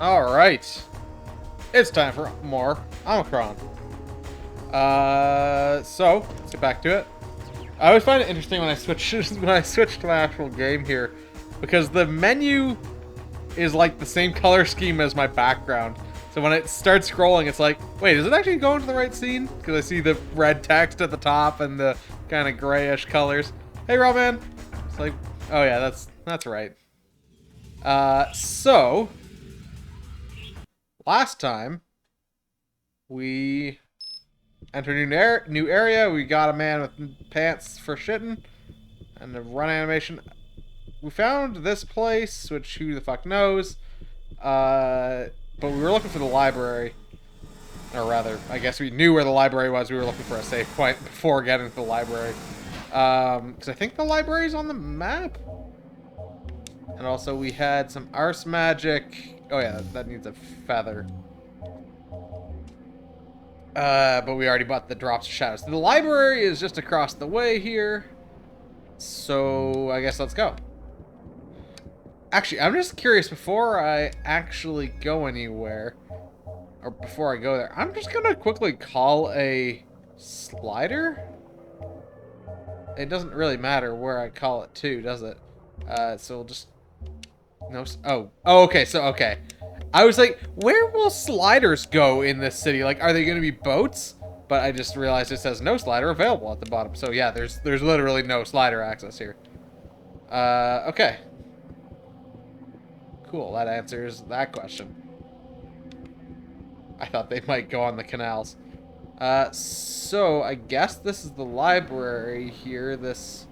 Alright. It's time for more Omikron. So let's get back to it. I always find it interesting when I switch to my actual game here, because the menu is like the same color scheme as my background. So when it starts scrolling, it's like, wait, is it actually going to the right scene? Because I see the red text at the top and the kind of grayish colors. Hey, Roman. It's like, oh yeah, that's right. So last time we entered a new area. We got a man with pants for shitting and a run animation. We found this place, which who the fuck knows. But we were looking for the library. Or rather, I guess we knew where the library was. We were looking for a safe point before getting to the library. Because I think the library's on the map. And also we had some arse magic. Oh yeah, that needs a feather. But we already bought the drops of shadows. The library is just across the way here. So I guess let's go. Actually, I'm just curious, before I actually go anywhere, or before I go there, I'm just gonna quickly call a slider. It doesn't really matter where I call it to, does it? So we'll just... No... Oh, okay, so, okay. I was like, where will sliders go in this city? Like, are they gonna be boats? But I just realized it says no slider available at the bottom. So yeah, there's literally no slider access here. Okay. Cool, that answers that question. I thought they might go on the canals. So I guess this is the library here, this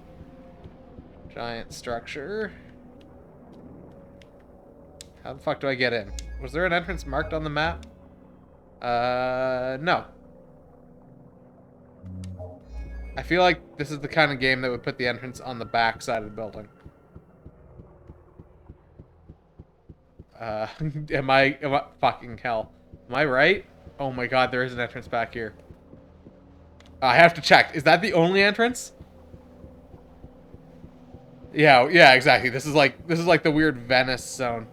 giant structure. How the fuck do I get in? Was there an entrance marked on the map? No. I feel like this is the kind of game that would put the entrance on the back side of the building. Am I fucking hell? Am I right? Oh my god, there is an entrance back here. I have to check. Is that the only entrance? Yeah, exactly. This is like the weird Venice zone.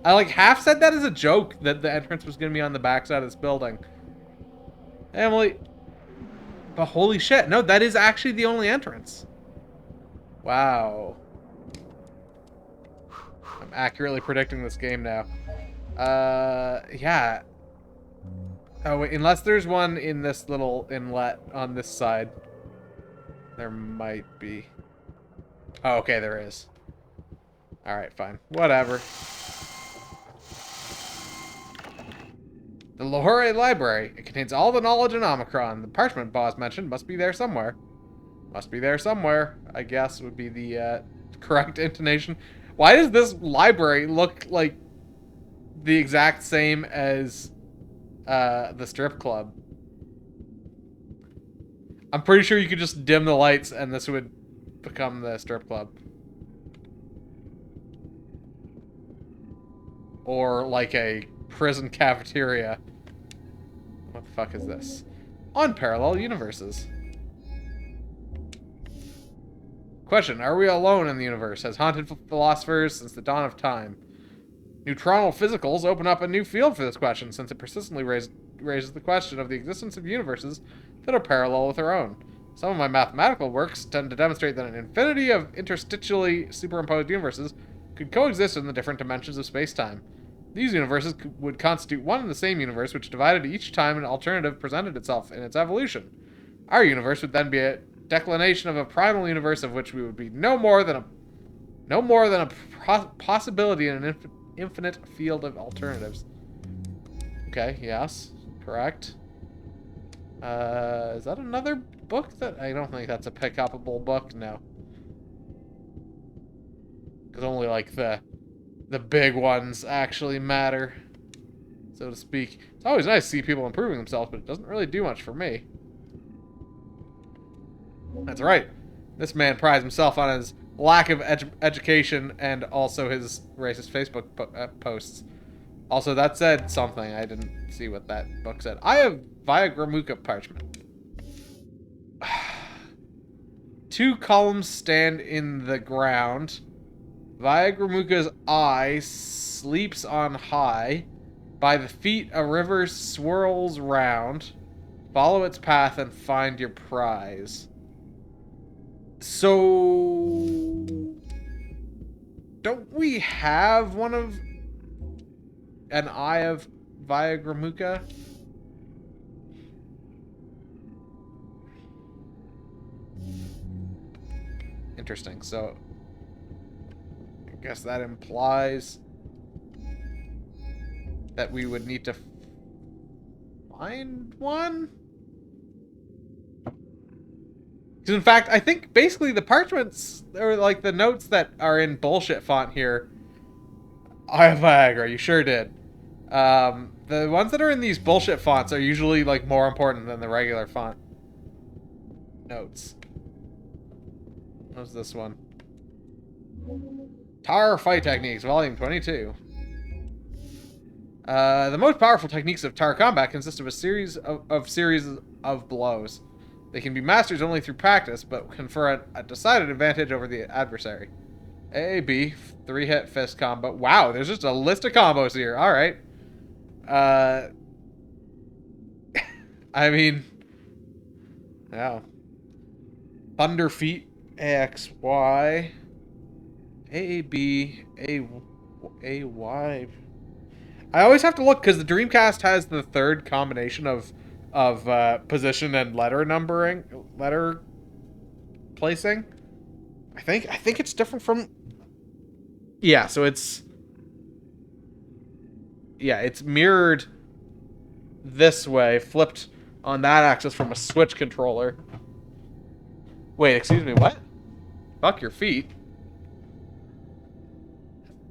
I like half said that as a joke that the entrance was gonna be on the backside of this building. Emily, but holy shit, no, that is actually the only entrance. Wow. I'm accurately predicting this game now. Yeah. Oh, wait, unless there's one in this little inlet on this side. There might be. Oh, okay, there is. Alright, fine. Whatever. The Lahore Library. It contains all the knowledge in Omikron. The parchment boss mentioned must be there somewhere. Must be there somewhere, I guess would be the correct intonation. Why does this library look like the exact same as the strip club? I'm pretty sure you could just dim the lights and this would become the strip club. Or like a prison cafeteria. What the fuck is this? On parallel universes. Question, are we alone in the universe? Has haunted philosophers since the dawn of time? Neutronal physicals open up a new field for this question, since it persistently raises the question of the existence of universes that are parallel with our own. Some of my mathematical works tend to demonstrate that an infinity of interstitially superimposed universes could coexist in the different dimensions of space-time. These universes would constitute one and the same universe, which divided each time an alternative presented itself in its evolution. Our universe would then be a declination of a primal universe of which we would be no more than a possibility in an infinite field of alternatives. Okay, yes, correct. Is that another book that... I don't think that's a pick-upable book, no. Because only, like, the big ones actually matter, so to speak. It's always nice to see people improving themselves, but it doesn't really do much for me. That's right. This man prides himself on his lack of education and also his racist Facebook posts. Also, that said something. I didn't see what that book said. I have Viagramuka parchment. 2 columns stand in the ground. Viagramuka's eye sleeps on high. By the feet, a river swirls round. Follow its path and find your prize. So... don't we have one of... an eye of Viagramuka? Interesting. So... I guess that implies... that we would need to... find one? Because in fact, I think basically the parchments, or like the notes that are in bullshit font here, I have Viagra, you sure did. The ones that are in these bullshit fonts are usually like more important than the regular font notes. What was this one? Tar Fight Techniques, Volume 22. The most powerful techniques of Tar combat consist of a series of blows. They can be mastered only through practice, but confer a decided advantage over the adversary. A, B, 3-hit fist combo. Wow, there's just a list of combos here. Alright. I mean... wow. Thunder Feet, AXY. A, B, A, Y... I always have to look because the Dreamcast has the third combination of position and letter numbering, letter placing. I think it's different from. Yeah, so it's mirrored this way, flipped on that axis from a Switch controller. Wait, excuse me, what? Fuck your feet.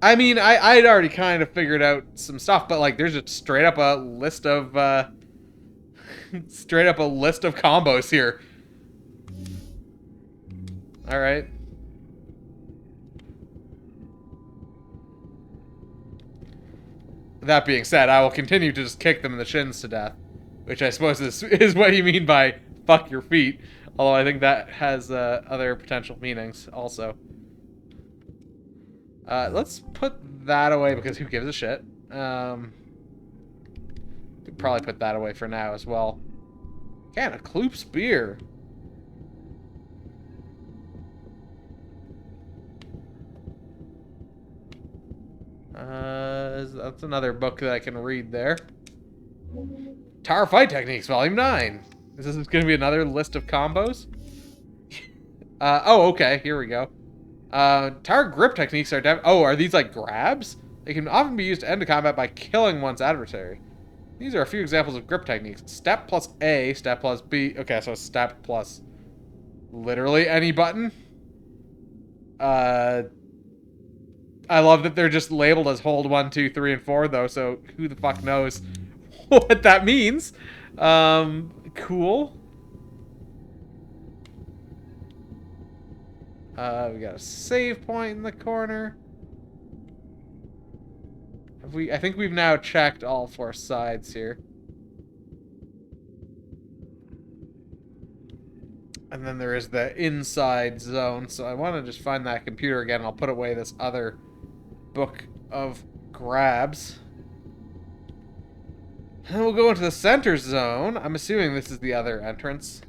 I mean, I'd already kind of figured out some stuff, but like, there's just straight up a list of combos here. All right. That being said, I will continue to just kick them in the shins to death, which I suppose is what you mean by fuck your feet. Although I think that has other potential meanings also. Let's put that away because who gives a shit? Could probably put that away for now as well. Can of Kloop's beer. That's another book that I can read there. Tar Fight Techniques, Volume 9. Is this going to be another list of combos? Oh, okay. Here we go. Tar grip techniques are are these like grabs? They can often be used to end a combat by killing one's adversary. These are a few examples of grip techniques. Step plus A, step plus B. Okay, so step plus literally any button. I love that they're just labeled as hold 1, 2, 3, and 4 though, so who the fuck knows what that means. Cool. We got a save point in the corner. I think we've now checked all 4 sides here. And then there is the inside zone, so I want to just find that computer again. I'll put away this other book of grabs. And we'll go into the center zone. I'm assuming this is the other entrance.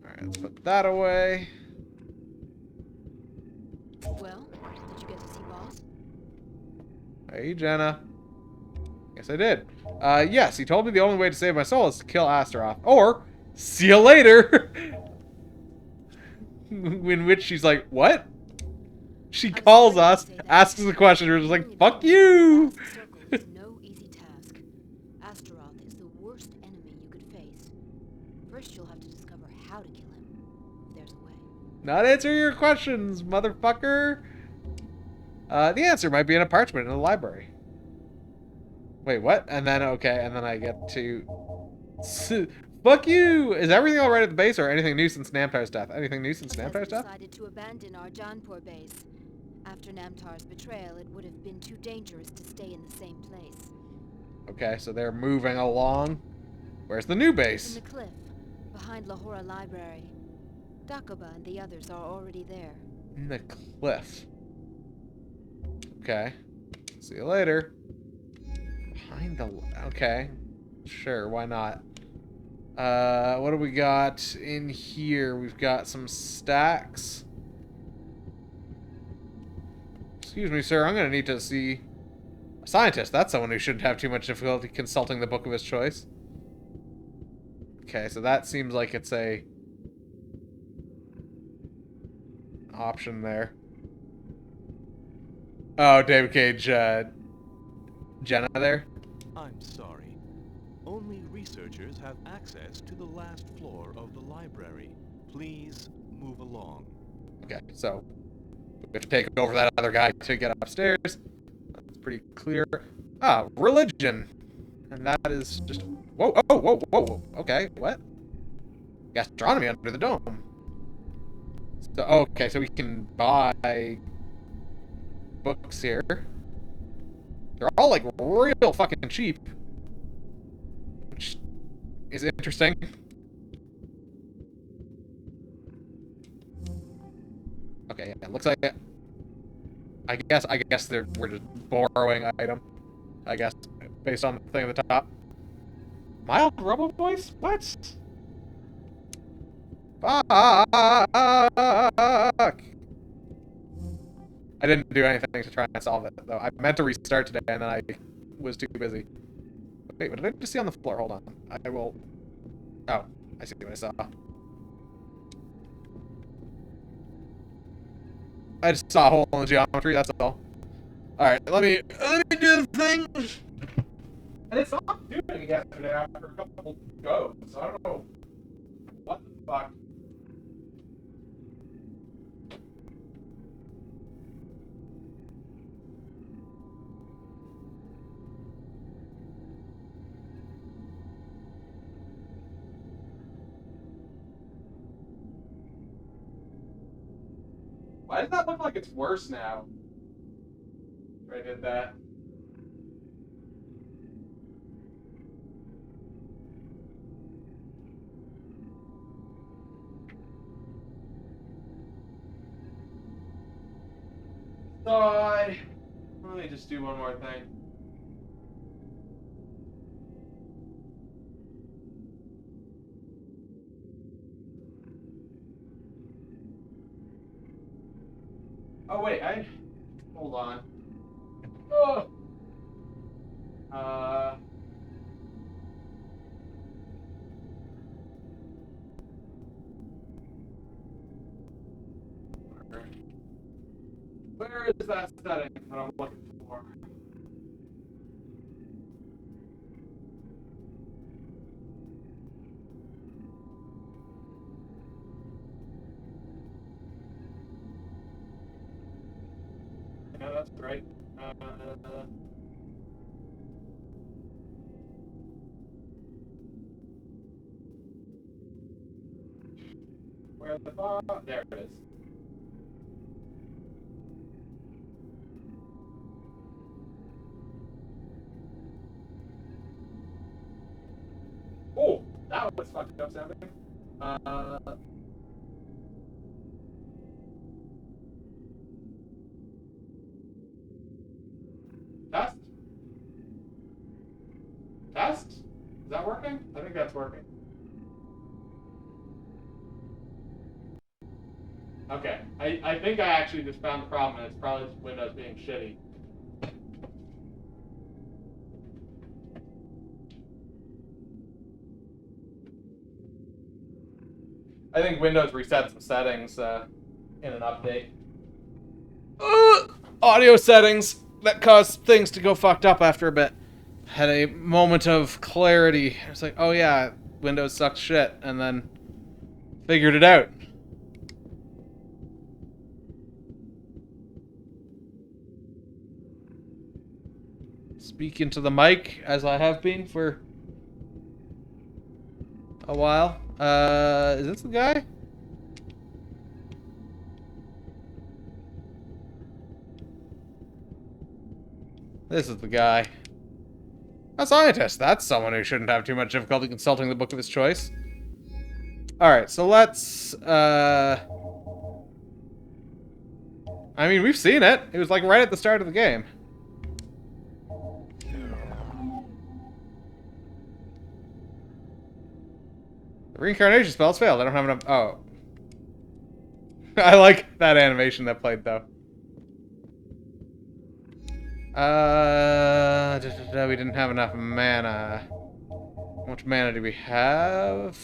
Alright, let's put that away. Well, did you get to see Boss? Hey, Jenna. Yes, I did. Yes, he told me the only way to save my soul is to kill Astaroth. Or, see you later! In which she's like, what? She calls us, asks us a question, we're just like, fuck you! No easy task. Astaroth is the worst enemy you could face. First, you'll have to discover how to kill him. If there's a way. Not answering your questions, motherfucker! The answer might be in a parchment in the library. Wait, what? And then, okay, and then I get to... Fuck you! Is everything alright at the base, or anything new since Namtar's death? Anything new since Namtar's death? Decided to abandon our Janpur base. After Namtar's betrayal, it would have been too dangerous to stay in the same place. Okay, so they're moving along. Where's the new base? In the cliff, behind Lahora Library. Dakoba and the others are already there. In the cliff. Okay. See you later. Behind the... Okay. Sure, why not? What do we got in here? We've got some stacks. Excuse me, sir. I'm going to need to see a scientist. That's someone who shouldn't have too much difficulty consulting the book of his choice. Okay, so that seems like it's a option there. Oh, David Cage, Jenna there? I'm sorry. Only researchers have access to the last floor of the library. Please move along. Okay, so we have to take over that other guy to get upstairs. That's pretty clear. Ah, religion. And that is just... Whoa, oh, whoa, whoa, whoa. Okay, what? Gastronomy under the dome. So, okay, so we can buy books here. They're all, like, real fucking cheap. Which is interesting. Okay, yeah, it looks like it. I guess we're just borrowing an item. I guess, based on the thing at the top. Mild robo voice? What? Fuck! I didn't do anything to try and solve it, though. I meant to restart today, and then I was too busy. Wait, what did I just see on the floor? Hold on. I will... Oh, I see what I saw. I just saw a hole in the geometry, that's all. Alright, let me do the thing! And it's not doing it yesterday after a couple goes, so I don't know what the fuck. Why does that look like it's worse now? I did that. Side. Let me just do one more thing. Oh wait, hold on. Oh. Where is that setting that I'm looking for? Yeah, that's right. Where the fuck? There it is. Oh, that was fucked up sounding. Test? Test? Is that working? I think that's working. Okay, I think I actually just found the problem, and it's probably just Windows being shitty. I think Windows reset some settings in an update. Audio settings that caused things to go fucked up after a bit. Had a moment of clarity. It's like, oh yeah, Windows sucks shit, and then figured it out. Speak into the mic, as I have been for a while. Is this the guy? This is the guy. A scientist. That's someone who shouldn't have too much difficulty consulting the book of his choice. Alright, so let's, I mean, we've seen it. It was like right at the start of the game. The reincarnation spell's failed. I don't have enough. Oh. I like that animation that played, though. We didn't have enough mana. How much mana do we have?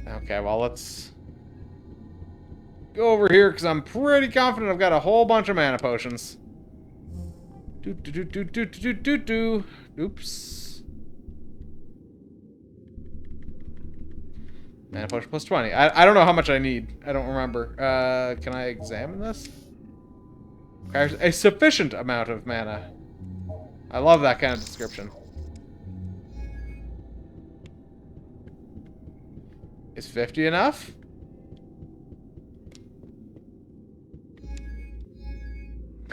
Okay, well, let's go over here, because I'm pretty confident I've got a whole bunch of mana potions. Oops. Mana potion plus 20. I don't know how much I need. I don't remember. Can I examine this? Requires a sufficient amount of mana. I love that kind of description. Is 50 enough?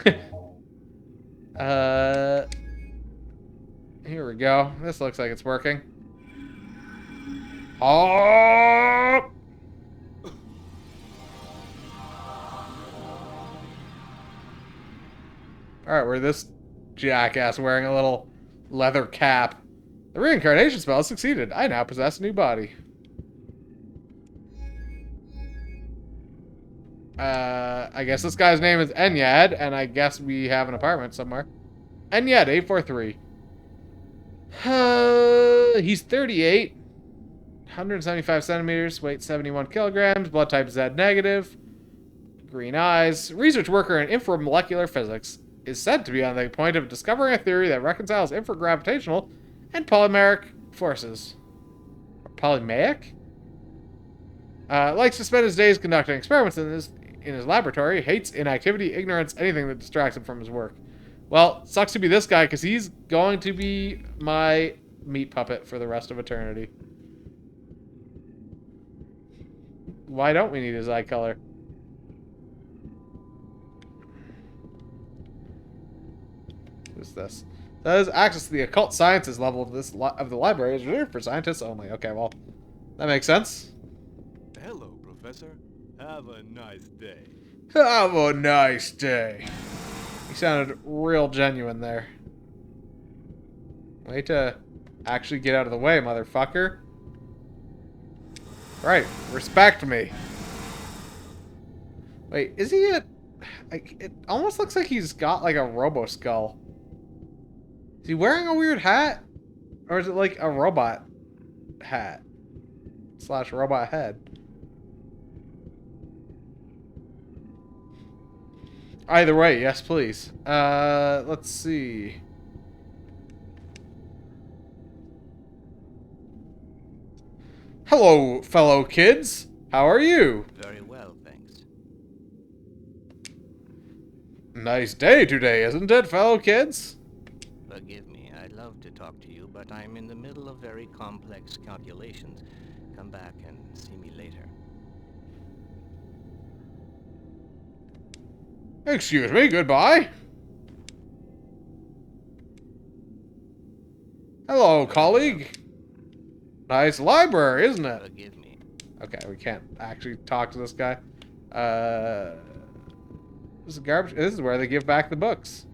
Here we go. This looks like it's working. Oh! Alright, we're this jackass wearing a little leather cap. The reincarnation spell has succeeded. I now possess a new body. I guess this guy's name is Enyad, and I guess we have an apartment somewhere. Enyad, 843. He's 38. 175 centimeters, weight 71 kilograms, blood type Z negative, green eyes. Research worker in inframolecular physics. Is said to be on the point of discovering a theory that reconciles infragravitational and polymeric forces. Or polymeric? Likes to spend his days conducting experiments in his laboratory. Hates inactivity, ignorance, anything that distracts him from his work. Well, sucks to be this guy, because he's going to be my meat puppet for the rest of eternity. Why don't we need his eye color? Who's this? Says access to the occult sciences level of the library is reserved for scientists only. Okay, well, that makes sense. Hello, Professor. Have a nice day. Have a nice day. He sounded real genuine there. Way to actually get out of the way, motherfucker. Right, respect me. Wait, is he a... Like, it almost looks like he's got like a robo-skull. Is he wearing a weird hat? Or is it like a robot hat? / robot head? Either way, yes please. Let's see. Hello, fellow kids. How are you? Very well, thanks. Nice day today, isn't it, fellow kids? Forgive me, I'd love to talk to you, but I'm in the middle of very complex calculations. Come back and see me later. Excuse me, goodbye. Hello, colleague. Nice library, isn't it? Forgive me. Okay, we can't actually talk to this guy. This is garbage. This is where they give back the books.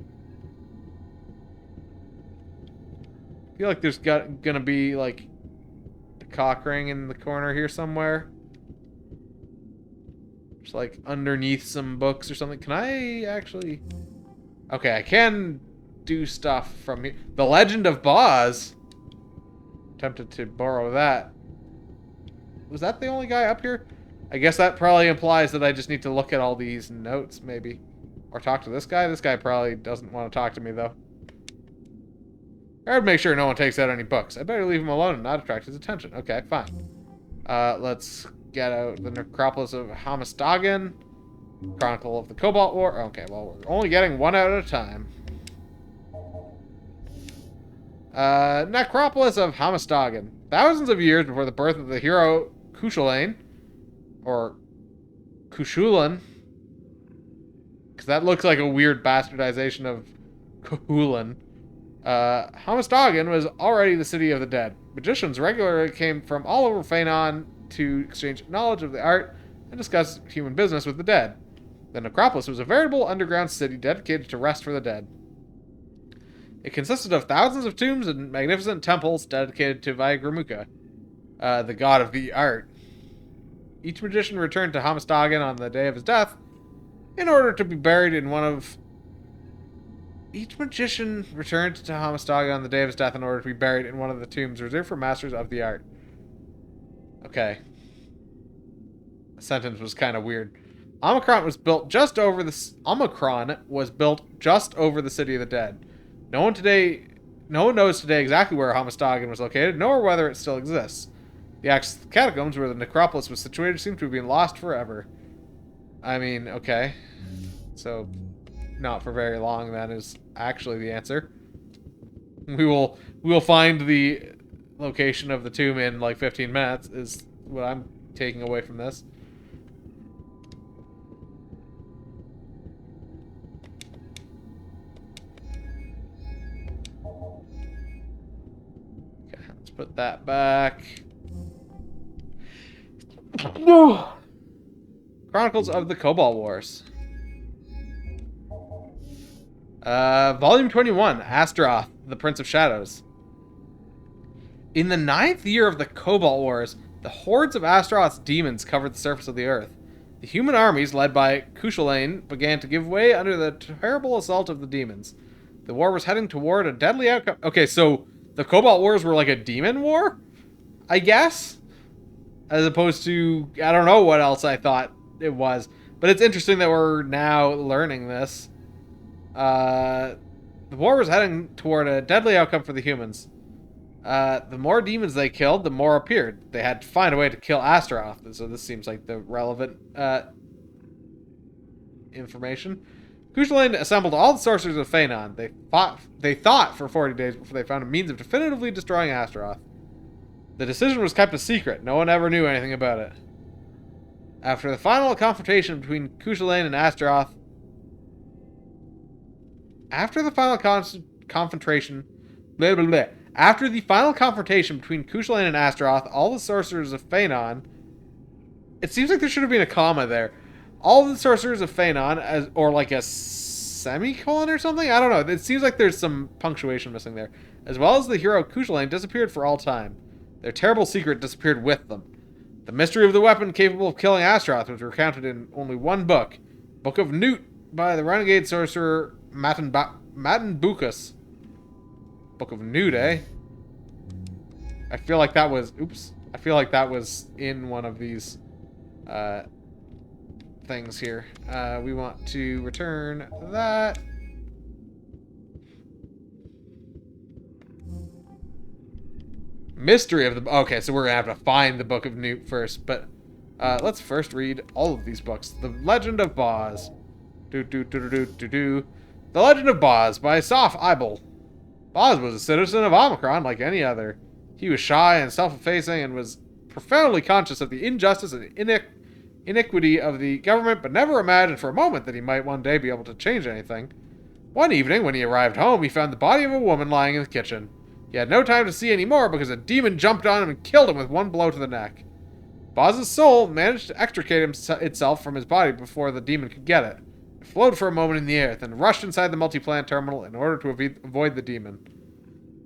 I feel like there's gonna be like a cock ring in the corner here somewhere. Just like underneath some books or something. Can I actually... Okay, I can do stuff from here. The Legend of Boz. Tempted to borrow that. Was that the only guy up here? I guess that probably implies that I just need to look at all these notes, maybe. Or talk to this guy. This guy probably doesn't want to talk to me, though. I would make sure no one takes out any books. I better leave him alone and not attract his attention. Okay, fine. Let's get out the Necropolis of Hamastagan. Chronicle of the Cobalt War. Okay, well, we're only getting one out at a time. Necropolis of Hamastagan. Thousands of years before the birth of the hero Cuchulainn, or Cuchulainn, because that looks like a weird bastardization of Cuchulainn. Hamastagan was already the city of the dead. Magicians regularly came from all over Fanon to exchange knowledge of the art and discuss human business with the dead. The necropolis was a veritable underground city dedicated to rest for the dead. It consisted of thousands of tombs and magnificent temples dedicated to Viagramuka, the god of the art. Each magician returned to Hamastagan on the day of his death in order to be buried in one of... Each magician returned to Hamastagan on the day of his death in order to be buried in one of the tombs reserved for masters of the art. Okay. The sentence was kind of weird. Omikron was built just over the city of the dead. No one knows today exactly where Hamastagan was located, nor whether it still exists. The catacombs where the necropolis was situated seem to have been lost forever. I mean, okay. So, not for very long, that is actually the answer. We will find the location of the tomb in like 15 minutes, is what I'm taking away from this. Okay, let's put that back. No. Chronicles of the Cobalt Wars. Volume 21, Astaroth, the Prince of Shadows. In the 9th year of the Cobalt Wars, the hordes of Astaroth's demons covered the surface of the earth. The human armies, led by Cuchulainn, began to give way under the terrible assault of the demons. The war was heading toward a deadly outcome. Okay, so the Cobalt Wars were like a demon war? I guess? As opposed to, I don't know what else I thought it was. But it's interesting that we're now learning this. The war was heading toward a deadly outcome for the humans. The more demons they killed, the more appeared. They had to find a way to kill Astaroth. So this seems like the relevant information. Cuchulainn assembled all the sorcerers of Fanon. They thought for 40 days before they found a means of definitively destroying Astaroth. The decision was kept a secret. No one ever knew anything about it. After the final confrontation between Cuchulainn and Astaroth... After the final confrontation between Cuchulainn and Astaroth, all the sorcerers of Fanon... It seems like there should have been a comma there. All the sorcerers of Fanon, or like a semicolon or something? I don't know. It seems like there's some punctuation missing there. As well as the hero Cuchulainn disappeared for all time. Their terrible secret disappeared with them. The mystery of the weapon capable of killing Astaroth was recounted in only one book. Book of Newt by the renegade sorcerer Matanbucus. Book of Newt, eh? I feel like that was... Oops. I feel like that was in one of these things here. We want to return that. Mystery of the... Okay, so we're going to have to find the Book of Newt first, but let's first read all of these books. The Legend of Boz. The Legend of Boz by Soph Eibel. Boz was a citizen of Omikron like any other. He was shy and self-effacing and was profoundly conscious of the injustice and iniquity of the government, but never imagined for a moment that he might one day be able to change anything. One evening, when he arrived home, he found the body of a woman lying in the kitchen. He had no time to see any more because a demon jumped on him and killed him with one blow to the neck. Boz's soul managed to extricate itself from his body before the demon could get it. It floated for a moment in the air, then rushed inside the multi-planet terminal in order to avoid the demon.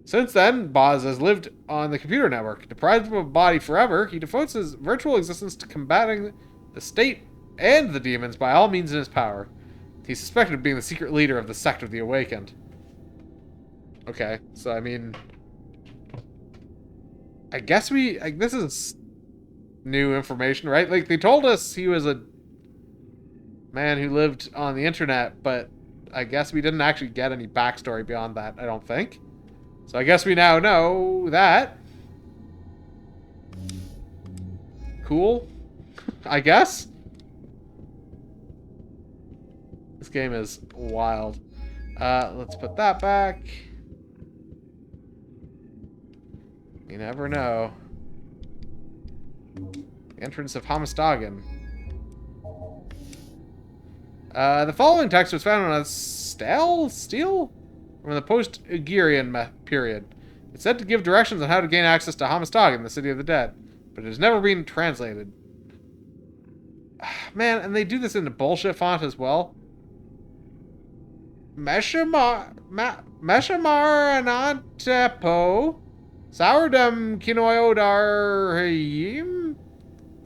Since then, Boz has lived on the computer network. Deprived of a body forever, he devotes his virtual existence to combating the state and the demons by all means in his power. He's suspected of being the secret leader of the Sect of the Awakened. Okay, so I mean... I guess this is new information, right? Like, they told us he was a man who lived on the internet, but I guess we didn't actually get any backstory beyond that, I don't think. So I guess we now know that. Cool. I guess. This game is wild. Let's put that back. You never know. The entrance of Hamastagan. The following text was found on a stele from the post-Ugirian period. It said to give directions on how to gain access to Hamastagan, the city of the dead. but it has never been translated. Man, and they do this in a bullshit font as well. Meshamar Anantepo Sourdem Kinoiodar.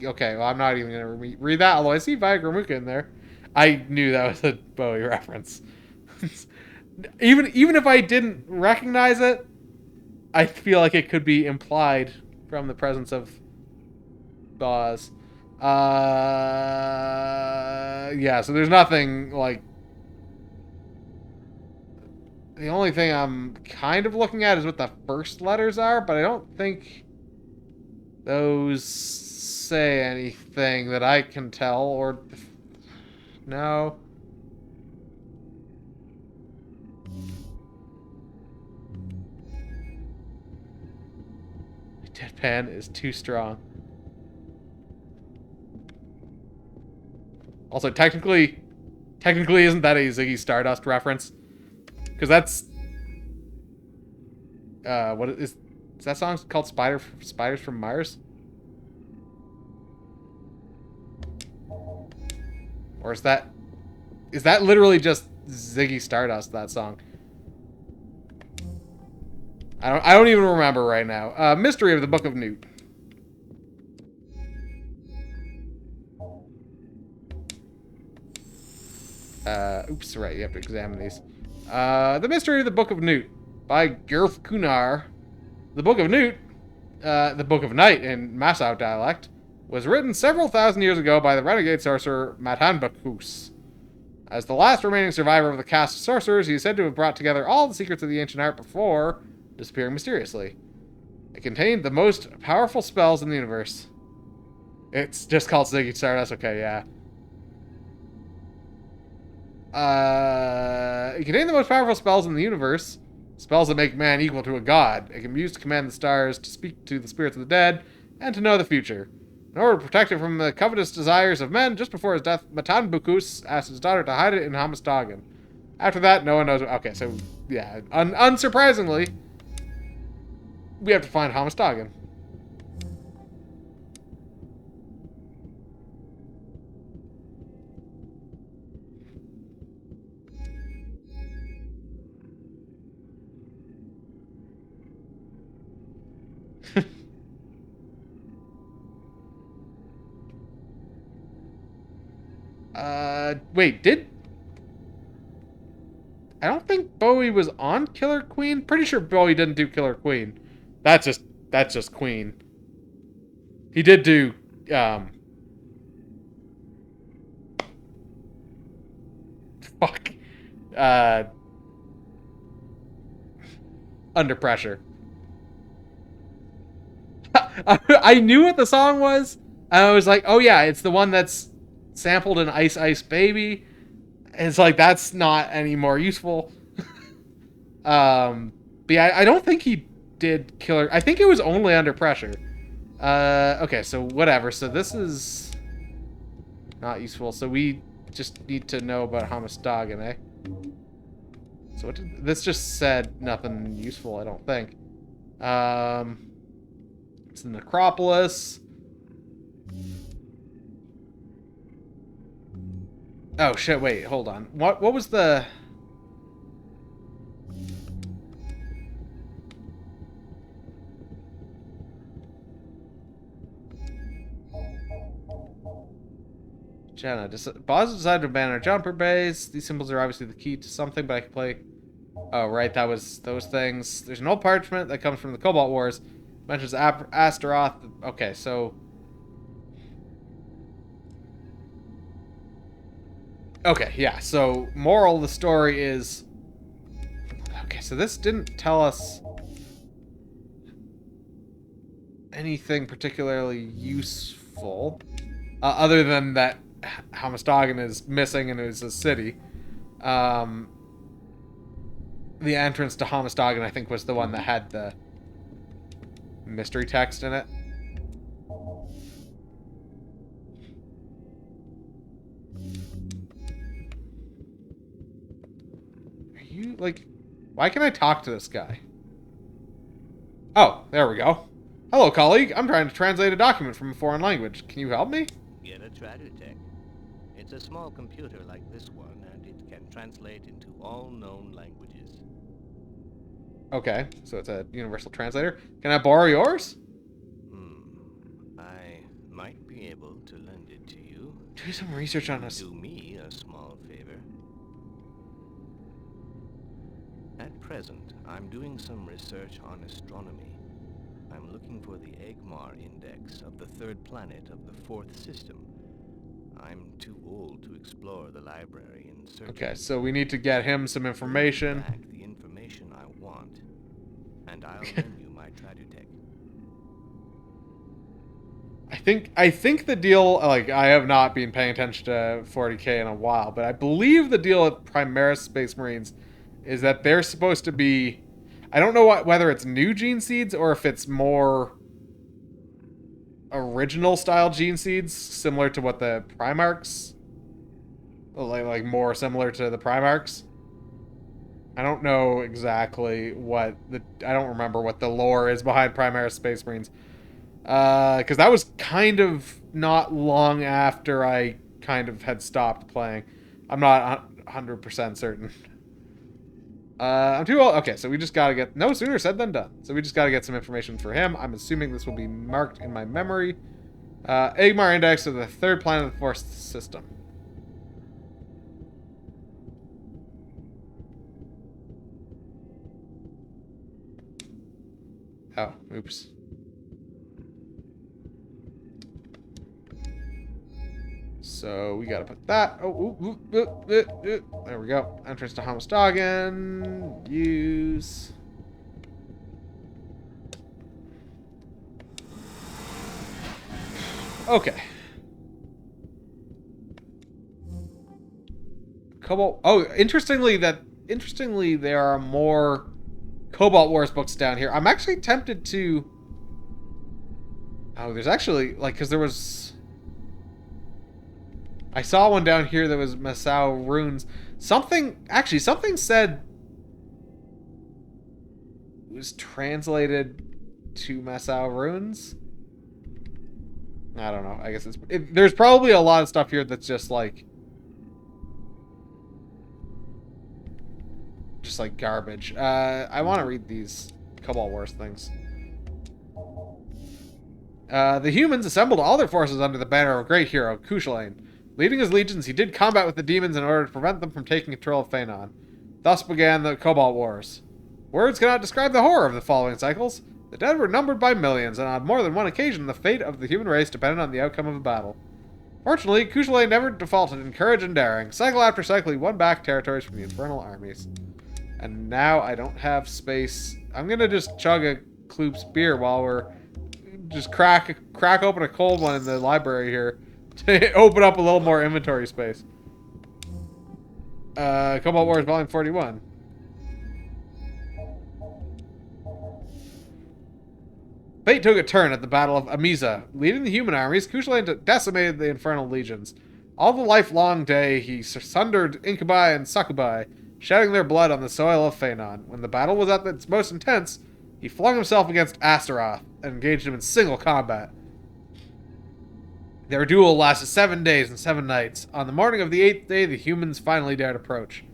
Okay, well, I'm not even going to read that, although I see Viagramuka in there. I knew that was a Bowie reference. even if I didn't recognize it, I feel like it could be implied from the presence of Boz. Yeah, so there's nothing, like... The only thing I'm kind of looking at is what the first letters are, but I don't think those say anything that I can tell, or... No. Deadpan is too strong. Also, technically isn't that a Ziggy Stardust reference? Because that's... what is that song called? Spiders from Mars? Or is that literally just Ziggy Stardust, that song? I don't even remember right now. Mystery of the Book of Newt. Oops, right, you have to examine these. The Mystery of the Book of Newt by Gerf Kunar. The Book of Newt, the Book of Night in Massow dialect, was written several thousand years ago by the renegade sorcerer Matanbakus. As the last remaining survivor of the caste of sorcerers, he is said to have brought together all the secrets of the ancient art before disappearing mysteriously. It contained the most powerful spells in the universe. It's just called Ziggy Stardust. Okay, yeah. It contained the most powerful spells in the universe. Spells that make man equal to a god. It can be used to command the stars, to speak to the spirits of the dead, and to know the future. In order to protect it from the covetous desires of men, just before his death, Matan Bukus asked his daughter to hide it in Hamastagan. After that, no one knows. Okay, so, yeah. Unsurprisingly, we have to find Hamastagan. Wait, I don't think Bowie was on Killer Queen. Pretty sure Bowie didn't do Killer Queen. That's just Queen. He did do, fuck. Under Pressure. I knew what the song was. And I was like, oh yeah, it's the one that's sampled in Ice Ice Baby. And it's like, that's not any more useful. But yeah, I don't think he did Killer. I think it was only Under Pressure. Okay, so whatever. So this is not useful. So we just need to know about Hamastagan, eh? So what did, this just said nothing useful, I don't think. It's the necropolis. Oh shit, wait, hold on. What was the... Jenna, Boz decided to ban our jumper bays. These symbols are obviously the key to something, but I can play... Oh, right, that was those things. There's an old parchment that comes from the Cobalt Wars. Mentions Astaroth. Okay, so... Okay, yeah, so moral of the story is... Okay, so this didn't tell us anything particularly useful. Other than that Hamastagan is missing and is a city. The entrance to Hamastagan, I think, was the one that had the mystery text in it. Are you, like... Why can I talk to this guy? Oh, there we go. Hello, colleague. I'm trying to translate a document from a foreign language. Can you help me? Get a Tradutech. It's a small computer like this one, and it can translate into all known languages. Okay, so it's a universal translator. Can I borrow yours? I might be able to lend it to you. Do some research on us. Do me a small favor. At present, I'm doing some research on astronomy. I'm looking for the Egmar index of the third planet of the fourth system. I'm too old to explore the library in search. Okay, so we need to get him some information. Back the information I want, and I'll lend you my Tradutech. I think the deal, like, I have not been paying attention to 40K in a while, but I believe the deal with Primaris Space Marines is that they're supposed to be, I don't know whether it's new gene seeds or if it's more original style gene seeds, similar to what the Primarchs, like more similar to the Primarchs. I don't know exactly I don't remember what the lore is behind Primaris Space Marines. Because that was kind of not long after I kind of had stopped playing. I'm not 100% certain. I'm too old. Okay, so we just gotta get... No sooner said than done. So we just gotta get some information for him. I'm assuming this will be marked in my memory. Egmar Index of the third planet of the fourth system. Oh, oops. So we gotta put that. There we go. Entrance to Hammerstagen. Use. Okay. Cobalt. Oh, interestingly, there are more Cobalt Wars books down here. I'm actually tempted to. Oh, there's actually because there was. I saw one down here that was Masao runes. Something said it was translated to Masao runes. I don't know. I guess there's probably a lot of stuff here that's just like garbage. I want to read these Cobalt Wars things. The humans assembled all their forces under the banner of a great hero, Kushalane. Leading his legions, he did combat with the demons in order to prevent them from taking control of Phanon. Thus began the Cobalt Wars. Words cannot describe the horror of the following cycles. The dead were numbered by millions, and on more than one occasion, the fate of the human race depended on the outcome of a battle. Fortunately, Kushalane never defaulted in courage and daring. Cycle after cycle, he won back territories from the infernal armies. And now I don't have space. I'm gonna just chug a Kloop's beer while we're just crack open a cold one in the library here. To open up a little more inventory space. Cobalt Wars Volume 41. Fate took a turn at the Battle of Amiza. Leading the human armies, Kushalane decimated the infernal legions. All the lifelong day, he sundered incubi and succubi, shedding their blood on the soil of Phanon. When the battle was at its most intense, he flung himself against Astaroth and engaged him in single combat. Their duel lasted 7 days and 7 nights. On the morning of the 8th day, the humans finally dared approach.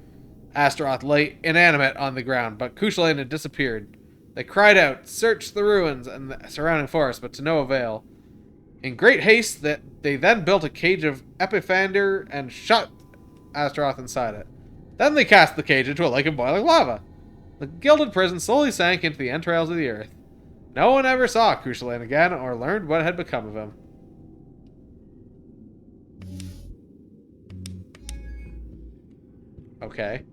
Astaroth lay inanimate on the ground, but Kushalane had disappeared. They cried out, searched the ruins and the surrounding forest, but to no avail. In great haste, they then built a cage of Epiphander and shut Astaroth inside it. Then they cast the cage into a lake of boiling lava. The gilded prison slowly sank into the entrails of the earth. No one ever saw Kushalane again or learned what had become of him. Okay.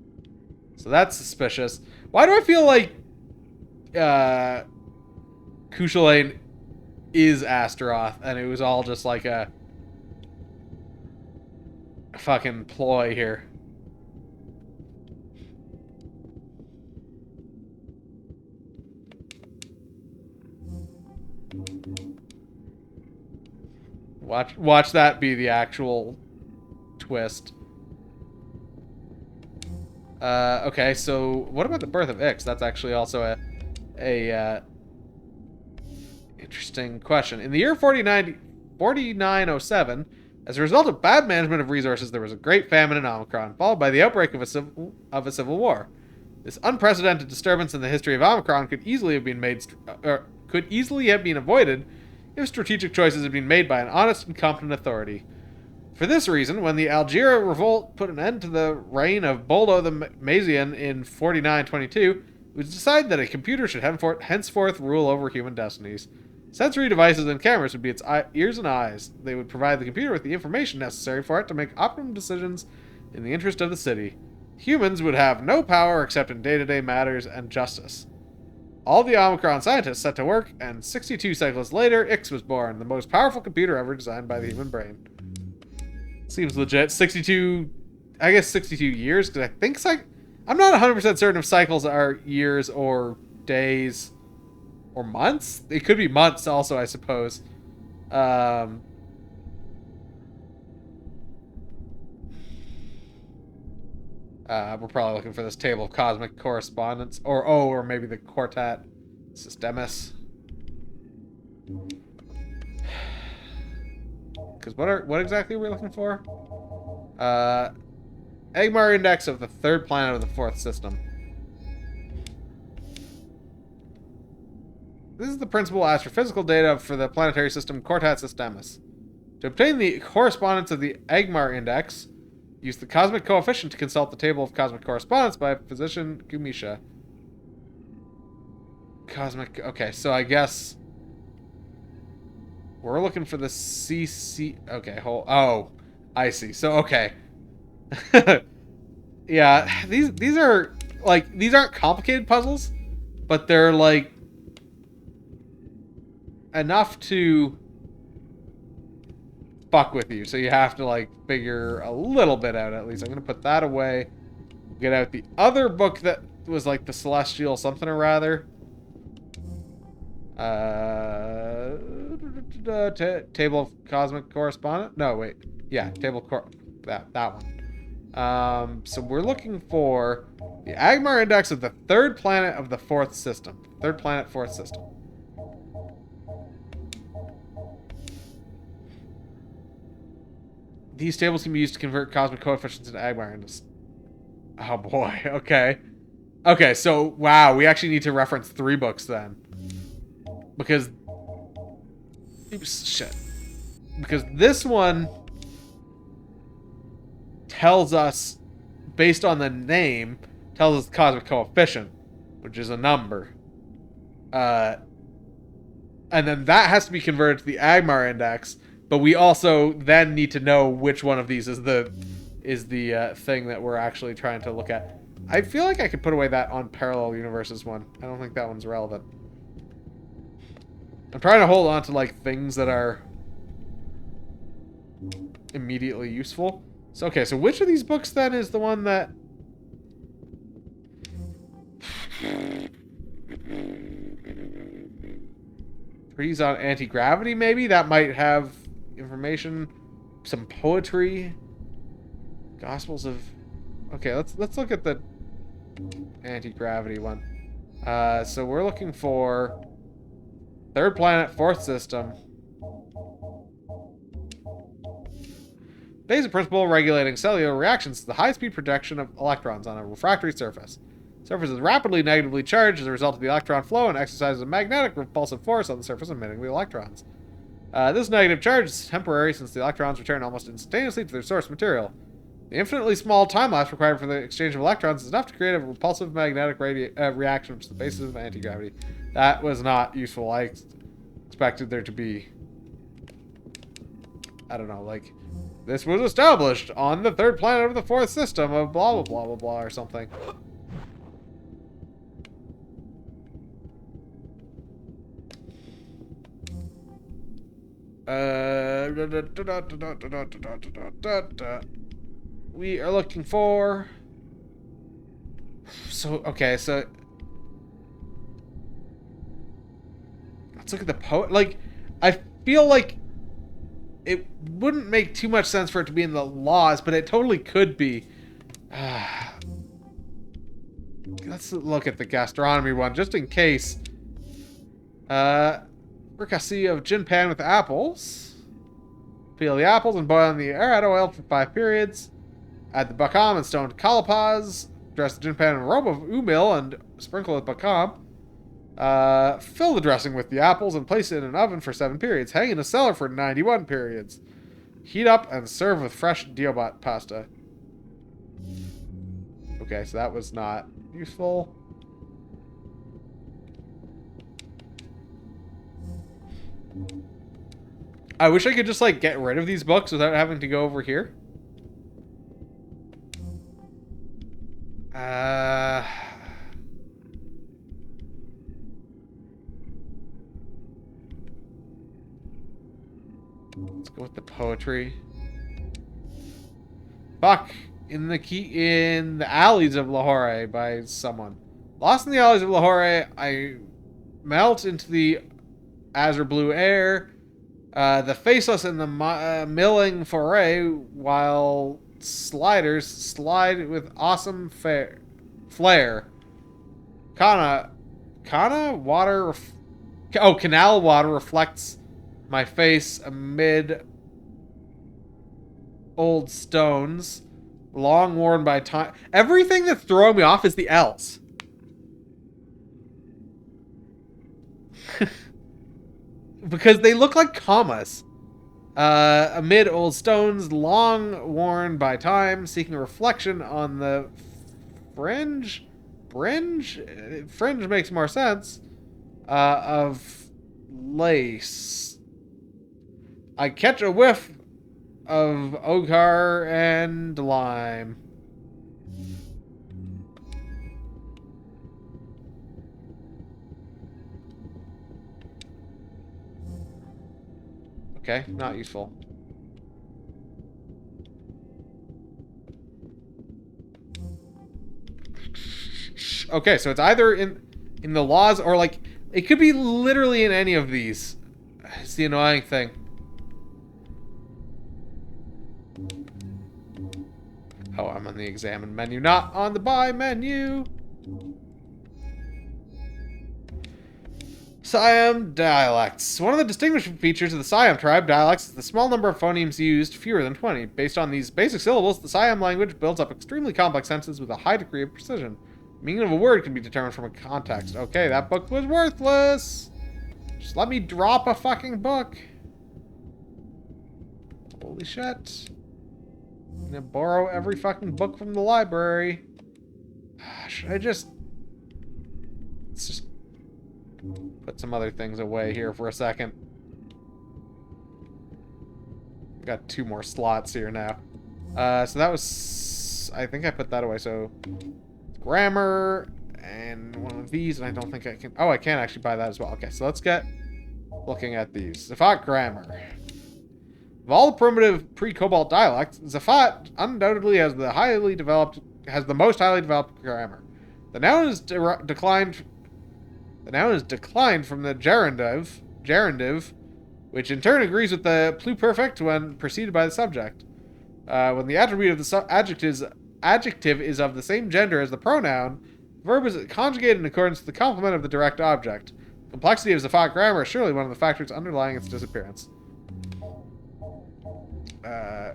So that's suspicious. Why do I feel like Kushalane is Astaroth and it was all just like a fucking ploy here? Watch that be the actual twist. Okay, so what about the birth of Ix? That's actually also a Interesting question. In the year 4907, as a result of bad management of resources, there was a great famine in Omikron, followed by the outbreak of a civil war. This unprecedented disturbance in the history of Omikron could easily have been avoided if strategic choices had been made by an honest and competent authority. For this reason, when the Algeria revolt put an end to the reign of Boldo the Mazian in 4922, it was decided that a computer should henceforth rule over human destinies. Sensory devices and cameras would be its ears and eyes. They would provide the computer with the information necessary for it to make optimum decisions in the interest of the city. Humans would have no power except in day-to-day matters and justice. All the Omikron scientists set to work, and 62 cycles later, Ix was born, the most powerful computer ever designed by the human brain. Seems legit. 62 years, because I think I'm not 100% certain if cycles are years or days or months. It could be months also, I suppose. We're probably looking for this table of cosmic correspondence. Or maybe the Quartet Systemus. Because what exactly are we looking for? Agmar index of the third planet of the fourth system. This is the principal astrophysical data for the planetary system Quartet Systemus. To obtain the correspondence of the Agmar index, use the cosmic coefficient to consult the table of cosmic correspondence by physician Gumisha. Okay, so I guess we're looking for the CC. Okay, I see. So okay. Yeah, these are these aren't complicated puzzles, but they're like enough to fuck with you. So you have to figure a little bit out at least. I'm gonna put that away. Get out the other book that was like the Celestial something or rather. Table of Cosmic Correspondent. No, wait. Yeah, that one. So we're looking for the Agmar index of the third planet of the fourth system. Third planet, fourth system. These tables can be used to convert cosmic coefficients into Agmar index. Oh boy. Okay. Okay, so wow, we actually need to reference 3 books then. Because this one tells us, based on the name, tells us the cosmic coefficient, which is a number. And then that has to be converted to the Agmar index, but we also then need to know which one of these is the thing that we're actually trying to look at. I feel like I could put away that on Parallel Universes one. I don't think that one's relevant. I'm trying to hold on to things that are immediately useful. So okay, so which of these books then is the one that trees on anti-gravity? Maybe that might have information, some poetry, Gospels of. Okay, let's look at the anti-gravity one. So we're looking for third planet, fourth system. Basic principle regulating cellular reactions is the high-speed projection of electrons on a refractory surface. The surface is rapidly negatively charged as a result of the electron flow and exercises a magnetic repulsive force on the surface emitting the electrons. This negative charge is temporary since the electrons return almost instantaneously to their source material. The infinitely small time lapse required for the exchange of electrons is enough to create a repulsive magnetic reaction, which is the basis of anti-gravity. That was not useful. I expected there to be, I don't know, this was established on the third planet of the fourth system of blah blah blah blah blah or something. We are looking for. So okay, so let's look at the poet. I feel like it wouldn't make too much sense for it to be in the laws, but it totally could be. Let's look at the gastronomy one, just in case. Fricassee of Jinpan with apples. Peel the apples and boil in the air. Add oil for 5 periods. Add the bakam and stoned calapas. Dress the Jinpan in a robe of umil and sprinkle with bakam. Fill the dressing with the apples and place it in an oven for 7 periods. Hang in a cellar for 91 periods. Heat up and serve with fresh diobat pasta. Okay, so that was not useful. I wish I could just, like, get rid of these books without having to go over here. Let's go with the poetry. Fuck. In the alleys of Lahore by someone. Lost in the alleys of Lahore, I melt into the azure blue air. The faceless in the milling foray, while sliders slide with awesome flair. Canal water reflects my face amid old stones, long worn by time. Everything that's throwing me off is the L's. Because they look like commas. Amid old stones, long worn by time, seeking reflection on the fringe makes more sense, of lace. I catch a whiff of ochre and lime. Okay, not useful. Okay, so it's either in the laws or, like, it could be literally in any of these. It's the annoying thing. Oh, I'm on the examine menu, not on the buy menu. Siam dialects. One of the distinguishing features of the Siam tribe dialects is the small number of phonemes used, fewer than 20. Based on these basic syllables, the Siam language builds up extremely complex sentences with a high degree of precision. The meaning of a word can be determined from a context. Okay, that book was worthless. Just let me drop a fucking book. Holy shit. I'm gonna borrow every fucking book from the library. Should I just... Let's just put some other things away here for a second. Got 2 more slots here now. So that was... I think I put that away, so... Grammar, and one of these, and I don't think I can... Oh, I can actually buy that as well. Okay, so let's get looking at these. Zafat grammar. Of all the primitive pre-Cobalt dialects, Zafat undoubtedly has the most highly developed grammar. The noun is declined from the gerundive, which in turn agrees with the pluperfect when preceded by the subject. When the attribute of the adjective is of the same gender as the pronoun, the verb is conjugated in accordance with the complement of the direct object. Complexity of Zafat grammar is surely one of the factors underlying its disappearance.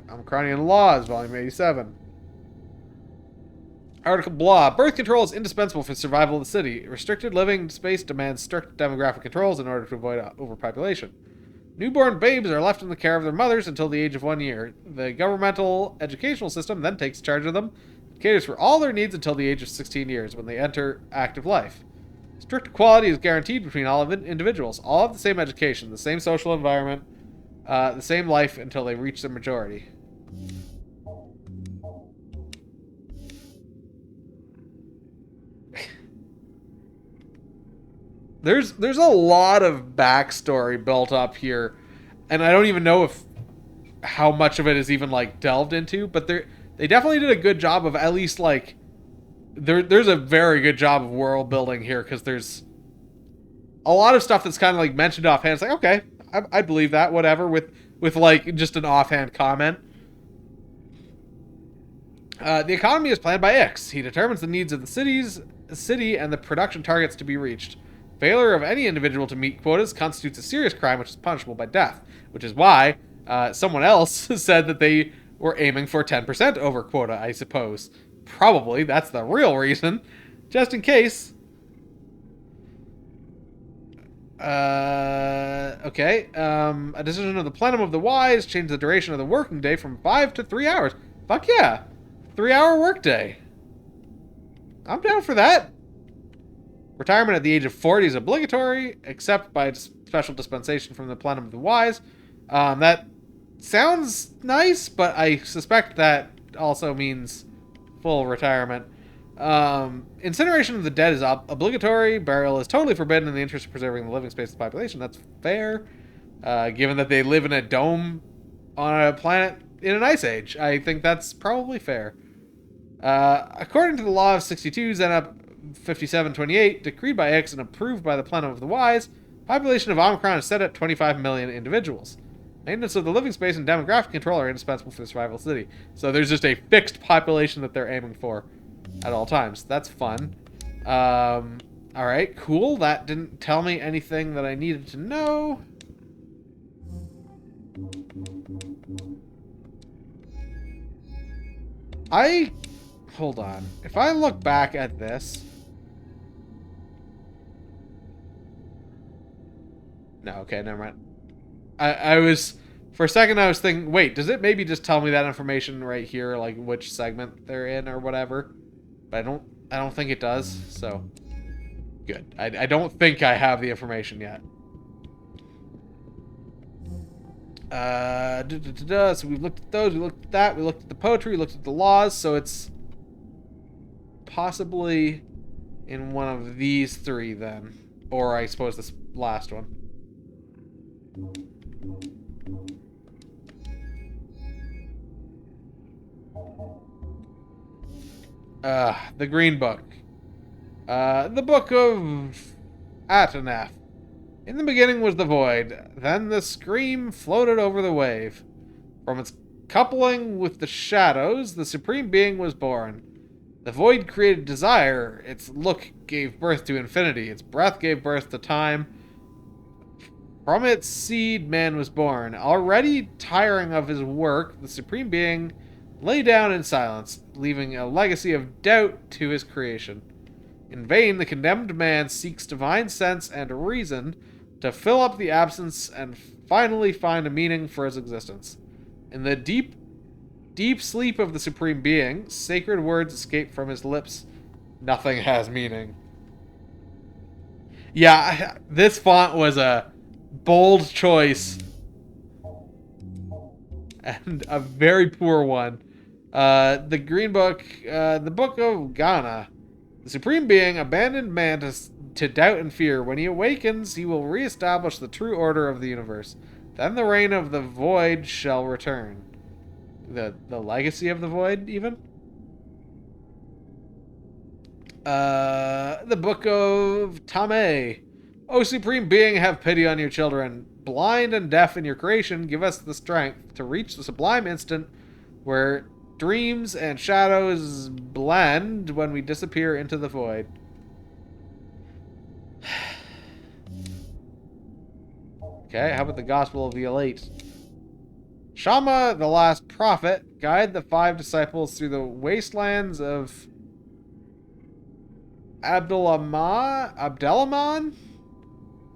Omicronian Laws, Volume 87. Article blah. Birth control is indispensable for the survival of the city. Restricted living space demands strict demographic controls in order to avoid overpopulation. Newborn babes are left in the care of their mothers until the age of 1 year. The governmental educational system then takes charge of them and caters for all their needs until the age of 16 years, when they enter active life. Strict equality is guaranteed between all individuals. All have the same education, the same social environment, the same life until they reach their majority. There's a lot of backstory built up here, and I don't even know how much of it is even, like, delved into, but they definitely did a good job of at least, like, there's a very good job of world building here, because there's a lot of stuff that's kind of, like, mentioned offhand. It's like, okay, I believe that, whatever, with like just an offhand comment. The economy is planned by Ix. He determines the needs of the city and the production targets to be reached. Failure of any individual to meet quotas constitutes a serious crime which is punishable by death, which is why someone else said that they were aiming for 10% over quota, I suppose. Probably, that's the real reason. Just in case. Okay. A decision of the plenum of the wise changed the duration of the working day from 5 to 3 hours. Fuck yeah. 3-hour workday. I'm down for that. Retirement at the age of 40 is obligatory, except by special dispensation from the plenum of the wise. That sounds nice, but I suspect that also means full retirement. Incineration of the dead is obligatory. Burial is totally forbidden in the interest of preserving the living space of the population. That's fair, given that they live in a dome on a planet in an ice age. I think that's probably fair. According to the law of 62, Zenup 5728, decreed by X and approved by the plenum of the wise, population of Omikron is set at 25 million individuals. Maintenance of the living space and demographic control are indispensable for the survival of the city. So there's just a fixed population that they're aiming for at all times. That's fun. Alright, cool. That didn't tell me anything that I needed to know. Hold on. If I look back at this... No, okay, never mind. I was... For a second, I was thinking, wait, does it maybe just tell me that information right here, like which segment they're in or whatever? But I don't think it does, so... Good. I don't think I have the information yet. So we've looked at those, we looked at that, we looked at the poetry, we looked at the laws, so it's possibly in one of these three then. Or I suppose this last one. The Green Book. The Book of Atanaf. In the beginning was the void, then the scream floated over the wave. From its coupling with the shadows, the Supreme Being was born. The void created desire, its look gave birth to infinity, its breath gave birth to time. From its seed, man was born. Already tiring of his work, the Supreme Being lay down in silence, leaving a legacy of doubt to his creation. In vain, the condemned man seeks divine sense and reason to fill up the absence and finally find a meaning for his existence. In the deep, deep sleep of the Supreme Being, sacred words escape from his lips. Nothing has meaning. Yeah, this font was a bold choice. And a very poor one. The Green Book, the Book of Ghana. The Supreme Being abandoned man to doubt and fear. When he awakens, he will reestablish the true order of the universe. Then the reign of the void shall return. The legacy of the void, even? The Book of Tame. O Supreme Being, have pity on your children. Blind and deaf in your creation, give us the strength to reach the sublime instant where dreams and shadows blend when we disappear into the void. Okay, how about the Gospel of the Elite? Shama, the last prophet, guide the 5 disciples through the wastelands of Abdelaman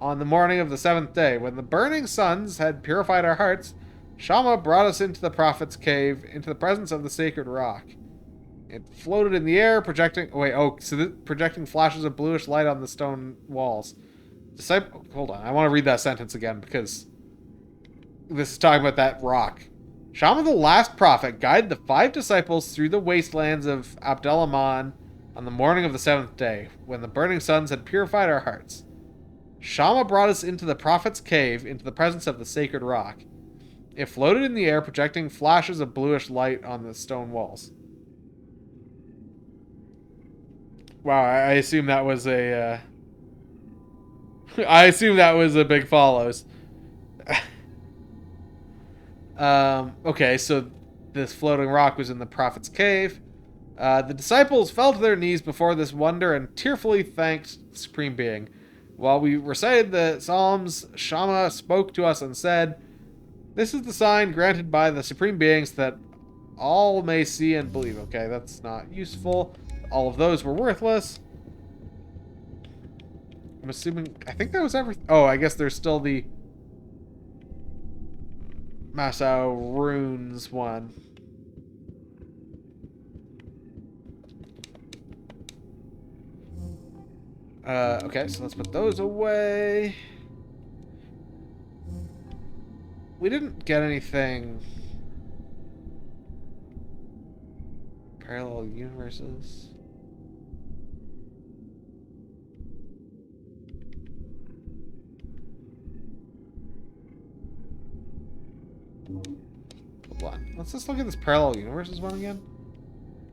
on the morning of the 7th day. When the burning suns had purified our hearts, Shama brought us into the prophet's cave, into the presence of the sacred rock. It floated in the air, projecting flashes of bluish light on the stone walls. Hold on, I want to read that sentence again because this is talking about that rock. Shama, the last prophet, guided the 5 disciples through the wastelands of Abdelaman on the morning of the 7th day, when the burning suns had purified our hearts. Shama brought us into the prophet's cave, into the presence of the sacred rock. It floated in the air, projecting flashes of bluish light on the stone walls. Wow, I assume that was a... I assume that was a Big Follows. Okay, so this floating rock was in the prophet's cave. The disciples fell to their knees before this wonder and tearfully thanked the Supreme Being. While we recited the Psalms, Shama spoke to us and said, "This is the sign granted by the supreme beings that all may see and believe." Okay, that's not useful. All of those were worthless. I'm assuming... I think that was everything. Oh, I guess there's still the Masao Runes one. Okay, so let's put those away. We didn't get anything. Parallel universes. Hold on. Let's just look at this parallel universes one again.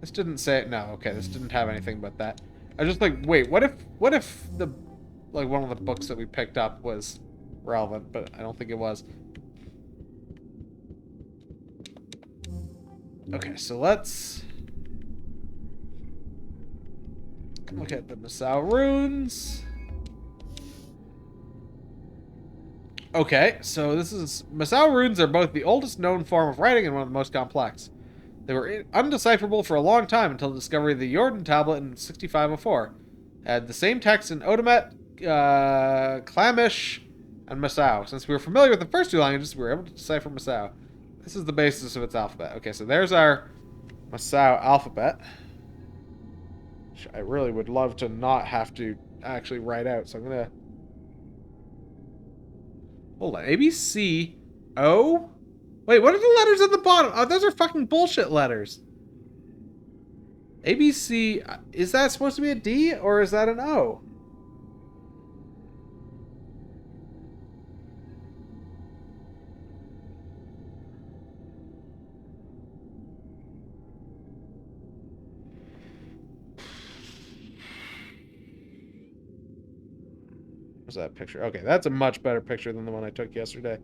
This didn't say... No, okay, this didn't have anything but that. I was just like, wait, what if the... Like, one of the books that we picked up was relevant, but I don't think it was. Okay, so let's... look at the Masao runes. Okay, so this is... Masao runes are both the oldest known form of writing and one of the most complex. They were undecipherable for a long time until the discovery of the Jordan tablet in 6504. Had the same text in Odomet, Klamish, and Masao. Since we were familiar with the first two languages, we were able to decipher Masao. This is the basis of its alphabet. Okay, so there's our Masao alphabet. Which I really would love to not have to actually write out, so I'm gonna... Hold on. A, B, C, O? Wait, what are the letters at the bottom? Oh, those are fucking bullshit letters. A, B, C... Is that supposed to be a D, or is that an O? What's that picture? Okay, that's a much better picture than the one I took yesterday.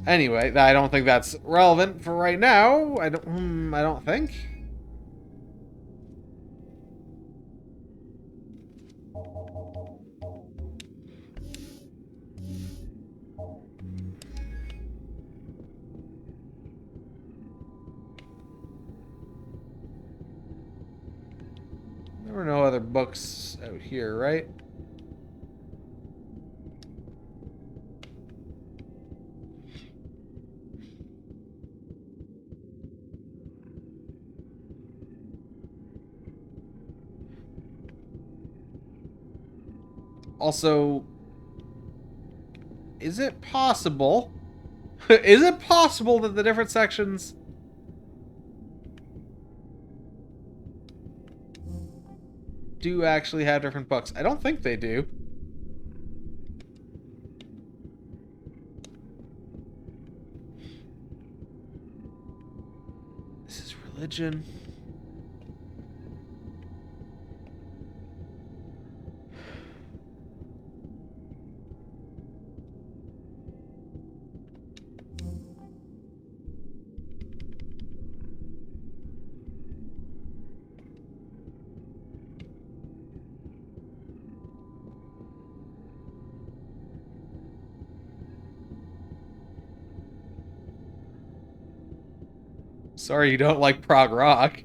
Anyway, I don't think that's relevant for right now. I don't think. There were no other books out here, right? Also, is it possible? Is it possible that the different sections do actually have different books? I don't think they do. This is religion. Sorry you don't like prog rock.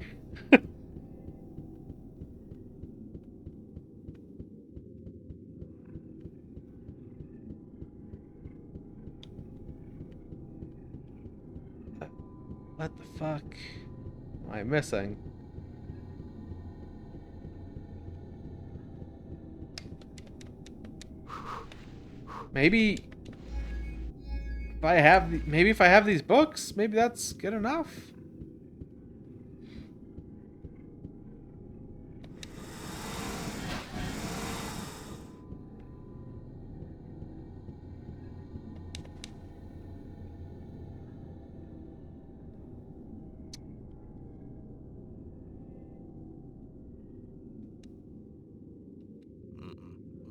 What the fuck am I missing? Maybe if I have these books, maybe that's good enough.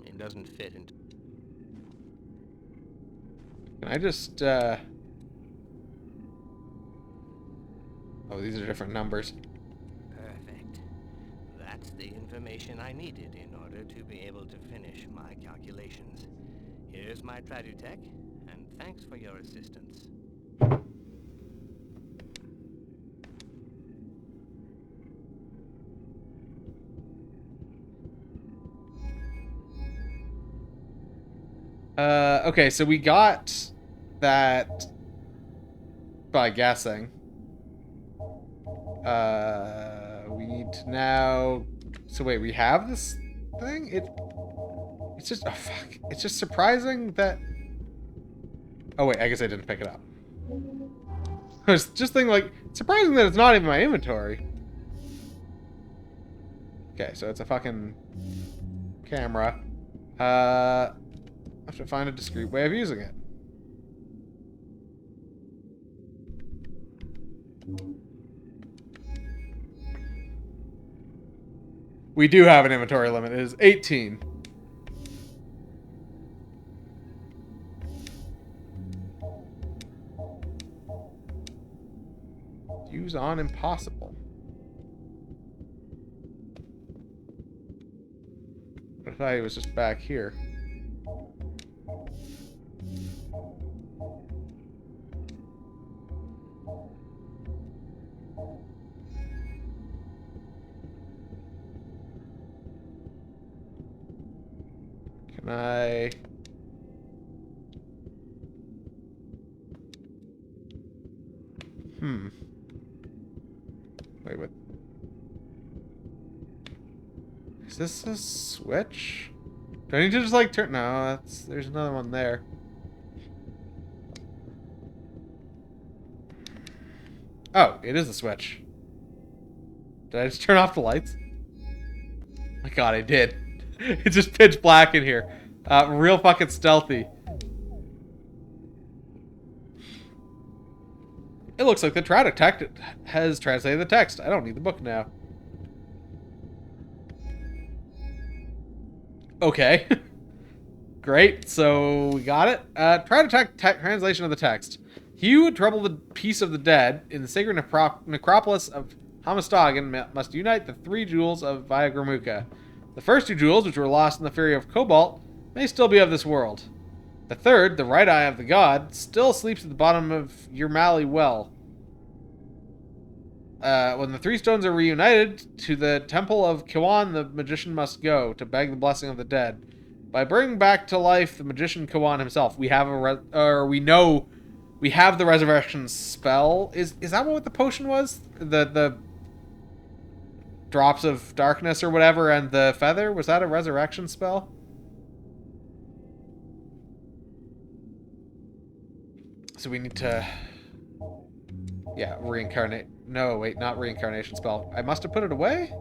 It doesn't fit into... Can I just, Oh, these are different numbers. Perfect. That's the information I needed in order to be able to finish my calculations. Here's my Tradutech, and thanks for your assistance. Okay, so we got that by guessing. We need to now... So wait, we have this thing? It's just... Oh, fuck. It's just surprising that... Oh, wait, I guess I didn't pick it up. I was just thinking, like, surprising that it's not even my inventory. Okay, so it's a fucking camera. I have to find a discreet way of using it. We do have an inventory limit. It is 18. Use on impossible. I thought he was just back here. Can I... Wait, what? Is this a switch? Do I need to just like turn? No, there's another one there. Oh, it is a switch. Did I just turn off the lights? My God, I did. It's just pitch black in here. Real fucking stealthy. It looks like the Tradutech has translated the text. I don't need the book now. Okay. Great, so we got it. Tradutech translation of the text. He who would trouble the peace of the dead in the sacred necropolis of Hamastagan must unite the 3 jewels of Viagramuka. The first 2 jewels, which were lost in the fury of Cobalt, may still be of this world. The third, the right eye of the god, still sleeps at the bottom of Yermali well. When the 3 stones are reunited, to the temple of Kiwan the magician must go to beg the blessing of the dead. By bringing back to life the magician Kiwan himself, we have we know we have the resurrection spell. Is that what the potion was? The drops of darkness or whatever, and the feather, was that a resurrection spell? So we need to, yeah, reincarnate. No, wait, not reincarnation spell. I must have put it away?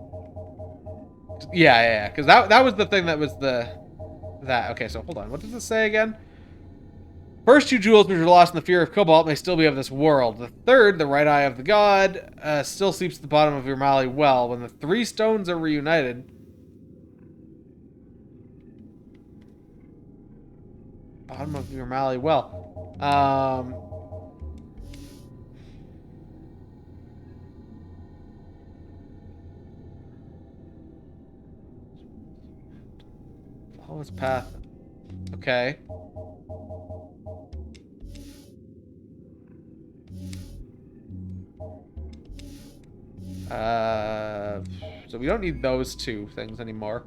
Yeah, because that was the thing that was that. Okay, so hold on. What does this say again? First 2 jewels which were lost in the fury of Cobalt may still be of this world. The third, the right eye of the god, still sleeps at the bottom of Yermali well. When the 3 stones are reunited... Bottom of Yermali well. Follow his path. Okay. So we don't need those 2 things anymore.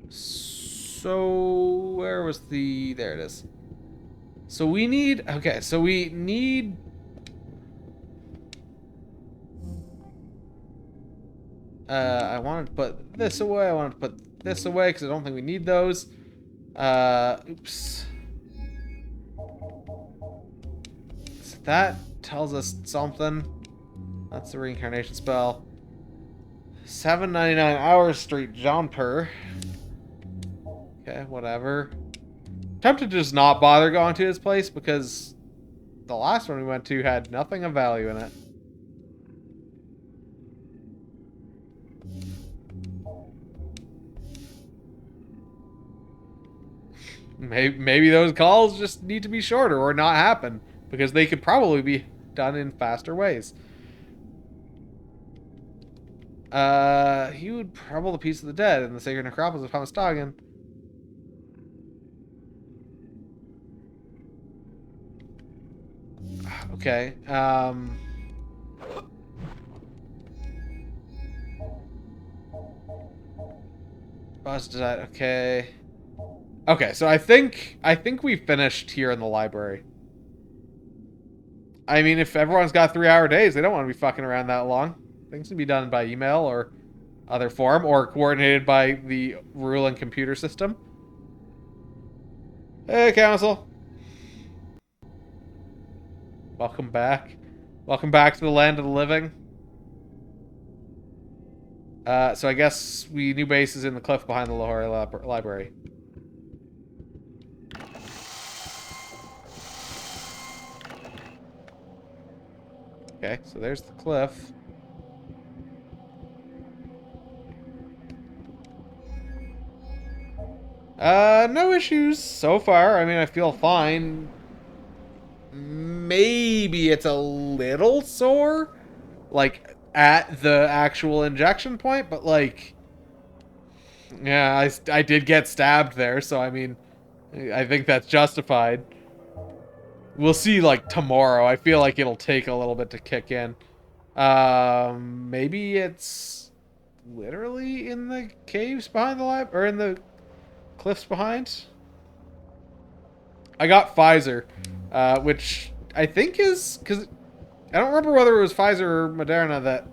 So where was the... There it is. So we need... Okay, so we need... I wanted to put this away. I wanted to put this away because I don't think we need those. Oops. So that tells us something. That's the reincarnation spell. 799 Hours Street, Jaunpur. Okay, whatever. Tempted to just not bother going to his place because the last one we went to had nothing of value in it. Maybe those calls just need to be shorter or not happen, because they could probably be done in faster ways. He would trouble the peace of the dead in the sacred necropolis of Hamastagan. Okay, Boss died, okay. Okay, so I think we finished here in the library. I mean, if everyone's got 3-hour days, they don't want to be fucking around that long. Things can be done by email or other form, or coordinated by the ruling computer system. Hey, Council. Welcome back. Welcome back to the land of the living. So I guess new base is in the cliff behind the Lahore library. Okay, so there's the cliff. No issues so far. I mean, I feel fine. Maybe it's a little sore, like, at the actual injection point, but, like, yeah, I did get stabbed there, so, I mean, I think that's justified. We'll see, like, tomorrow. I feel like it'll take a little bit to kick in. Maybe it's literally in the caves behind the lab, or in the cliffs behind. I got Pfizer, which I think is, because I don't remember whether it was Pfizer or Moderna that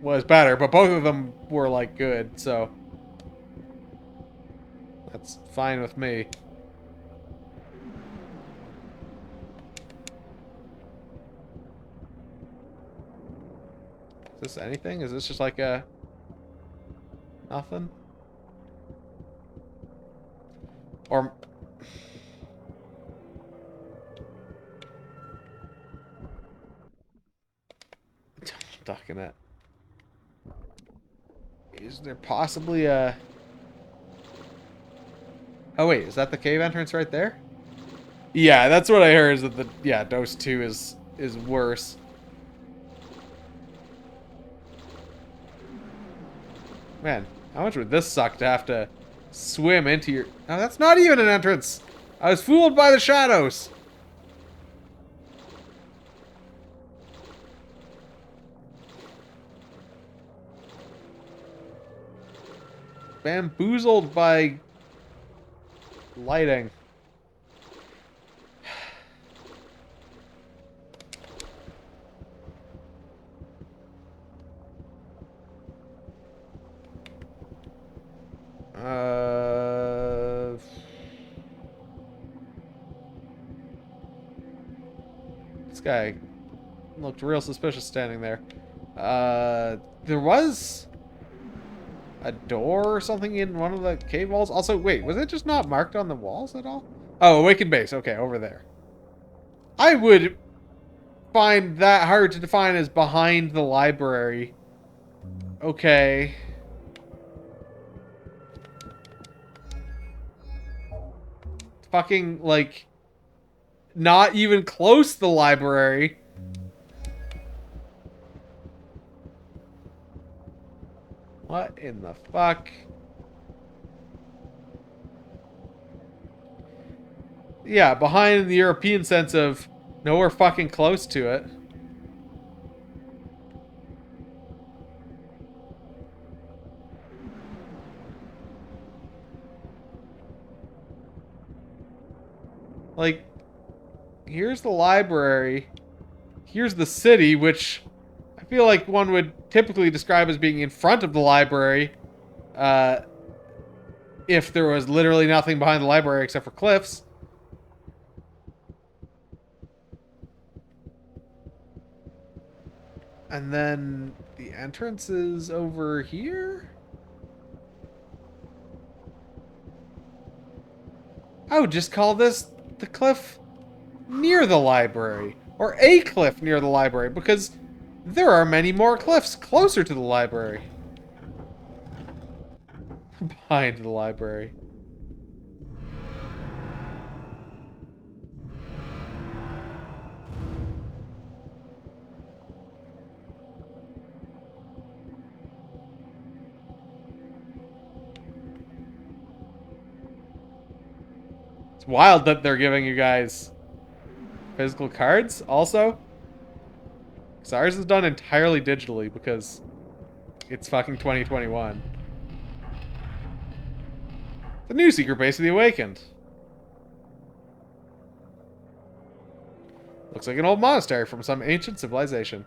was better, but both of them were, like, good, so that's fine with me. Is this anything? Is this just like a nothing? Or ducking it. Is there possibly a... Oh wait, is that the cave entrance right there? Yeah, that's what I heard, is that the dose 2 is worse. Man, how much would this suck to have to swim into your... No, that's not even an entrance! I was fooled by the shadows! Bamboozled by lighting. This guy looked real suspicious standing there. There was a door or something in one of the cave walls. Also, wait, was it just not marked on the walls at all? Oh, Awakened Base. Okay, over there. I would find that hard to define as behind the library. Okay. Fucking, like, not even close to the library. What in the fuck? Yeah, behind in the European sense of nowhere fucking close to it. Like, here's the library. Here's the city, which I feel like one would typically describe as being in front of the library. If there was literally nothing behind the library except for cliffs. And then the entrance is over here? I would just call this the cliff near the library. Or a cliff near the library, because there are many more cliffs closer to the library. Behind the library. It's wild that they're giving you guys physical cards also. Because ours is done entirely digitally because it's fucking 2021. The new secret base of the Awakened. Looks like an old monastery from some ancient civilization.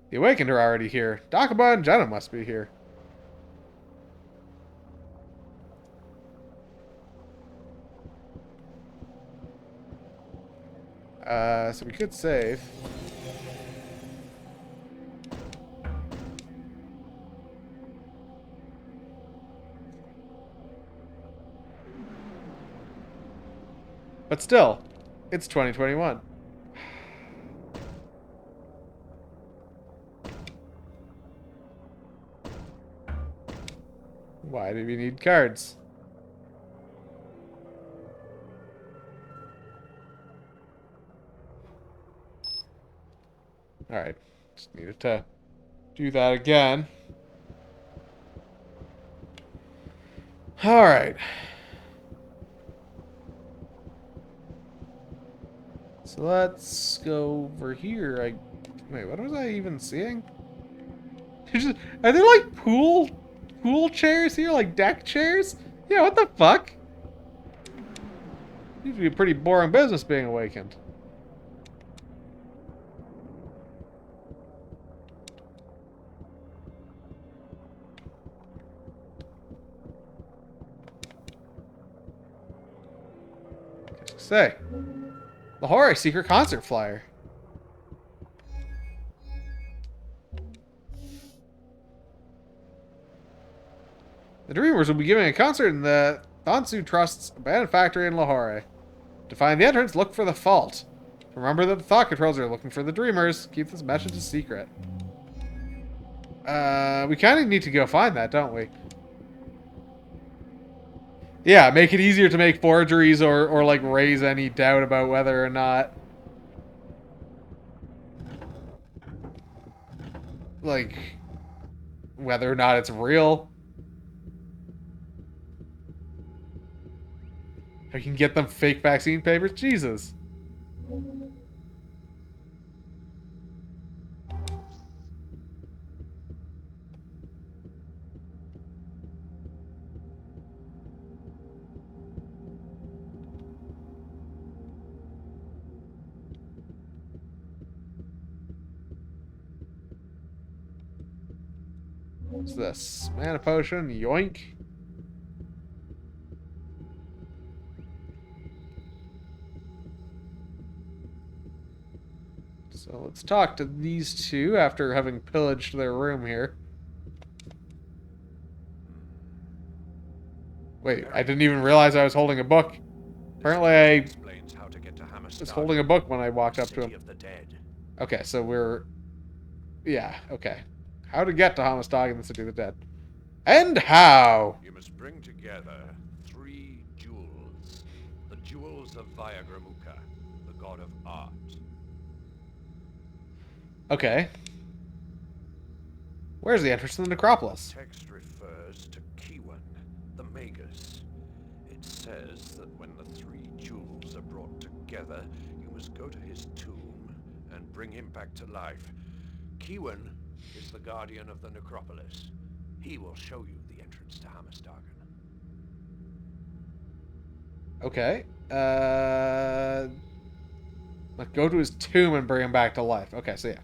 The Awakened are already here. Dakaba and Jenna must be here. So we could save. But still, it's 2021. Why do we need cards? Alright, just needed to do that again. Alright. So let's go over here. Wait, what was I even seeing? Are there like pool chairs here? Like deck chairs? Yeah, what the fuck? Seems to be a pretty boring business being awakened. Say, Lahore secret concert flyer. The Dreamers will be giving a concert in the Thansu Trust's abandoned factory in Lahore. To find the entrance, look for the fault. Remember that the thought controls are looking for the Dreamers. Keep this message a secret. We kind of need to go find that, don't we? Yeah, make it easier to make forgeries or like raise any doubt about whether or not like whether or not it's real. I can get them fake vaccine papers. Jesus. What's this? Mana potion, yoink. So let's talk to these two after having pillaged their room here. Wait, I didn't even realize I was holding a book. Apparently I was holding a book when I walked up to him. Okay, so we're... Yeah, okay. How to get to Hamastag in the City of the Dead. And how? You must bring together 3 jewels. The jewels of Vyagramuka, the god of art. Okay. Where's the entrance to the necropolis? The text refers to Kiwan, the Magus. It says that when the 3 jewels are brought together, you must go to his tomb and bring him back to life. Kiwan is the guardian of the necropolis. He will show you the entrance to Hammerstagen. Okay. Like go to his tomb and bring him back to life. Okay, so yeah.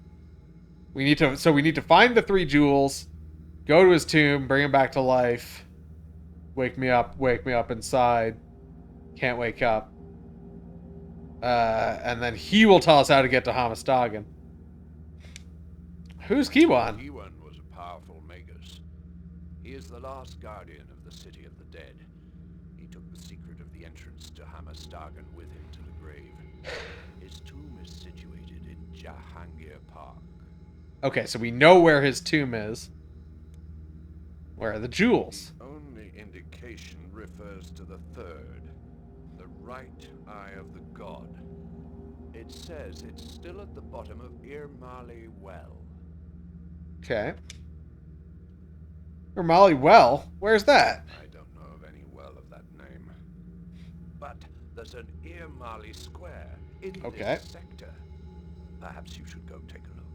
We need to find the 3 jewels, go to his tomb, bring him back to life. Wake me up inside. Can't wake up. And then he will tell us how to get to Hammerstagen. Who's Kiwan? Kiwan was a powerful magus. He is the last guardian of the City of the Dead. He took the secret of the entrance to Hammerstagen with him to the grave. His tomb is situated in Jahangir Park. Okay, so we know where his tomb is. Where are the jewels? Only indication refers to the third, the right eye of the god. It says it's still at the bottom of Irmali Well. Okay. Romali Well? Where's that? I don't know of any well of that name. But there's an Irmali Square in Okay. this sector. Perhaps you should go take a look.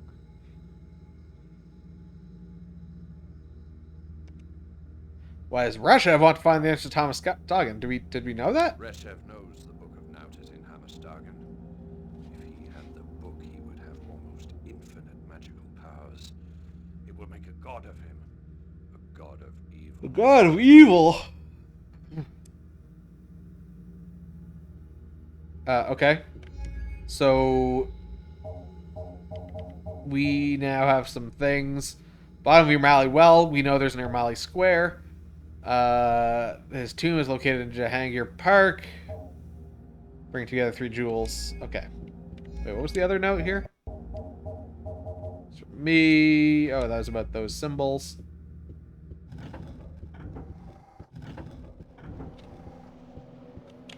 Why does Russia want to find the answer to Thomas Doggan? Did we know that? Reshev knows the Book of Naut is in Hammerstagen. If he had the book, he would have almost infinite magical powers. It will make a god of him. A god of evil. The god of evil. Okay. So we now have some things. Bottom of Irmali Well, we know there's an Irmali Square. His tomb is located in Jahangir Park. Bring together 3 jewels. Okay. Wait, what was the other note here? It's from me. Oh, that was about those symbols.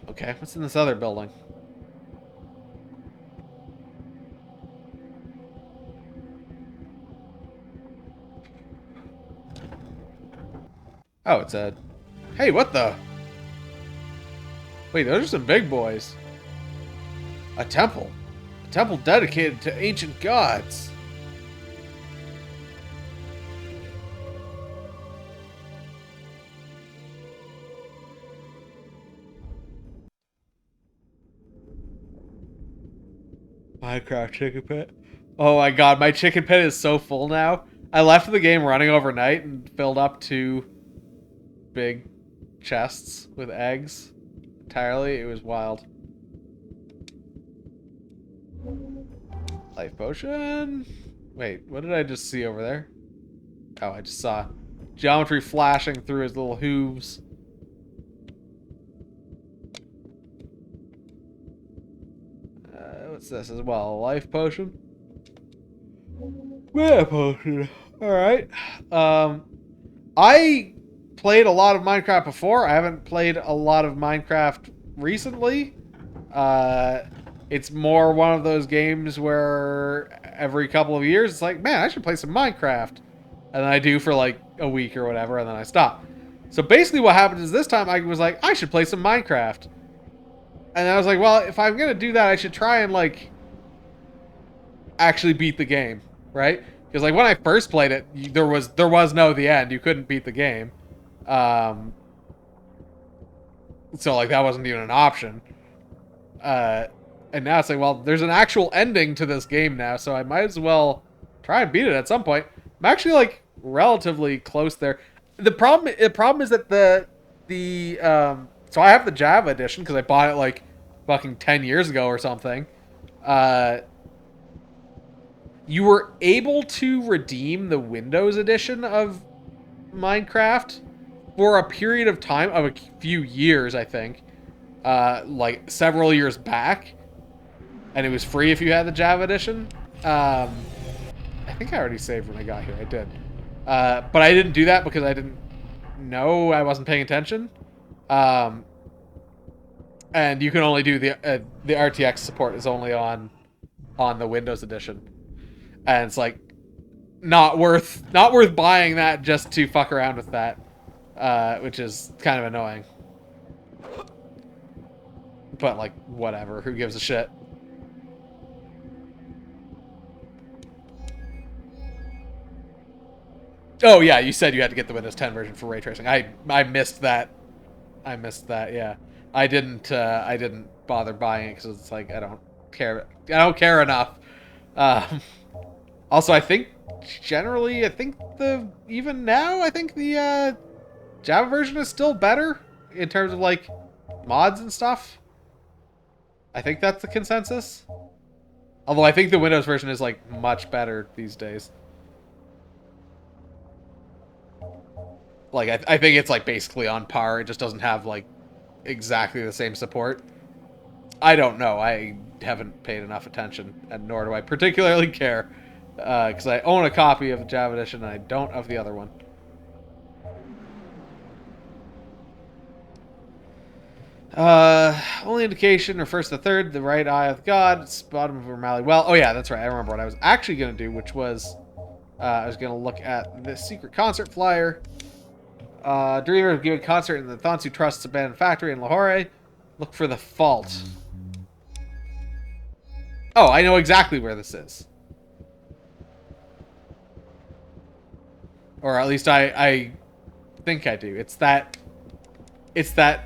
Okay, what's in this other building? Oh, it's a... Hey, what the? Wait, those are some big boys. A temple. A temple dedicated to ancient gods. Minecraft chicken pit. Oh my god, my chicken pit is so full now. I left the game running overnight and filled up 2 big chests with eggs entirely. It was wild. Life potion. Wait, what did I just see over there? Oh, I just saw geometry flashing through his little hooves. What's this as well? A life potion? Mana potion. Alright. I played a lot of Minecraft before. I haven't played a lot of Minecraft recently. It's more one of those games where every couple of years it's like, man, I should play some Minecraft. And then I do for like a week or whatever, and then I stop. So basically what happened is this time I was like, I should play some Minecraft. And I was like, well, if I'm going to do that, I should try and like actually beat the game, right? Because like when I first played it, there was no the end. You couldn't beat the game. So like that wasn't even an option. And now it's like, well, there's an actual ending to this game now, so I might as well try and beat it at some point. I'm actually like relatively close there. The problem is that so I have the Java edition because I bought it like fucking 10 years ago or something. You were able to redeem the Windows edition of Minecraft for a period of time of a few years, I think. Like several years back. And it was free if you had the Java edition. I think I already saved when I got here. I did. But I didn't do that because I didn't know. I wasn't paying attention. And you can only do the RTX support is only on the Windows edition. And it's like not worth buying that just to fuck around with that, which is kind of annoying. But like whatever, who gives a shit? Oh yeah, you said you had to get the Windows 10 version for ray tracing. I missed that. Yeah, I didn't bother buying it because it's like I don't care enough. Also, I think even now the Java version is still better in terms of like mods and stuff. I think that's the consensus. Although I think the Windows version is like much better these days. Like I think it's like basically on par. It just doesn't have like exactly the same support. I don't know. I haven't paid enough attention, and nor do I particularly care, because I own a copy of the Java edition and I don't of the other one. Only indication refers to the third, the right eye of God, it's bottom of O'Malley. Well, oh yeah, that's right. I remember what I was actually going to do, which was I was going to look at this secret concert flyer. Dreamer of giving concert in the Thonsu Trust's abandoned factory in Lahore. Look for the fault. Oh, I know exactly where this is. Or at least I think I do. It's that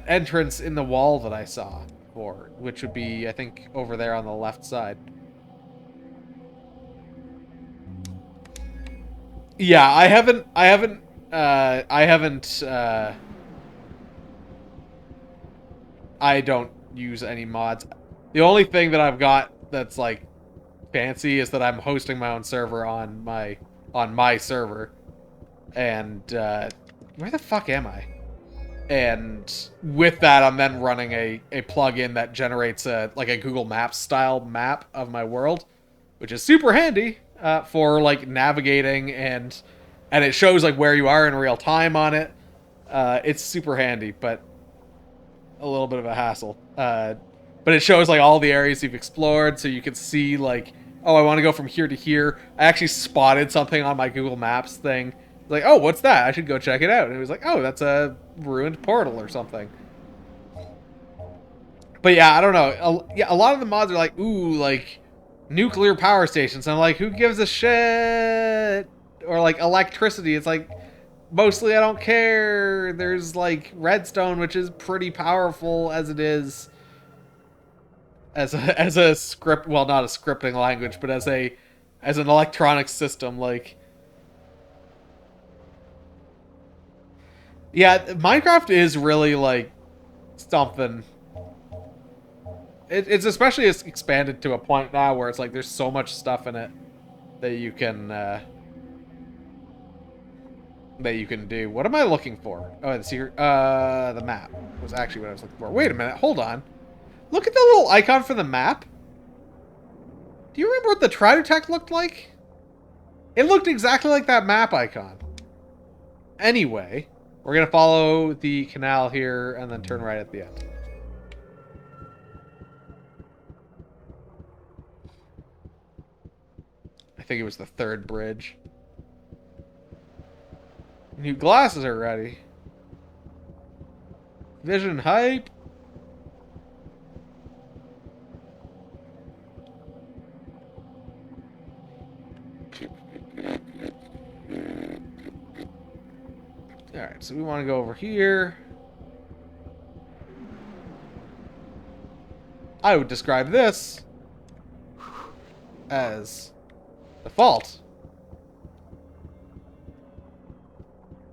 entrance in the wall that I saw before, which would be, I think, over there on the left side. Yeah, I don't use any mods. The only thing that I've got that's like fancy is that I'm hosting my own server on my server. And where the fuck am I? And with that, I'm then running a plugin that generates like a Google Maps style map of my world, which is super handy for like navigating, and it shows like where you are in real time on it. It's super handy, but a little bit of a hassle. But it shows like all the areas you've explored, so you can see like, oh, I want to go from here to here. I actually spotted something on my Google Maps thing. Like, oh, what's that? I should go check it out. And it was like, oh, that's a ruined portal or something. But yeah, I don't know. A lot of the mods are like, ooh, like nuclear power stations. And I'm like, who gives a shit? Or like electricity. It's like, mostly I don't care. There's like redstone, which is pretty powerful as it is. As a script, well, not a scripting language, but as an electronic system, like. Yeah, Minecraft is really, like, something. It's especially expanded to a point now where it's like there's so much stuff in it that you can do. What am I looking for? Oh, the secret, the map was actually what I was looking for. Wait a minute, hold on. Look at the little icon for the map. Do you remember what the Tridotech looked like? It looked exactly like that map icon. Anyway. We're going to follow the canal here and then turn right at the end. I think it was the third bridge. New glasses are ready. Vision hype. Alright, so we want to go over here. I would describe this as the fault.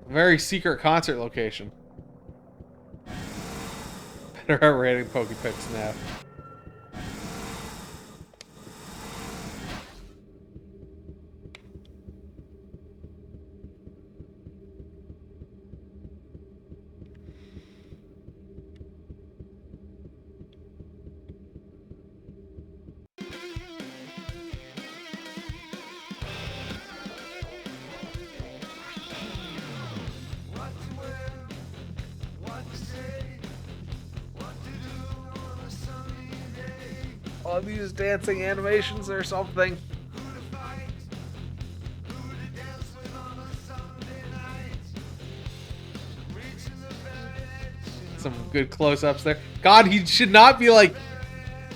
A very secret concert location. Better at rating Pokepix now. All these dancing animations or something. Some good close-ups there. God, he should not be like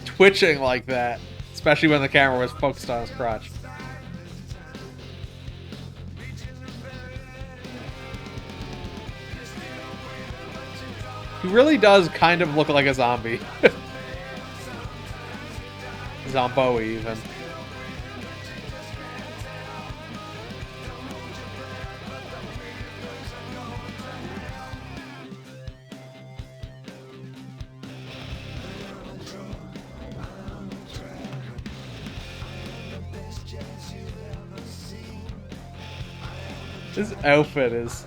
twitching like that, especially when the camera was focused on his crotch. He really does kind of look like a zombie. Zombo even. His outfit is...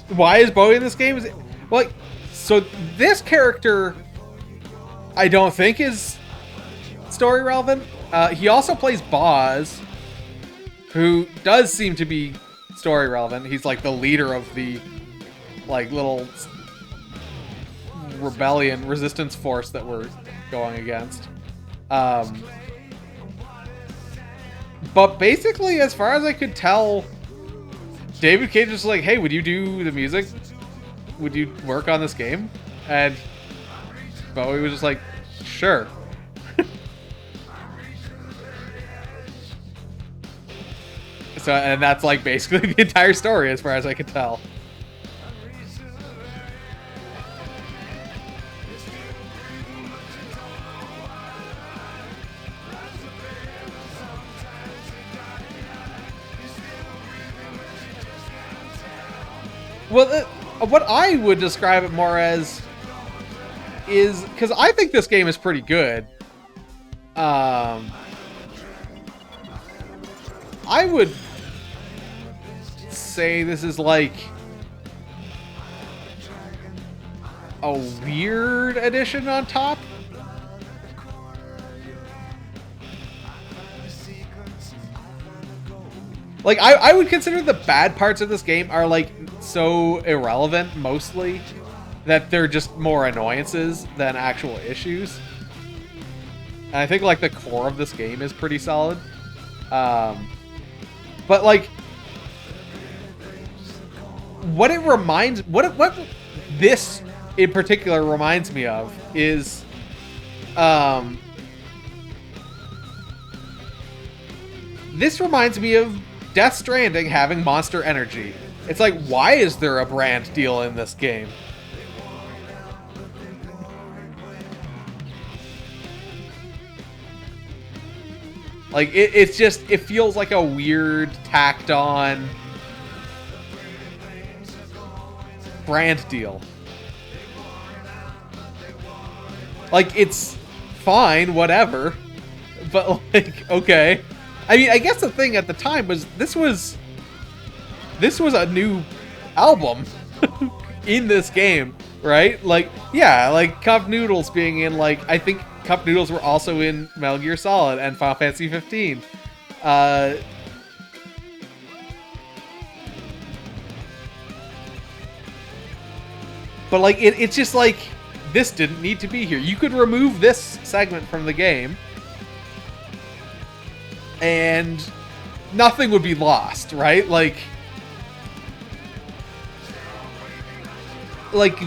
Why is Bowie in this game? Well, so this character, I don't think is story relevant. He also plays Boz, who does seem to be story relevant. He's like the leader of the like little rebellion resistance force that we're going against. But basically, as far as I could tell, David Cage was like, hey, would you do the music? Would you work on this game? And Bowie was just like, sure. So, and that's like basically the entire story as far as I could tell. Well, what I would describe it more as is, because I think this game is pretty good. I would say this is like a weird addition on top. Like, I would consider the bad parts of this game are like so irrelevant mostly that they're just more annoyances than actual issues. And I think like the core of this game is pretty solid. But like what this in particular reminds me of is this reminds me of Death Stranding having Monster Energy. It's like, why is there a brand deal in this game? Like, it's just, it feels like a weird, tacked on brand deal. Like, it's fine, whatever. But, like, okay. I mean, I guess the thing at the time was this was a new album in this game, right? Like, yeah, like Cup Noodles being in, like, I think Cup Noodles were also in Metal Gear Solid and Final Fantasy 15. But like, it's just like, this didn't need to be here. You could remove this segment from the game and nothing would be lost, right? Like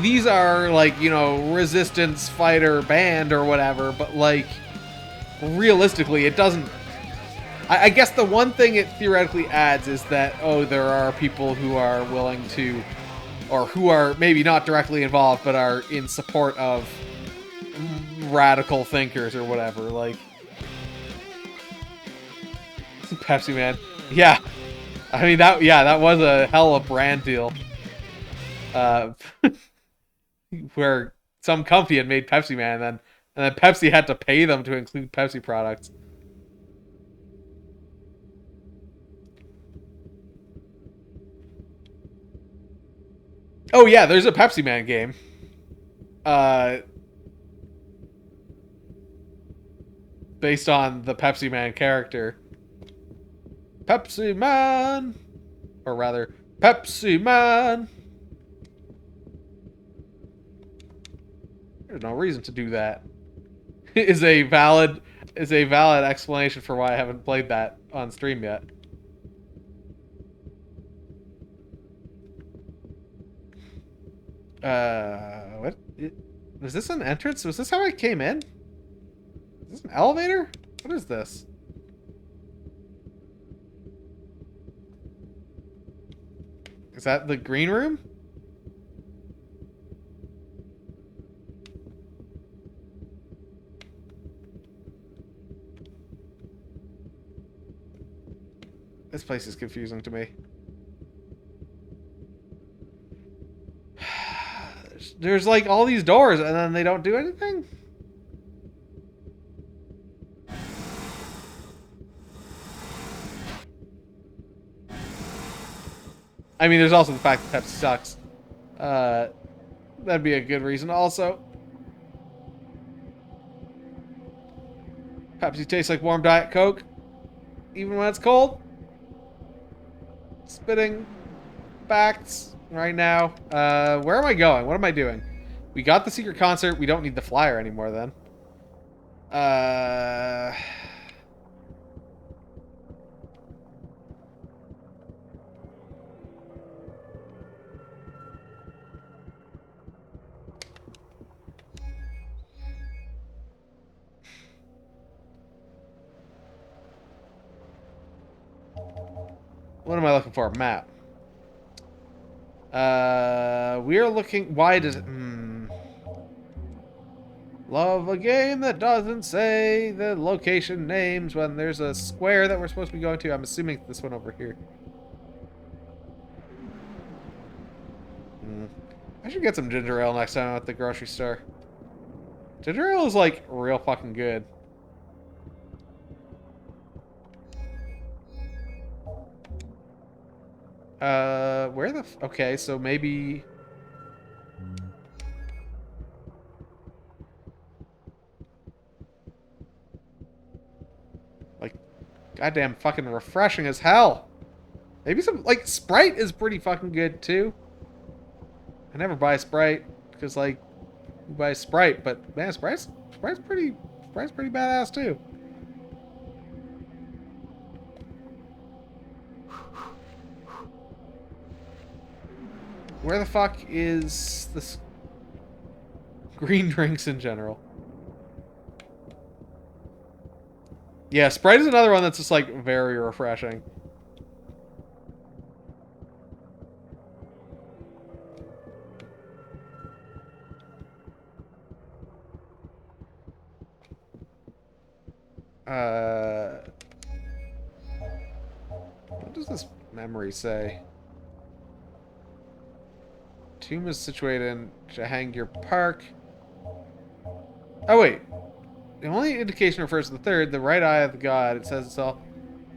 these are like, you know, resistance fighter band or whatever, but like realistically it doesn't. I guess the one thing it theoretically adds is that, oh, there are people who are willing to, or who are maybe not directly involved but are in support of radical thinkers or whatever. Like, Pepsi Man. Yeah. I mean, that was a hell of a brand deal. Where some company had made Pepsi Man, and then Pepsi had to pay them to include Pepsi products. Oh yeah, there's a Pepsi Man game. Based on the Pepsi Man character. Pepsi Man! Or rather, Pepsi Man! There's no reason to do that. is a valid explanation for why I haven't played that on stream yet. What? Was this an entrance? Was this how I came in? Is this an elevator? What is this? Is that the green room? This place is confusing to me. There's like all these doors and then they don't do anything? I mean, there's also the fact that Pepsi sucks. That'd be a good reason. Also, Pepsi tastes like warm Diet Coke, even when it's cold. Spitting facts right now. Where am I going? What am I doing? We got the secret concert. We don't need the flyer anymore then. What am I looking for? Map. We are looking. Why does it? Love a game that doesn't say the location names when there's a square that we're supposed to be going to. I'm assuming this one over here. I should get some ginger ale next time I'm at the grocery store. Ginger ale is like real fucking good. Where the okay, so maybe like goddamn fucking refreshing as hell. Maybe some like Sprite is pretty fucking good too. I never buy Sprite because like you buy Sprite, but man, Sprite's pretty badass too. Where the fuck is this green drinks in general? Yeah, Sprite is another one that's just like very refreshing. What does this memory say? Tomb is situated in Jahangir Park. Oh wait. The only indication refers to the third, the right eye of the god. It says it's all.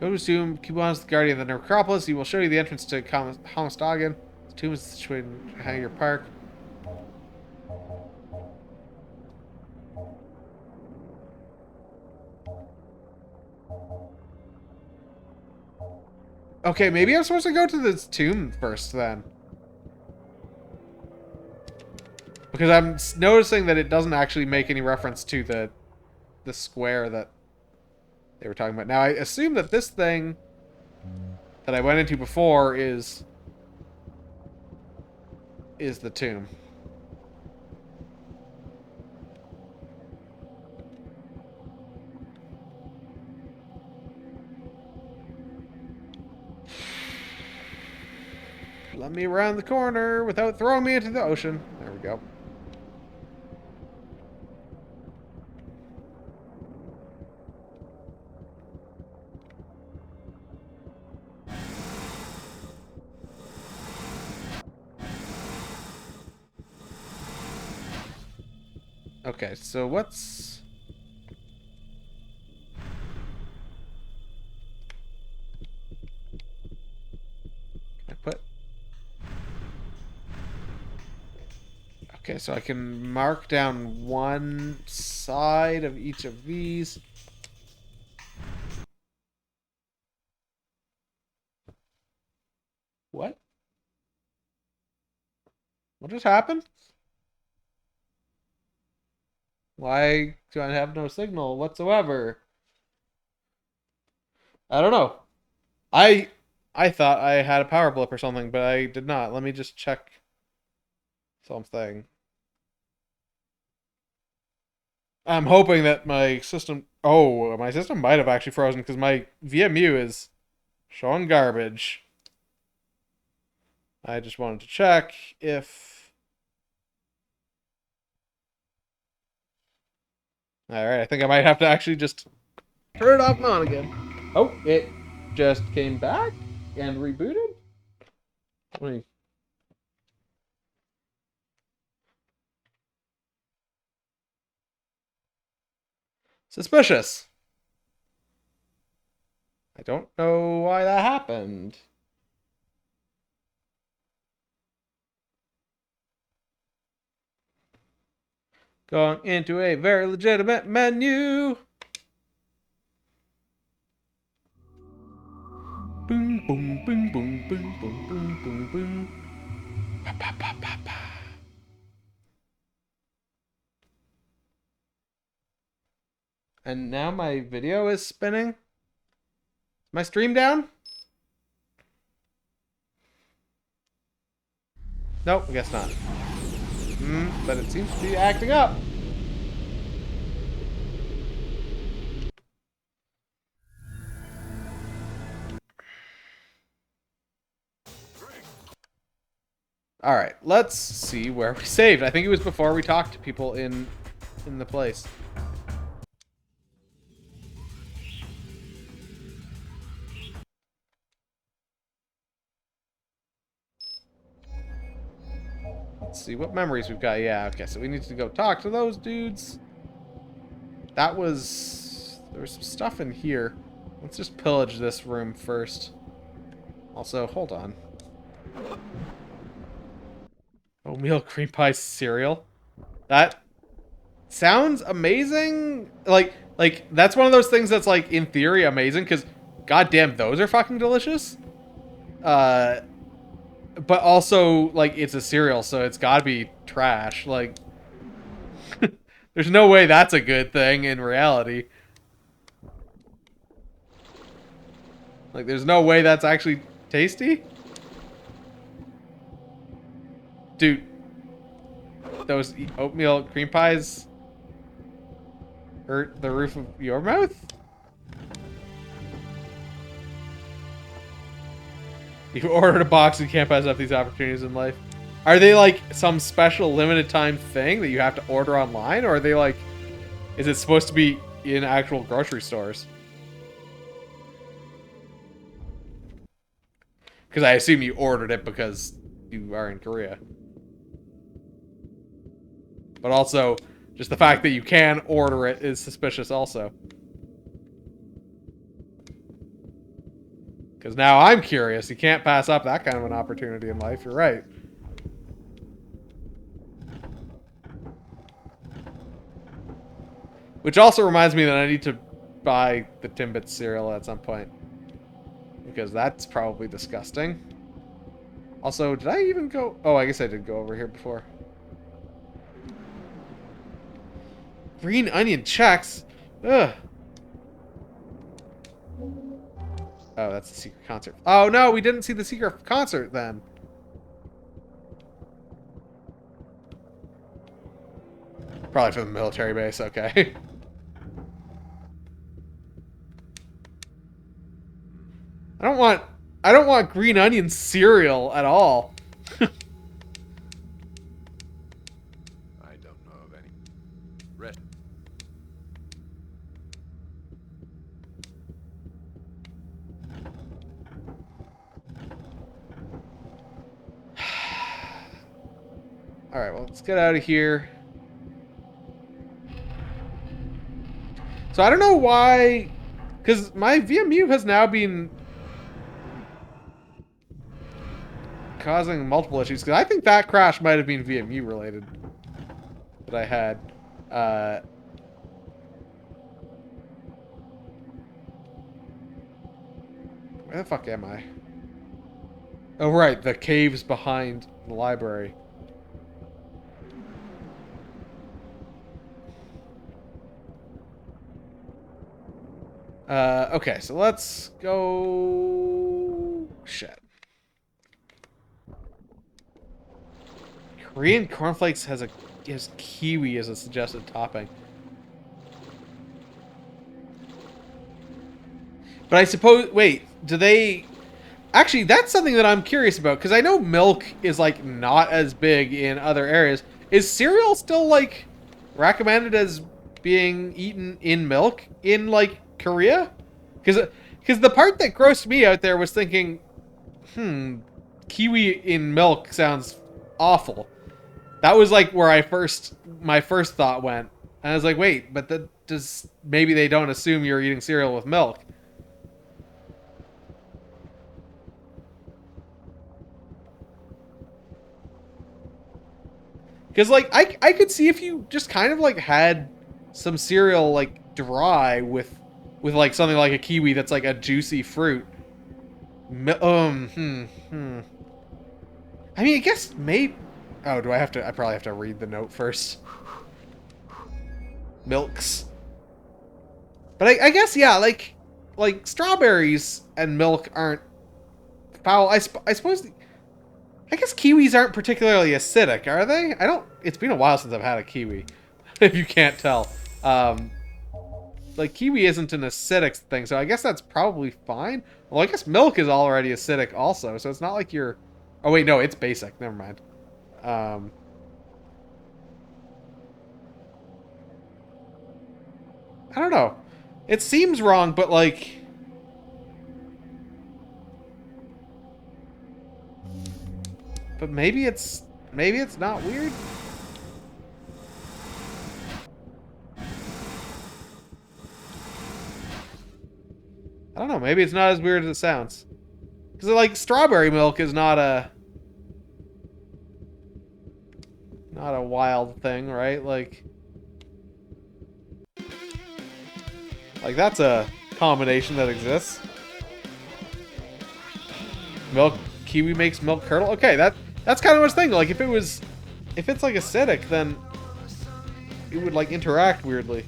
Go to his tomb, keep on as the guardian of the necropolis. He will show you the entrance to Homostagan. The tomb is situated in Jahangir Park. Okay, maybe I'm supposed to go to this tomb first then. Because I'm noticing that it doesn't actually make any reference to the square that they were talking about. Now, I assume that this thing that I went into before is the tomb. Let me around the corner without throwing me into the ocean. There we go. Okay, so what's... Can I put... Okay, so I can mark down one side of each of these. What? What just happened? Why do I have no signal whatsoever? I don't know. I thought I had a power blip or something, but I did not. Let me just check something. I'm hoping that my system... Oh, my system might have actually frozen because my VMU is showing garbage. I just wanted to check if... Alright, I think I might have to actually just turn it off and on again. Oh, it just came back and rebooted? Wait. Suspicious. I don't know why that happened. Going into a very legitimate menu. Boom, boom, boom, boom, boom, boom, boom, boom, boom. Pa, pa, pa, pa, pa. And now my video is spinning. Is my stream down? Nope, I guess not. But it seems to be acting up. All right, let's see where we saved. I think it was before we talked to people in the place. Let's see what memories we've got. Yeah, okay, so we need to go talk to those dudes. That was... There was some stuff in here. Let's just pillage this room first. Also, hold on. Oatmeal cream pie cereal. That sounds amazing. Like that's one of those things that's like in theory amazing because goddamn those are fucking delicious. But also like it's a cereal, so it's gotta be trash. Like there's no way that's a good thing in reality. Like there's no way that's actually tasty. Dude, those oatmeal cream pies hurt the roof of your mouth? You ordered a box, you can't pass up these opportunities in life. Are they like some special limited time thing that you have to order online? Or are they like, is it supposed to be in actual grocery stores? Because I assume you ordered it because you are in Korea. But also, just the fact that you can order it is suspicious also. Because now I'm curious. You can't pass up that kind of an opportunity in life. You're right. Which also reminds me that I need to buy the Timbit cereal at some point. Because that's probably disgusting. Also, did I even go... Oh, I guess I did go over here before. Green onion checks? Ugh. Oh, that's the secret concert. Oh, no, we didn't see the secret concert then. Probably for the military base, okay. I don't want green onion cereal at all. I don't know of any. Rest. Alright, well, let's get out of here. So I don't know why... Because my VMU has now been... causing multiple issues. Because I think that crash might have been VMU related. That I had. Where the fuck am I? Oh, right. The caves behind the library. Okay, so let's go... Shit. Korean cornflakes has kiwi as a suggested topping. But I suppose... Wait, do they... Actually, that's something that I'm curious about, because I know milk is, like, not as big in other areas. Is cereal still, like, recommended as being eaten in milk in, like, Korea? Because the part that grossed me out there was thinking, kiwi in milk sounds awful. That was, like, where my first thought went. And I was like, wait, but maybe they don't assume you're eating cereal with milk. Because, like, I could see if you just kind of, like, had some cereal, like, dry with like, something like a kiwi that's, like, a juicy fruit. I mean, I guess maybe... Oh, do I have to... I probably have to read the note first. Milks. But I guess, yeah, like strawberries and milk aren't foul. I suppose... I guess kiwis aren't particularly acidic, are they? I don't... It's been a while since I've had a kiwi, if you can't tell. Like, kiwi isn't an acidic thing, so I guess that's probably fine. Well, I guess milk is already acidic also, so it's not like you're... Oh, wait, no, it's basic. Never mind. I don't know. It seems wrong, but, like... But maybe it's not weird. I don't know. Maybe it's not as weird as it sounds. Because, like, strawberry milk is not a wild thing, right? Like that's a combination that exists. Milk, kiwi makes milk curdle. Okay, that's kind of what's thinking. Like, if it's like acidic, then it would like interact weirdly.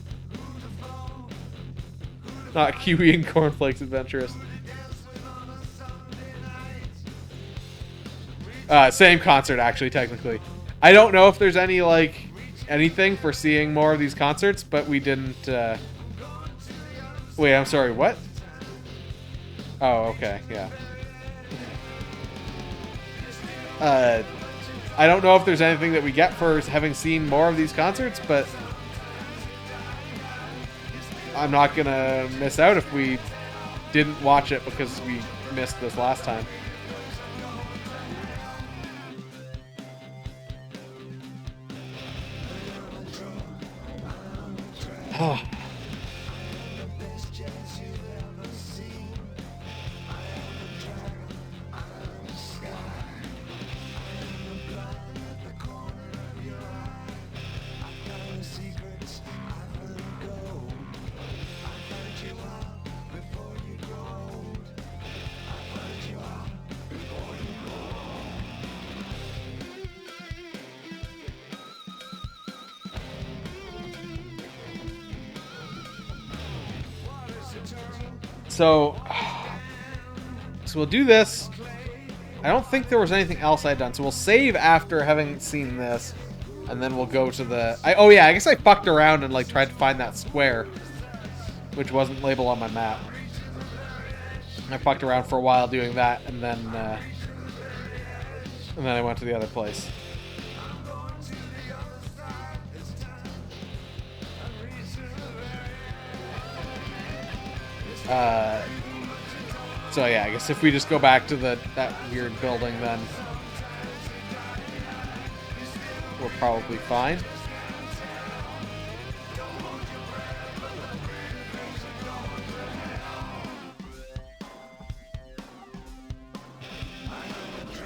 Not kiwi and cornflakes adventurous. Same concert, actually, technically. I don't know if there's any, like, anything for seeing more of these concerts, but we didn't, Wait, I'm sorry, what? Oh, okay, yeah. I don't know if there's anything that we get for having seen more of these concerts, but I'm not gonna miss out if we didn't watch it because we missed this last time. Oh. So we'll do this. I don't think there was anything else I'd done, so we'll save after having seen this, and then we'll go to the... oh yeah, I guess I fucked around and like tried to find that square, which wasn't labeled on my map. I fucked around for a while doing that, and then I went to the other place. So yeah, I guess if we just go back to that weird building, then we're probably fine.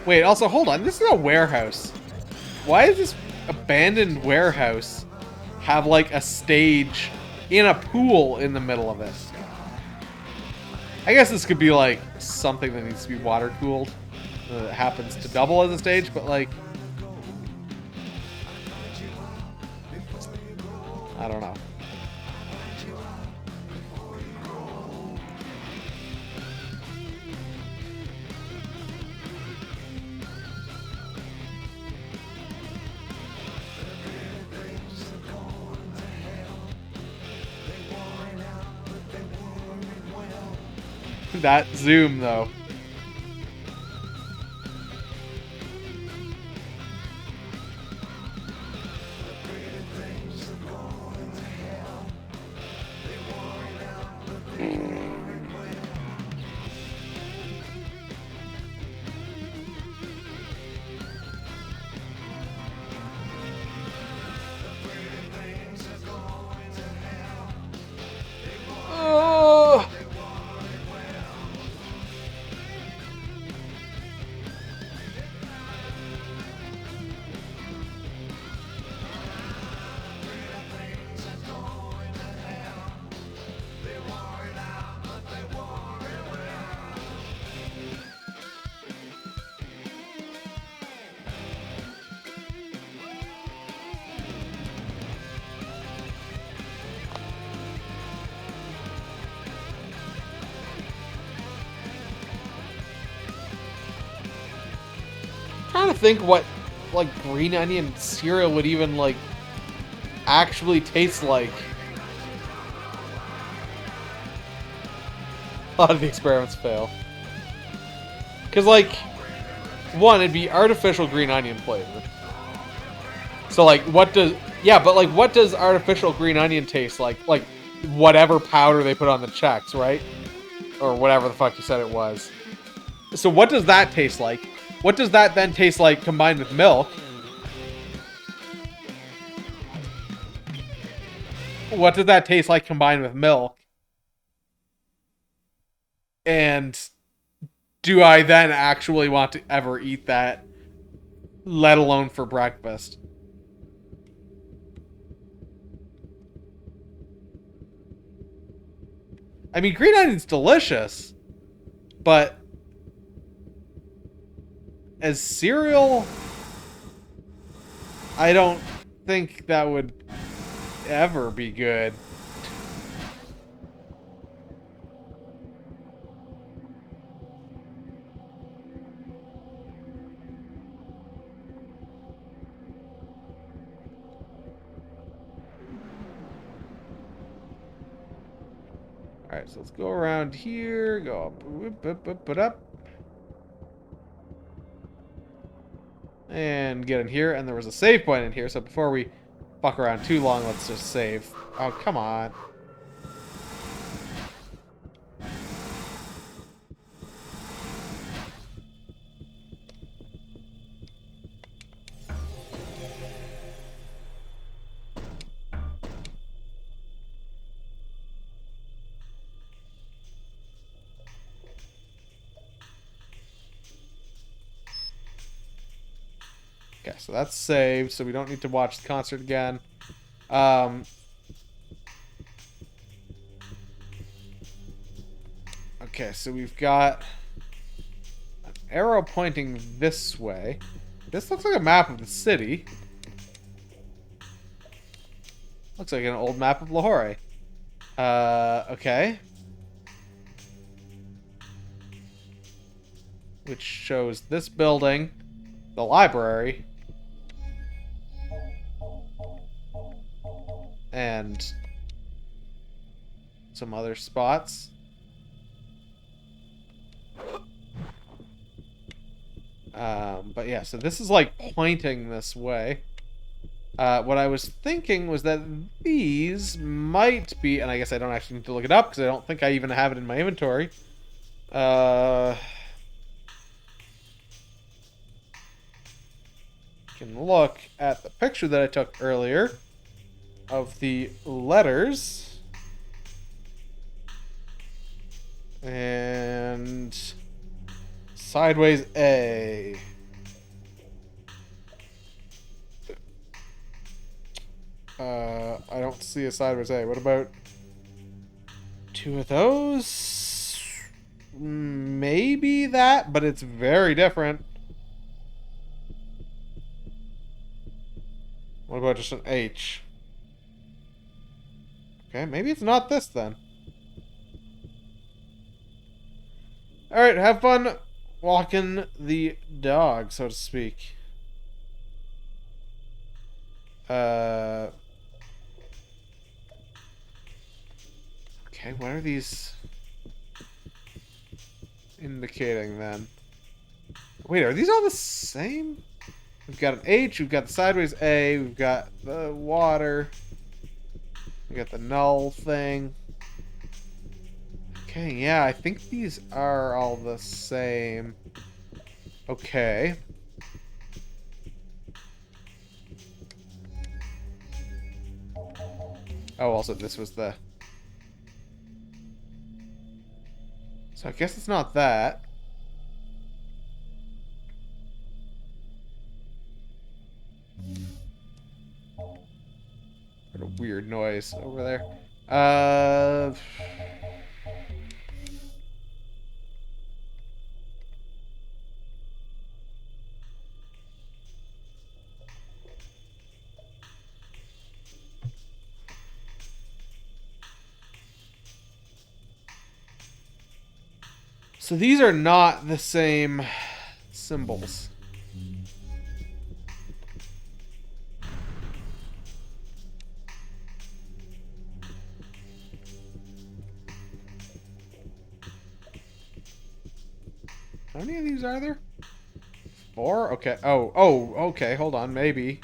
Wait, also hold on, this is a warehouse. Why does this abandoned warehouse have like a stage in a pool in the middle of it? I guess this could be like something that needs to be water cooled. That happens to double as a stage, but like, I don't know. That zoom, though. trying to think what, like, green onion cereal would even, like, actually taste like. A lot of the experiments fail. Because, like, one, it'd be artificial green onion flavor. So, like, what does... Yeah, but, like, what does artificial green onion taste like? Like, whatever powder they put on the Chex, right? Or whatever the fuck you said it was. So what does that taste like? What does that then taste like combined with milk? What does that taste like combined with milk? And do I then actually want to ever eat that, let alone for breakfast? I mean, green onion's delicious, but as cereal, I don't think that would ever be good. Alright, so let's go around here, go up, and get in here, and there was a save point in here, so before we fuck around too long, let's just save. Oh, come on. Okay, so that's saved, so we don't need to watch the concert again. Okay, so we've got an arrow pointing this way. This looks like a map of the city. Looks like an old map of Lahore. Okay. Which shows this building, the library, and some other spots. But yeah, so this is like pointing this way. What I was thinking was that these might be, and I guess I don't actually need to look it up because I don't think I even have it in my inventory. Can look at the picture that I took earlier of the letters. And sideways A. I don't see a sideways A. What about two of those? Maybe that, but it's very different. What about just an H? Okay, maybe it's not this then. Alright, have fun walking the dog, so to speak. Okay, what are these indicating then? Wait, are these all the same? We've got an H, we've got the sideways A, we've got the water, we got the null thing. Okay, yeah, I think these are all the same. Okay. Oh, also this was the... So I guess it's not that. Heard a weird noise over there. So these are not the same symbols. How many of these are there? 4? Okay. Oh, okay. Hold on. Maybe.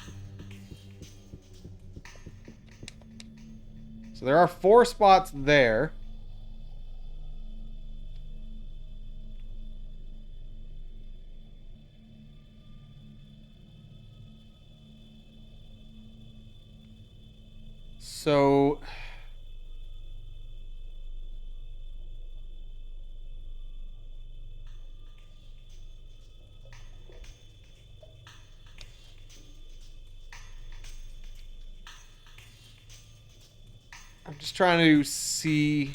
So there are 4 spots there. So I'm just trying to see.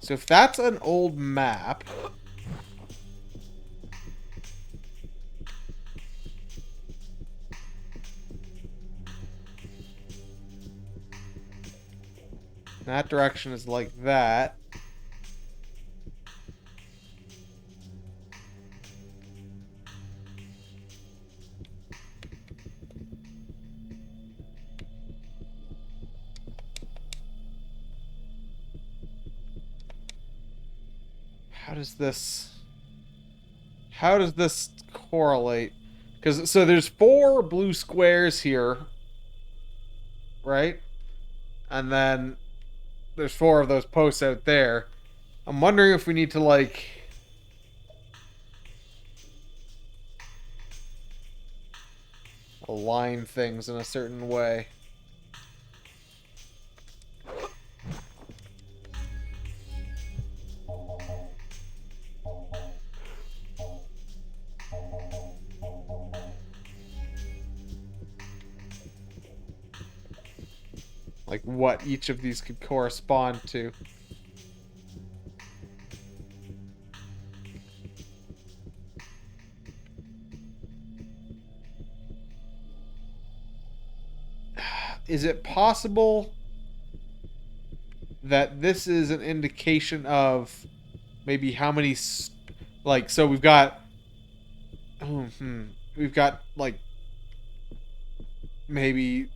So if that's an old map, that direction is like that. How does this correlate? Because so there's 4 blue squares here, right? And then there's 4 of those posts out there. I'm wondering if we need to like align things in a certain way. Like what each of these could correspond to. Is it possible that this is an indication of maybe how many, like, so we've got, we've got like maybe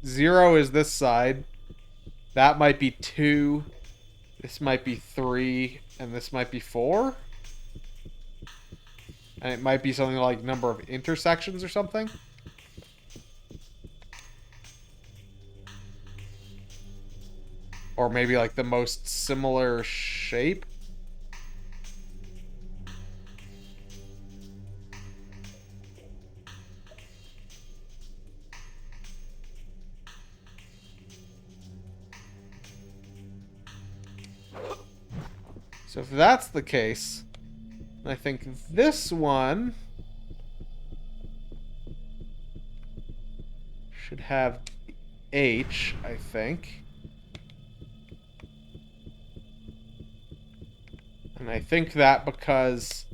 0 is this side, that might be 2, this might be 3, and this might be 4, and it might be something like number of intersections or something. Or maybe like the most similar shape. So if that's the case, I think this one should have H, I think. And I think that because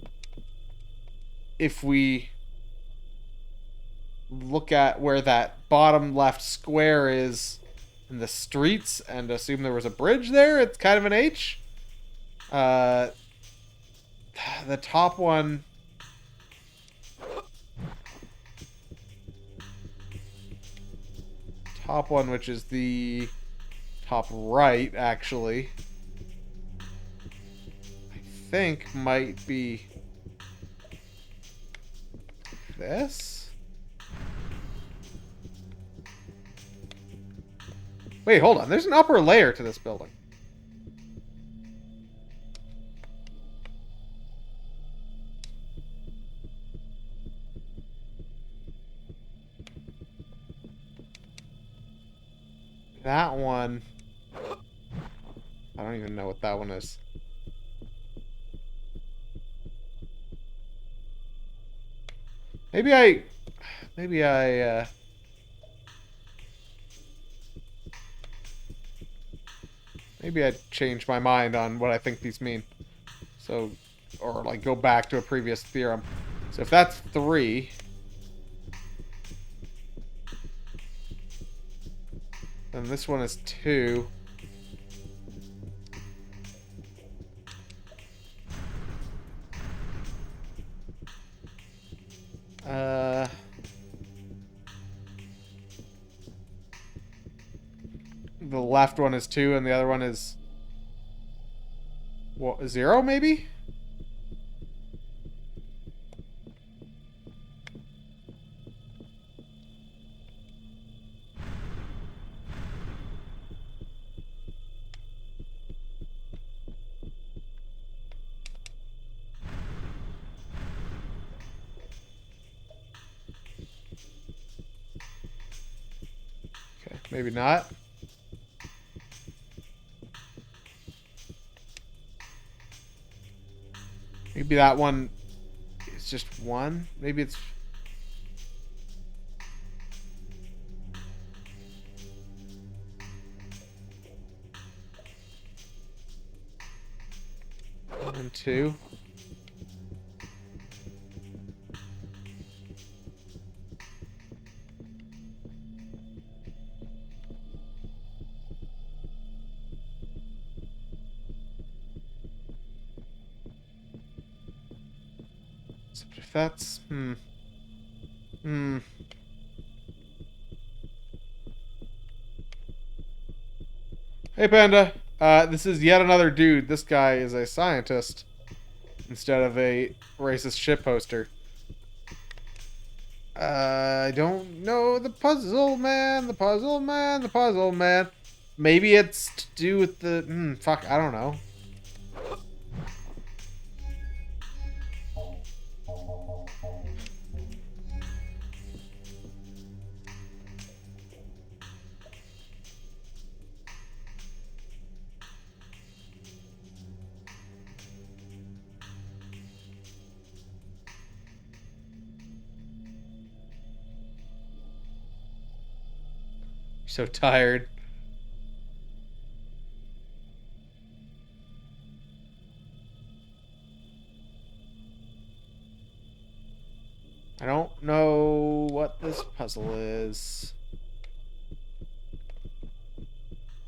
if we look at where that bottom left square is in the streets and assume there was a bridge there, it's kind of an H. The top one... Top one, which is the top right, actually, I think might be this. Wait, hold on. There's an upper layer to this building. That one... I don't even know what that one is. Maybe I changed my mind on what I think these mean. So, or like go back to a previous theorem. So if that's 3... then this one is 2. The left one is 2 and the other one is... what, 0 maybe? Maybe not. Maybe that one is just one. Maybe it's... and two. Except if that's... Hey, Panda. This is yet another dude. This guy is a scientist instead of a racist shitposter. I don't know the puzzle, man. The puzzle, man. The puzzle, man. Maybe it's to do with the... fuck, I don't know. So tired. I don't know what this puzzle is.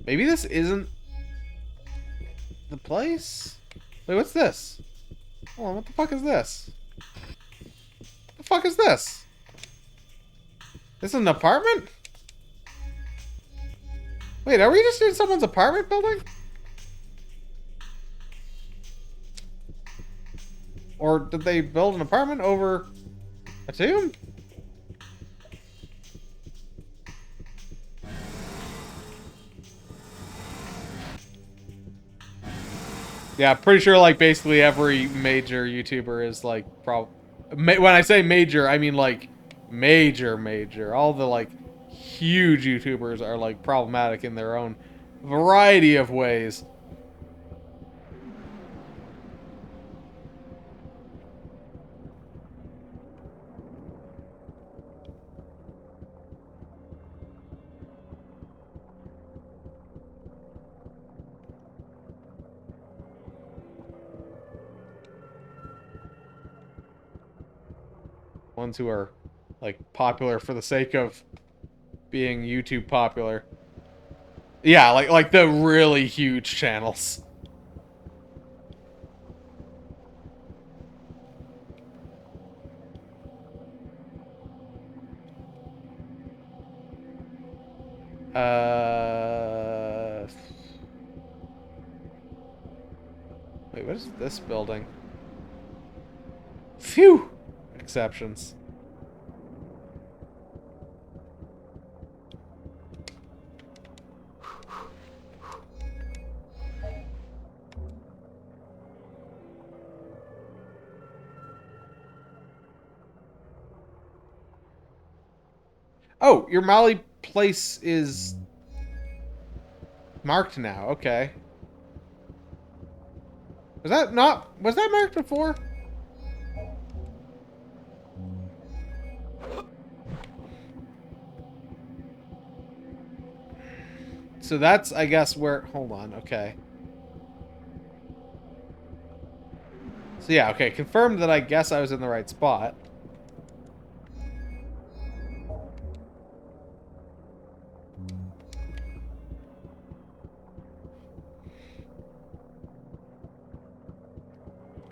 Maybe this isn't the place? Wait, what's this? Hold on, what the fuck is this? What the fuck is this? This is an apartment? Wait, are we just in someone's apartment building? Or did they build an apartment over a tomb? Yeah, pretty sure like basically every major YouTuber is like when I say major, I mean like major. All the like huge YouTubers are like problematic in their own variety of ways. Ones who are like popular for the sake of being YouTube popular. Yeah, like the really huge channels. Wait, what is this building? Phew! Exceptions. Oh, your Mali place is marked now. Okay. Was that marked before? So that's, I guess, where... Hold on, okay. So yeah, okay, confirmed that I guess I was in the right spot.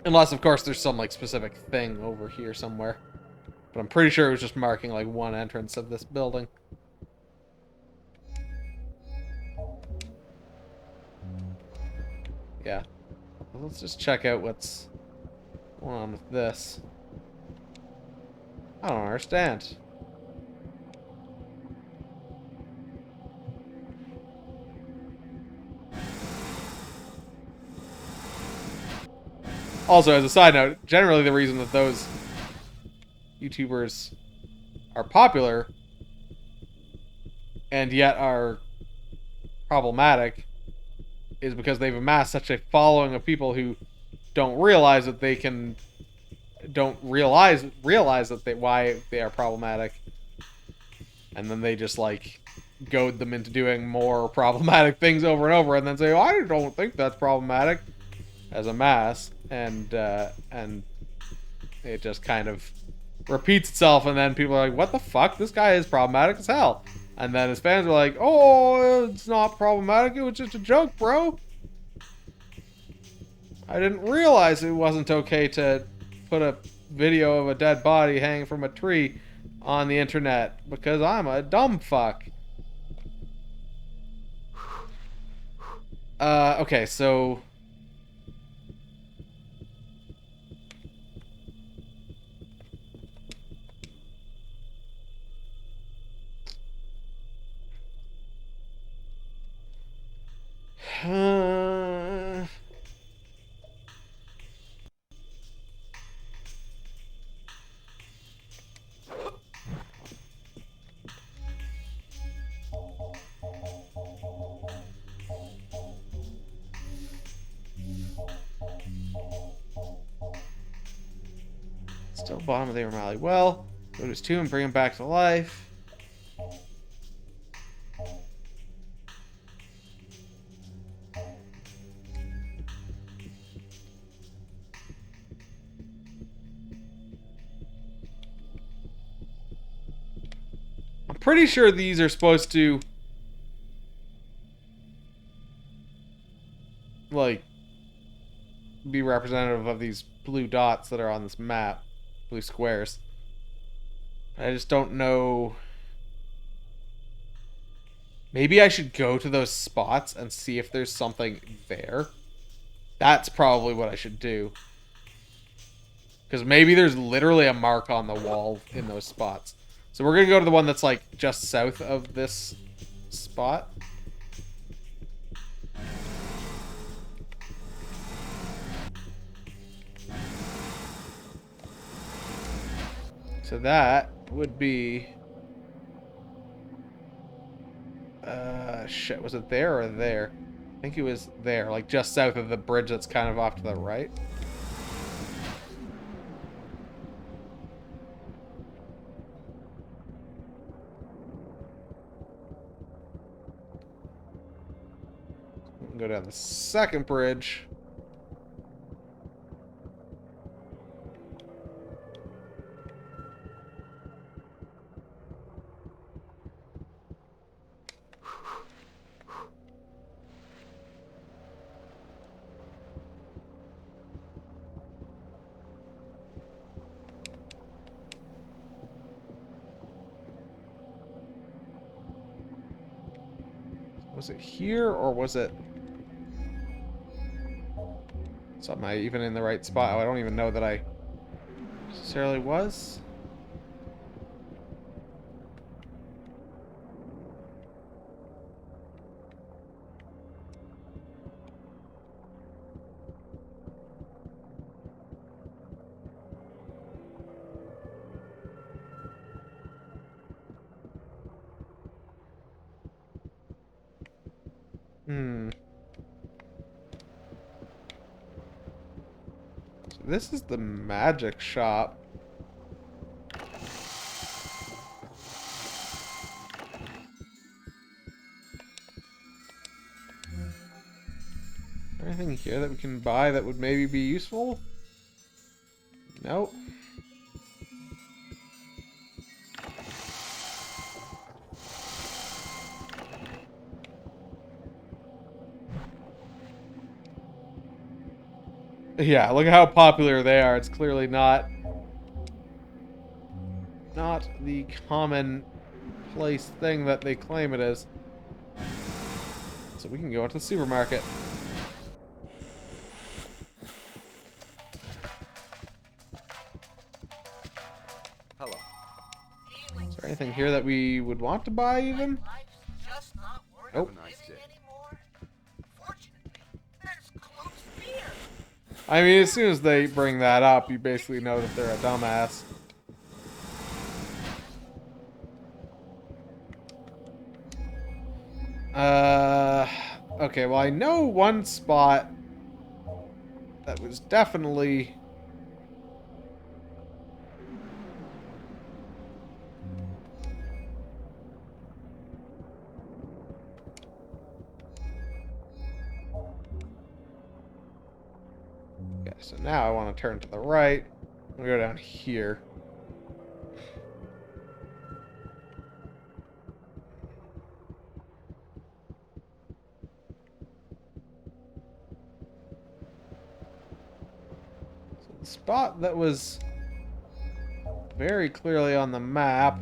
Unless, of course, there's some, like, specific thing over here somewhere. But I'm pretty sure it was just marking, like, one entrance of this building. Yeah. Well, let's just check out what's going on with this. I don't understand. Also, as a side note, generally the reason that those YouTubers are popular and yet are problematic is because they've amassed such a following of people who don't realize that they can don't realize that why they are problematic, and then they just like goad them into doing more problematic things over and over, and then say, oh, I don't think that's problematic as a mass, and it just kind of repeats itself, and then people are like, what the fuck, this guy is problematic as hell, and then his fans are like, oh, it's not problematic, it was just a joke, bro. I didn't realize it wasn't okay to put a video of a dead body hanging from a tree on the internet because I'm a dumb fuck. Okay, so still bottom of the O'Malley well. Go to his tomb and bring him back to life. I'm pretty sure these are supposed to like be representative of these blue dots that are on this map. Blue squares. I just don't know. Maybe I should go to those spots and see if there's something there. That's probably what I should do. Because maybe there's literally a mark on the wall in those spots. So we're going to go to the one that's like just south of this spot. So that would be... shit, was it there or there? I think it was there, like just south of the bridge that's kind of off to the right. We can go down the second bridge. Was it here, or was it... So am I even in the right spot? Oh, I don't even know that I necessarily was. So this is the magic shop. Anything here that we can buy that would maybe be useful? Nope. Yeah, look at how popular they are. It's clearly not the commonplace thing that they claim it is. So we can go into the supermarket. Hello. Is there anything here that we would want to buy even? Nope. Have a nice day. I mean, as soon as they bring that up, you basically know that they're a dumbass. Okay, well, I know one spot that was definitely... Okay, so now I want to turn to the right. I'm gonna go down here. So the spot that was very clearly on the map...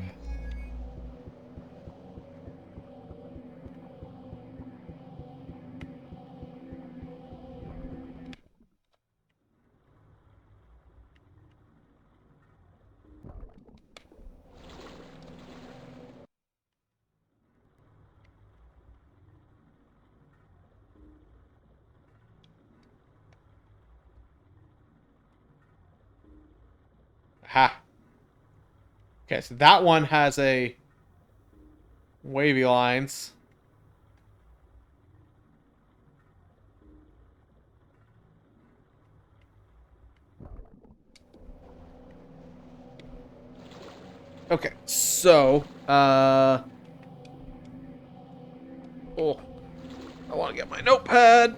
Ha! Okay, so that one has a wavy lines. Okay, so, oh, I want to get my notepad.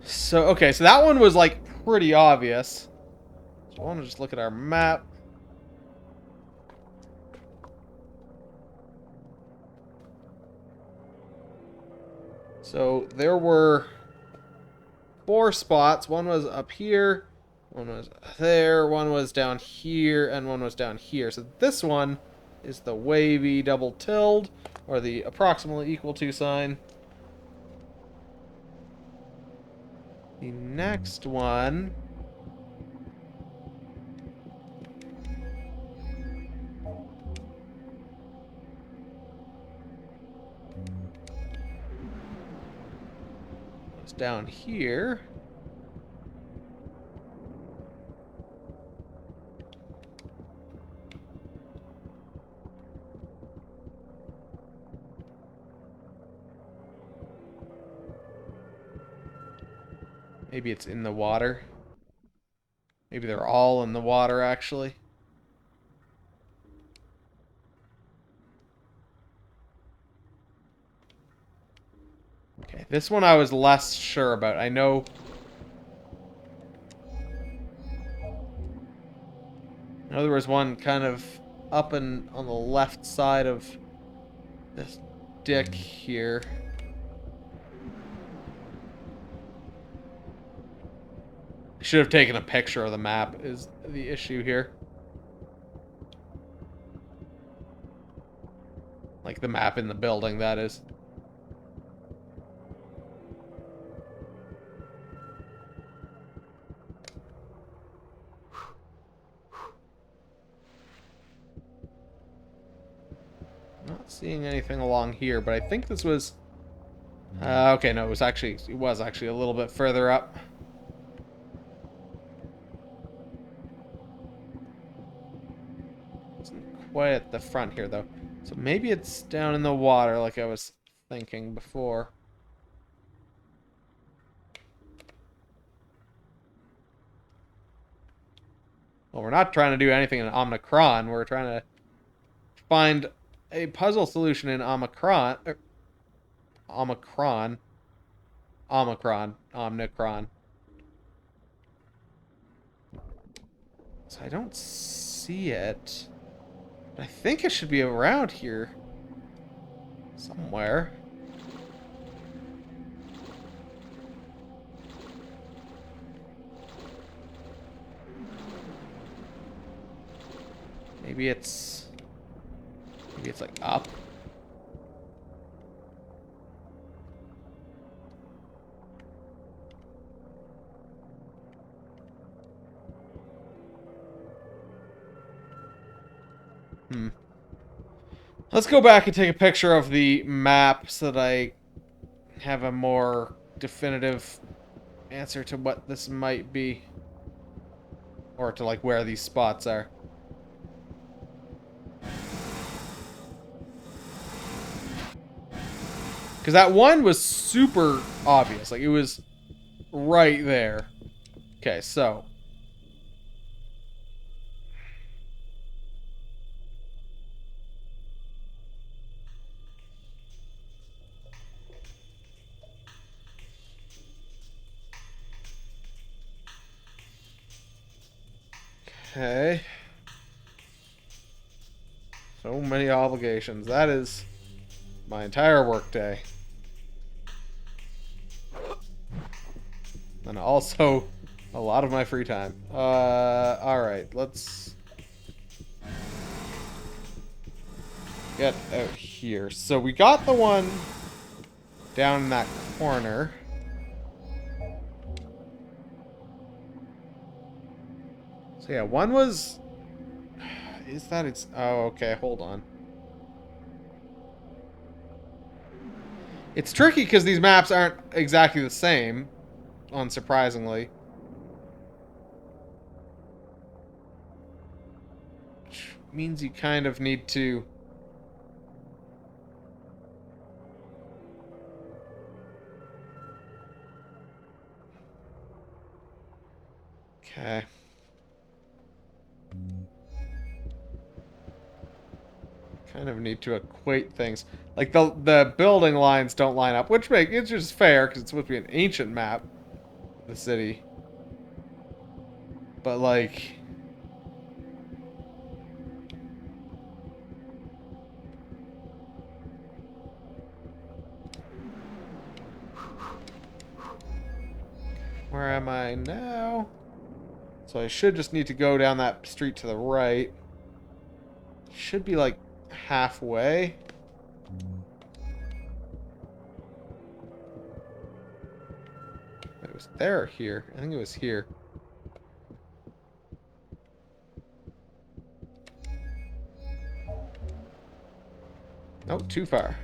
So, okay, so that one was, like, pretty obvious. So I want to just look at our map. So, there were 4 spots. One was up here, one was there, one was down here, and one was down here. So this one is the wavy double tilde, or the approximately equal to sign. The next one... was down here. Maybe it's in the water. Maybe they're all in the water, actually. Okay, this one I was less sure about. I know... there was one kind of up and on the left side of this dick here. I should have taken a picture of the map, is the issue here. Like the map in the building, that is. Not seeing anything along here, but I think this was... okay, no, it was actually a little bit further up. Isn't quite at the front here, though. So maybe it's down in the water, like I was thinking before. Well, we're not trying to do anything in Omikron. We're trying to find a puzzle solution in Omikron. Omikron. So I don't see it. I think it should be around here. Somewhere. Maybe it's like up. Let's go back and take a picture of the map so that I have a more definitive answer to what this might be. Or to, like, where these spots are. Because that one was super obvious. Like, it was right there. Okay, so. Okay. So many obligations. That is my entire workday. And also a lot of my free time. Alright, let's get out here. So we got the one down in that corner. So yeah, one was... Is that it's... Oh, okay, hold on. It's tricky because these maps aren't exactly the same, unsurprisingly. Which means you kind of need to... Okay. Kind of need to equate things. Like, the building lines don't line up, which it's just fair, because it's supposed to be an ancient map of the city. But, like... Where am I now? So I should just need to go down that street to the right. Should be, like, halfway. It was there or here? I think it was here. Nope, too far.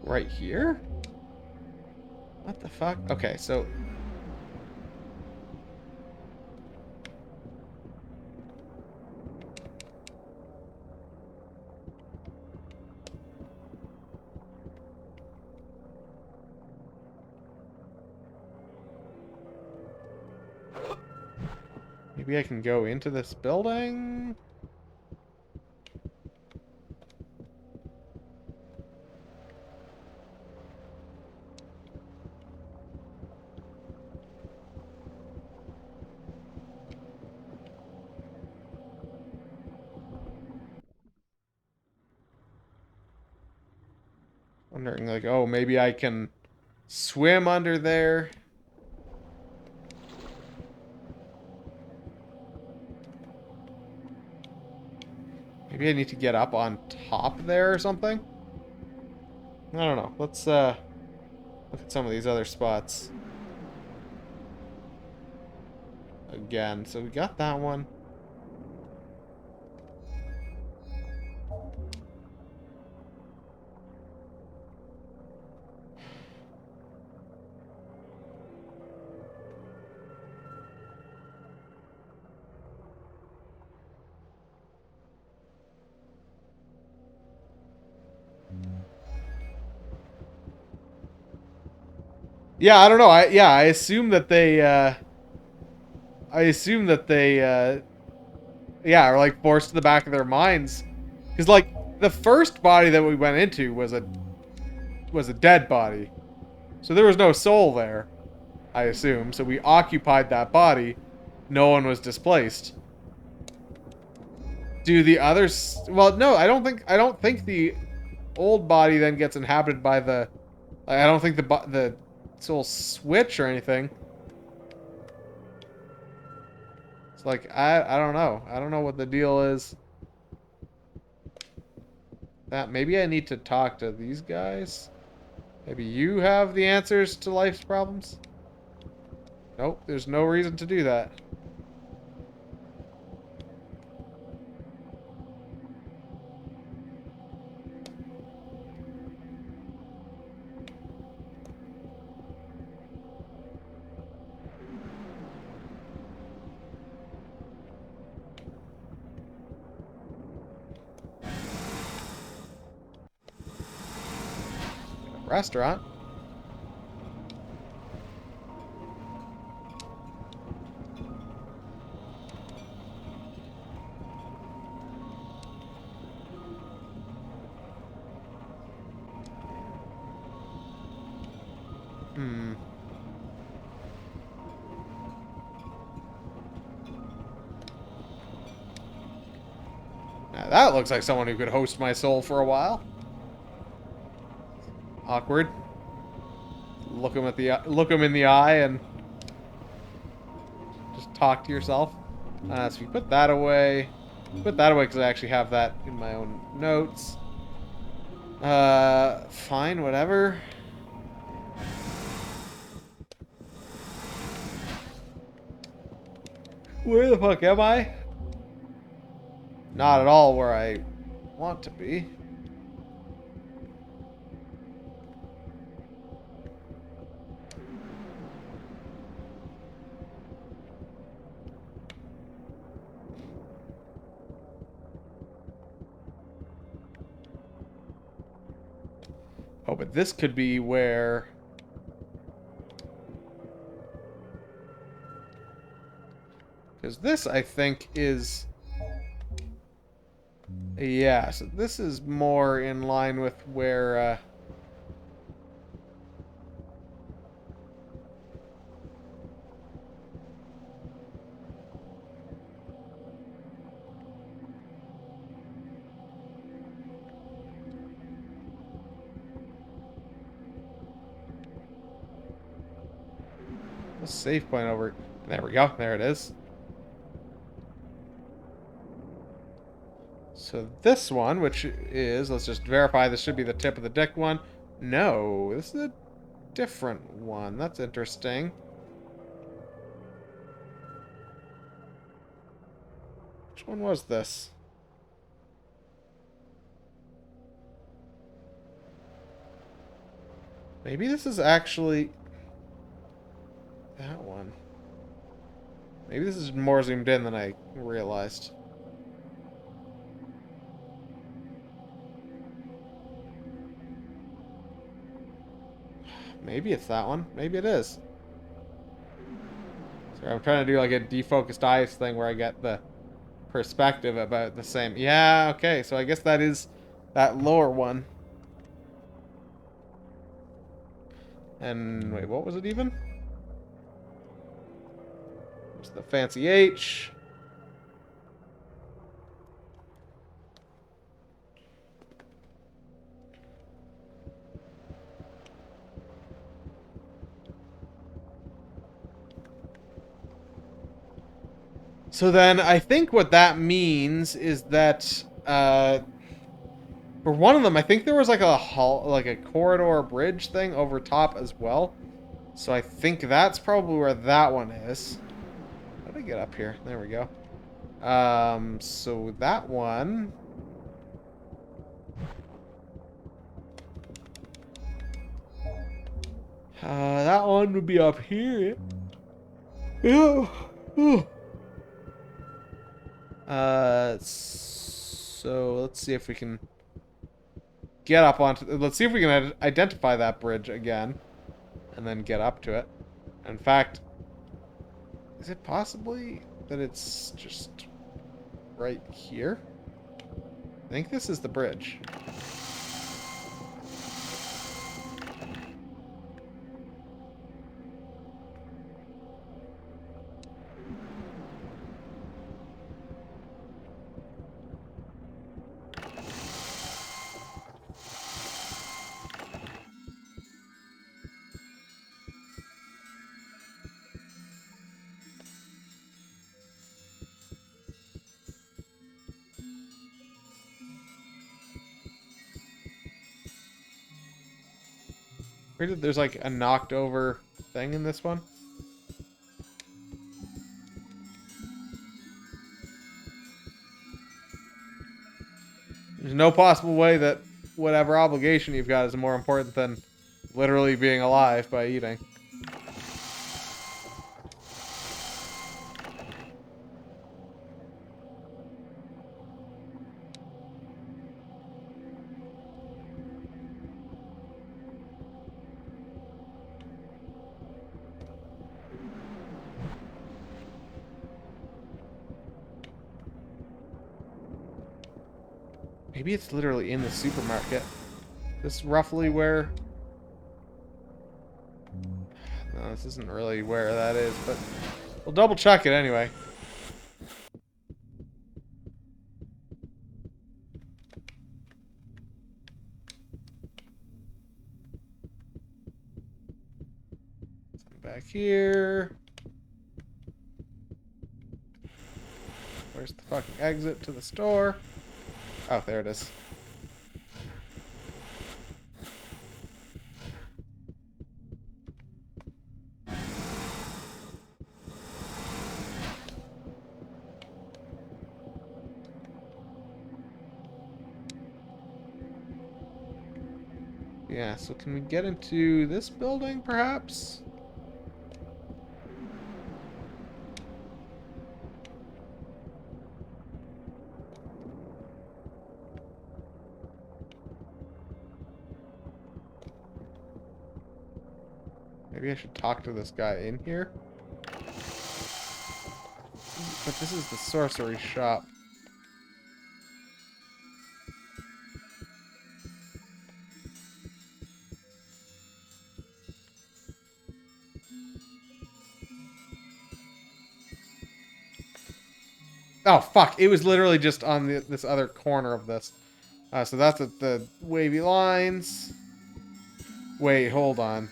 Right here? What the fuck? Okay, so... Maybe I can go into this building? Wondering, like, oh, maybe I can swim under there. Maybe I need to get up on top there or something? I don't know. Let's, look at some of these other spots. Again, so we got that one. Yeah, I don't know. I assume that they yeah, are like forced to the back of their minds. Cuz like the first body that we went into was a dead body. So there was no soul there, I assume. So we occupied that body. No one was displaced. Do the others... Well, no, I don't think the old body then gets inhabited by the... I don't think the soul switch or anything. It's like, I don't know. I don't know what the deal is. That maybe I need to talk to these guys. Maybe you have the answers to life's problems? Nope, there's no reason to do that. restaurant. Hmm. Now that looks like someone who could host my soul for a while. Awkward. Look him in the eye and just talk to yourself. So we put that away. Put that away because I actually have that in my own notes. Fine, whatever. Where the fuck am I? Not at all where I want to be. Oh, but this could be where... Because this, I think, is... Yeah, so this is more in line with where... a save point over... There we go. There it is. So this one, which is... Let's just verify this should be the tip of the dick one. No, this is a different one. That's interesting. Which one was this? Maybe this is actually... that one. Maybe this is more zoomed in than I realized. Maybe it's that one. Maybe it is. Sorry, I'm trying to do like a defocused eyes thing where I get the perspective about the same. Yeah, okay. So I guess that is that lower one. And wait, what was it even? It's the fancy H. So then I think what that means is that for one of them, I think there was like a corridor bridge thing over top as well. So I think that's probably where that one is. How did I get up here? There we go. So that one... that one would be up here. Yeah. So let's see if we can get up onto... Let's see if we can identify that bridge again. And then get up to it. In fact, is it possibly that it's just right here? I think this is the bridge. There's like a knocked over thing in this one. There's no possible way that whatever obligation you've got is more important than literally being alive by eating. Maybe it's literally in the supermarket. This is roughly where... No, this isn't really where that is, but we'll double check it anyway. Back here. Where's the fucking exit to the store? Oh, there it is. Yeah, so can we get into this building, perhaps? Maybe I should talk to this guy in here? But this is the sorcery shop. Oh, fuck. It was literally just on this other corner of this. So that's at the wavy lines. Wait, hold on.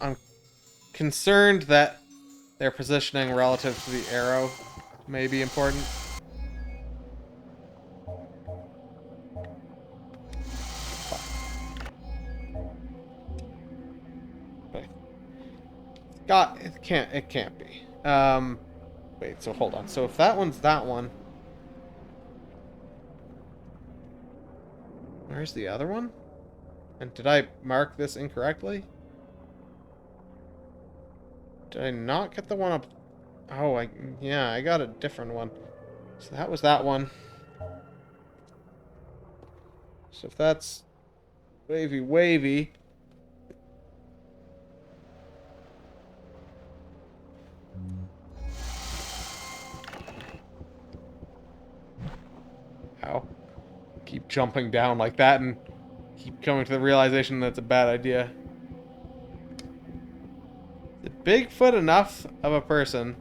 I'm concerned that their positioning relative to the arrow may be important. Okay. God, it can't be. Wait, so hold on. So if that one's that one, where's the other one? And did I mark this incorrectly? Did I not get the one up? Oh, yeah, I got a different one. So that was that one. So if that's wavy. Ow. Keep jumping down like that and keep coming to the realization that's a bad idea. Is Bigfoot enough of a person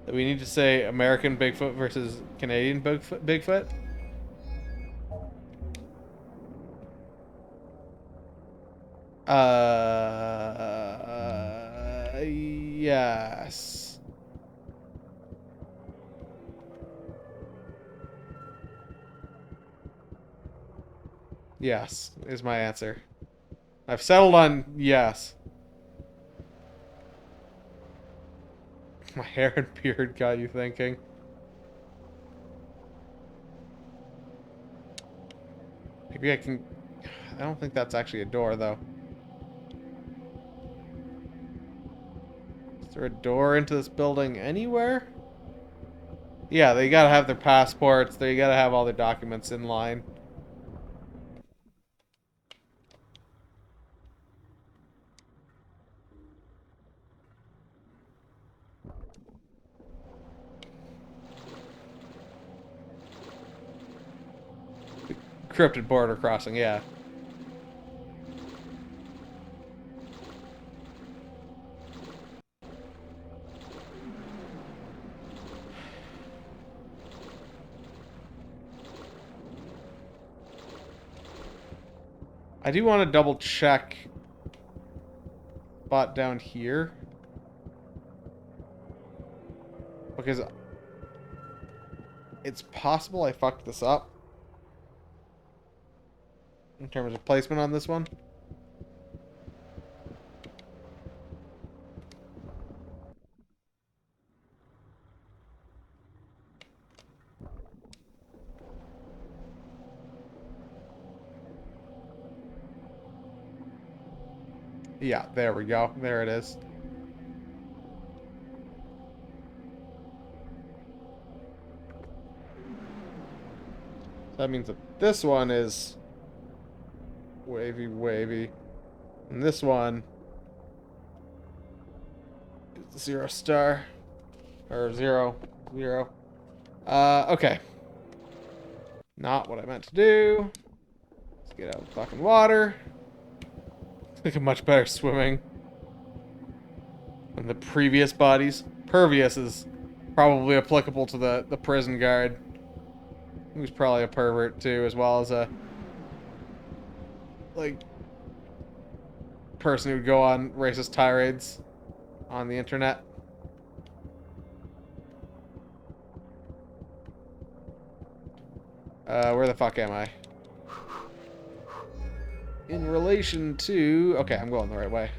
that we need to say American Bigfoot versus Canadian Bigfoot? Yes. Yes, is my answer. I've settled on yes. My hair and beard got you thinking. Maybe I can... I don't think that's actually a door, though. Is there a door into this building anywhere? Yeah, they gotta have their passports. They gotta have all their documents in line. Encrypted border crossing, yeah. I do want to double check spot down here. Because it's possible I fucked this up. In terms of placement on this one. Yeah, there we go. There it is. That means that this one is wavy, wavy. And this one is the 0 star. Or 0. 0. Okay. Not what I meant to do. Let's get out of the fucking water. I think I'm much better swimming than the previous bodies. Pervious is probably applicable to the prison guard. He was probably a pervert too, as well as a like person who would go on racist tirades on the internet. Where the fuck am I? In relation to... Okay, I'm going the right way.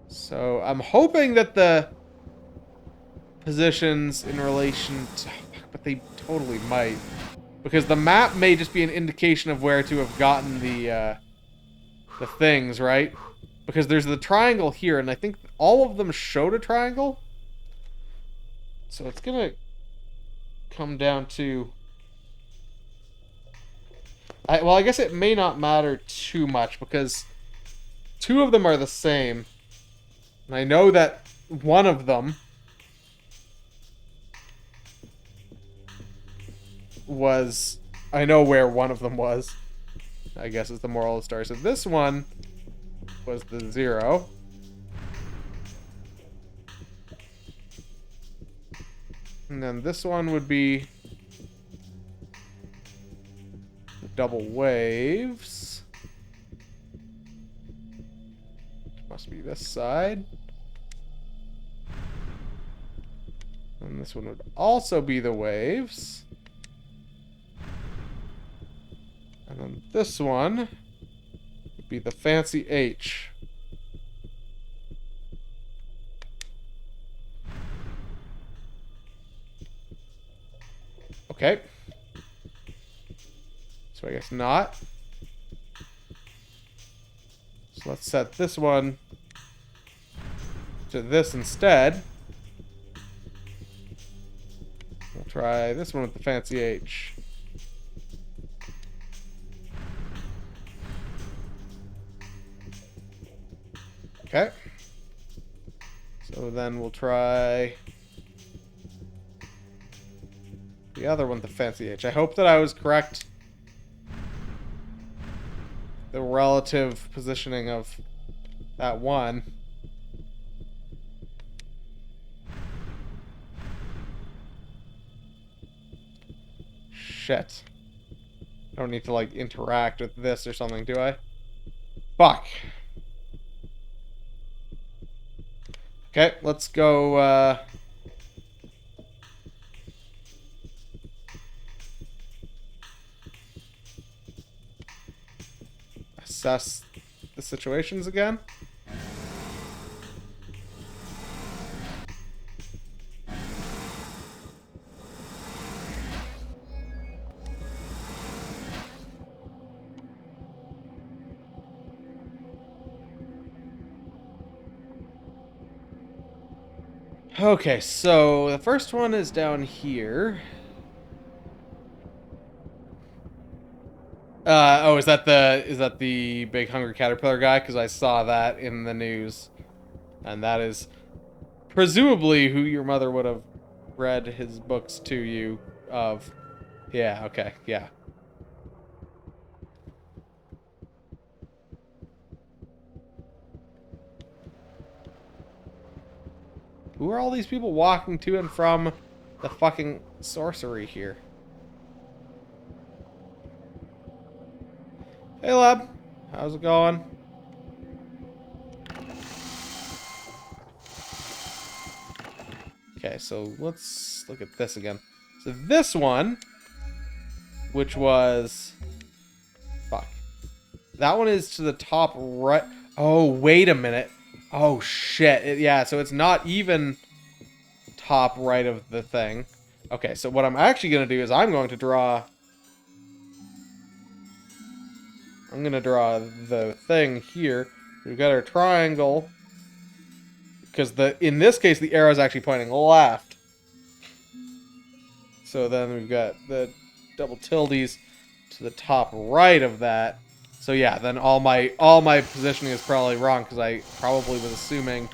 So, I'm hoping that the positions in relation to... But they totally might. Because the map may just be an indication of where to have gotten the things, right? Because there's the triangle here, and I think all of them showed a triangle. So it's gonna come down to... well, I guess it may not matter too much, because 2 of them are the same. And I know that one of them was... I know where one of them was, I guess is the moral of the story. So this one was the 0. And then this one would be the double waves. Must be this side. And this one would also be the waves. And then this one would be the fancy H. Okay. So I guess not. So let's set this one to this instead. We'll try this one with the fancy H. Okay. So then we'll try the other one, the fancy H. I hope that I was correct. The relative positioning of that one. Shit. I don't need to, like, interact with this or something, do I? Fuck. Okay, let's go, assess the situations again. Okay, so the first one is down here. Oh, is that the big hungry caterpillar guy? Because I saw that in the news, and that is presumably who your mother would have read his books to you of. Yeah. Okay. Yeah. Who are all these people walking to and from the fucking sorcery here? Hey, Lab. How's it going? Okay, so let's look at this again. So this one, which was... Fuck. That one is to the top right... Oh, wait a minute. Oh, shit. Yeah, so it's not even top right of the thing. Okay, so what I'm actually going to do is I'm going to draw the thing here. We've got our triangle because in this case the arrow is actually pointing left. So then we've got the double tildes to the top right of that. So yeah, then all my positioning is probably wrong because I probably was assuming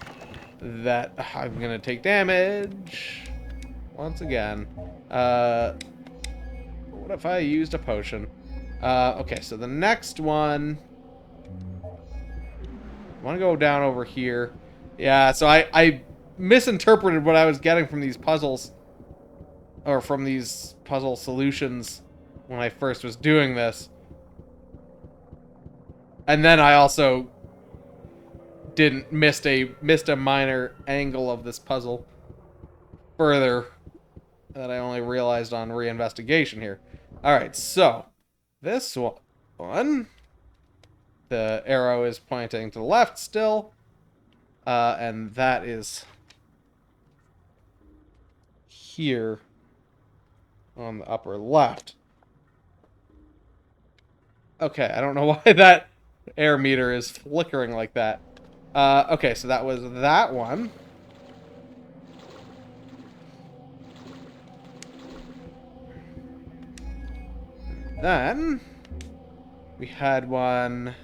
that I'm gonna take damage once again. What if I used a potion? Okay, so the next one, I want to go down over here. Yeah, so I misinterpreted what I was getting from these puzzles, or from these puzzle solutions when I first was doing this. And then I also missed a minor angle of this puzzle further that I only realized on reinvestigation here. All right, so this one, the arrow is pointing to the left still, and that is here on the upper left. Okay, I don't know why that air meter is flickering like that. Okay, so that was that one. Then we had one.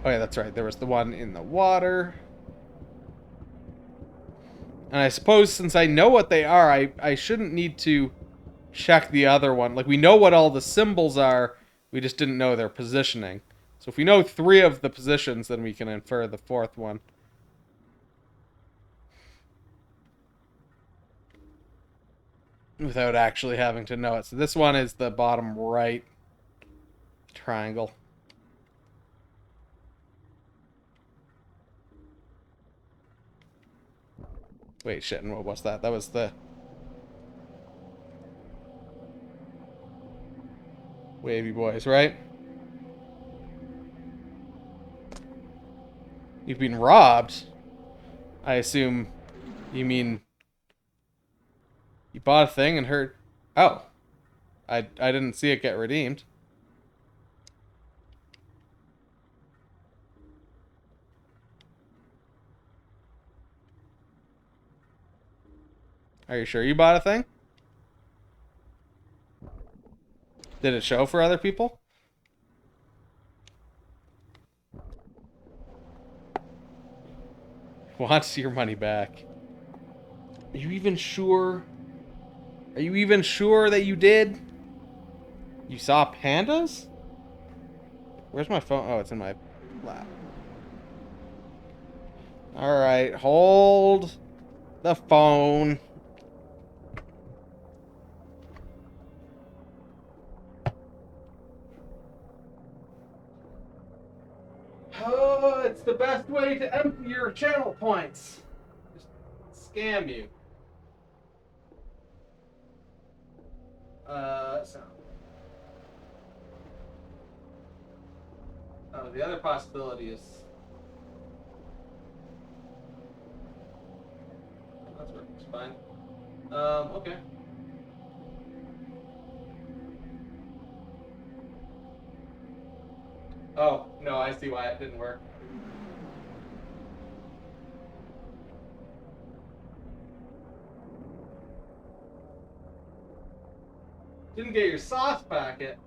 Oh yeah, that's right. There was the one in the water. And I suppose since I know what they are, I shouldn't need to check the other one. Like, we know what all the symbols are, we just didn't know their positioning. So if we know 3 of the positions, then we can infer the 4th one. Without actually having to know it. So this one is the bottom right triangle. Wait, shit, and what was that? That was the wavy boys, right? You've been robbed. I assume you mean you bought a thing and heard... Oh. I didn't see it get redeemed. Are you sure you bought a thing? Did it show for other people? Wants your money back. Are you even sure? Are you even sure that you did? You saw pandas? Where's my phone? Oh, it's in my lap. Alright, hold the phone. Oh, it's the best way to empty your channel points. Just scam you. So. Oh, the other possibility is... That's working just fine. Okay. Oh, no, I see why it didn't work. Didn't get your sauce packet.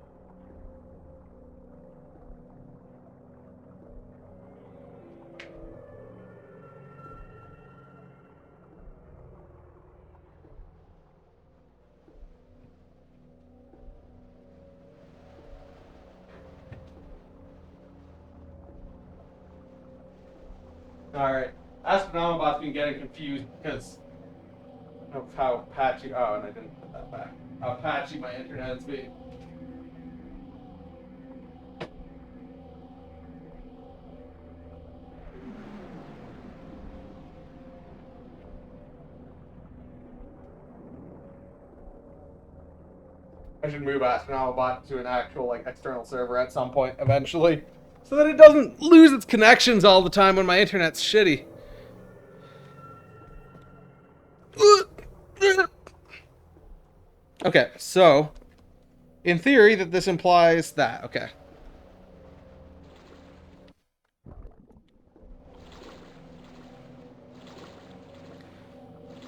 Alright. Astronomabot's been getting confused because of how patchy... Oh, and I didn't put that back. How patchy my internet's been. I should move Astronomabot to an actual, like, external server at some point eventually, so that it doesn't lose its connections all the time when my internet's shitty. Okay, so in theory that this implies that. Okay.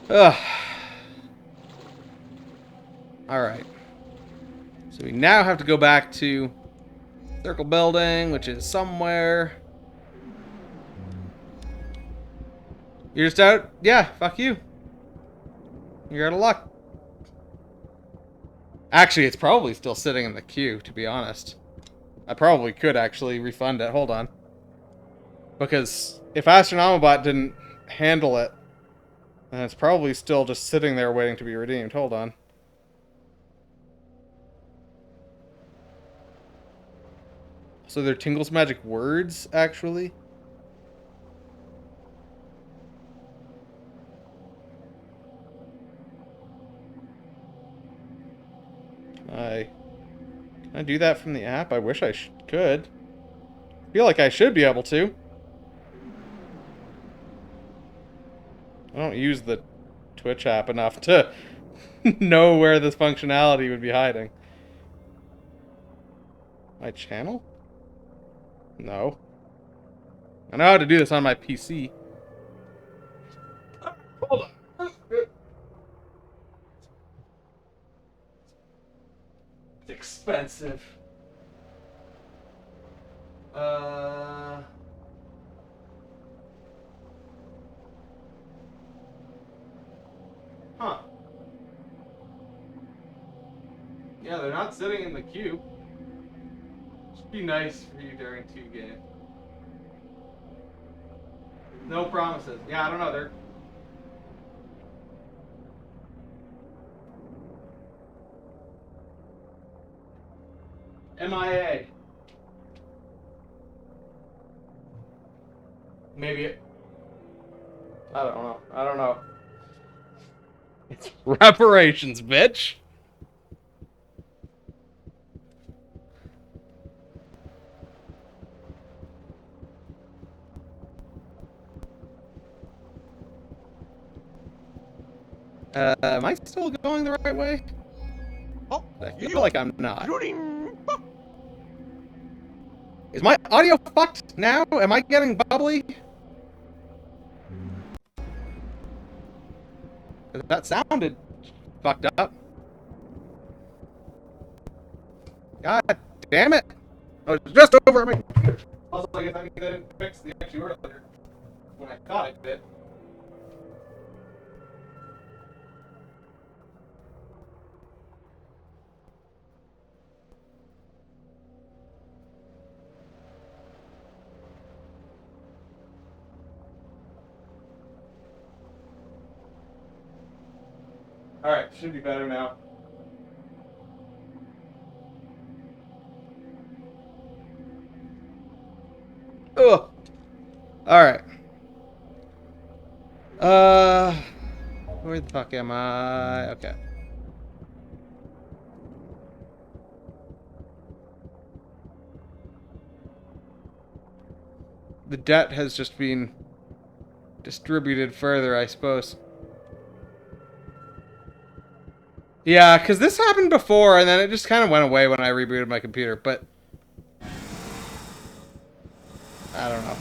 Ugh. Alright. So we now have to go back to Circle Building, which is somewhere. You're just out? Yeah, fuck you. You're out of luck. Actually, it's probably still sitting in the queue, to be honest. I probably could actually refund it. Hold on. Because if Astronomabot didn't handle it, then it's probably still just sitting there waiting to be redeemed. Hold on. So they're Tingle's magic words, actually? Can I do that from the app? I wish I could. I feel like I should be able to. I don't use the Twitch app enough to know where this functionality would be hiding. My channel? No. I know how to do this on my PC. Hold on. It's expensive. Huh. Yeah, they're not sitting in the queue. Should be nice for you during 2 game. No promises. Yeah, I don't know. They're MIA. Maybe it. I don't know. I don't know. It's reparations, bitch. Am I still going the right way? Oh, I feel like I'm not. Is my audio fucked now? Am I getting bubbly? 'Cause that sounded fucked up. God damn it! I was just over at my computer. Also, I guess I didn't fix the issue earlier when I thought it did. Alright, should be better now. Ugh. Alright. Where the fuck am I? Okay. The debt has just been distributed further, I suppose. Yeah, because this happened before, and then it just kind of went away when I rebooted my computer, but I don't know.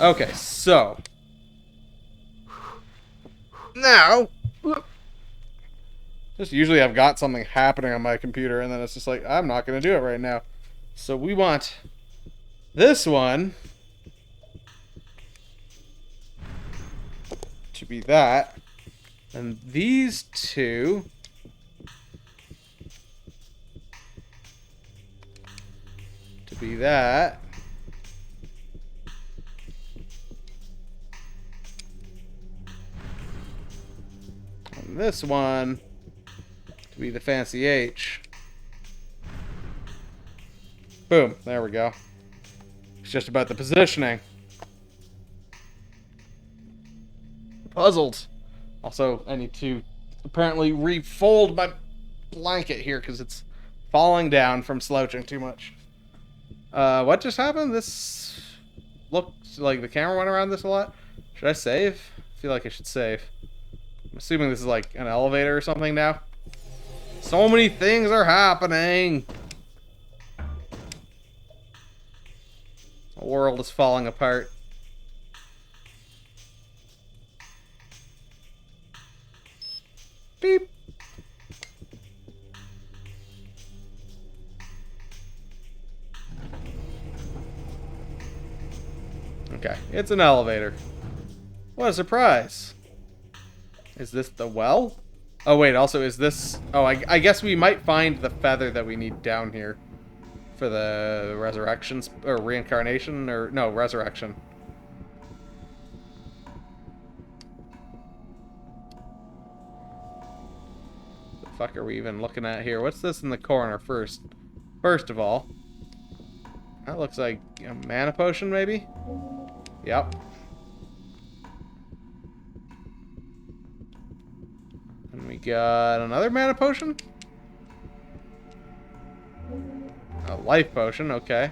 Okay, so now, just usually I've got something happening on my computer, and then it's just like, I'm not going to do it right now. So we want this one to be that. And these two to be that. And this one to be the fancy H. Boom, there we go. It's just about the positioning. Puzzled. Also, I need to apparently refold my blanket here because it's falling down from slouching too much. What just happened? This looks like the camera went around this a lot. Should I save? I feel like I should save. I'm assuming this is like an elevator or something now. So many things are happening. The world is falling apart. Beep. Okay, it's an elevator. What a surprise. Is this the well? Oh, wait, also, is this... Oh, I guess we might find the feather that we need down here for the resurrections, or reincarnation, or... No, resurrection. The fuck are we even looking at here? What's this in the corner first? First of all, that looks like a mana potion, maybe? Yep. And we got another mana potion? A life potion, okay.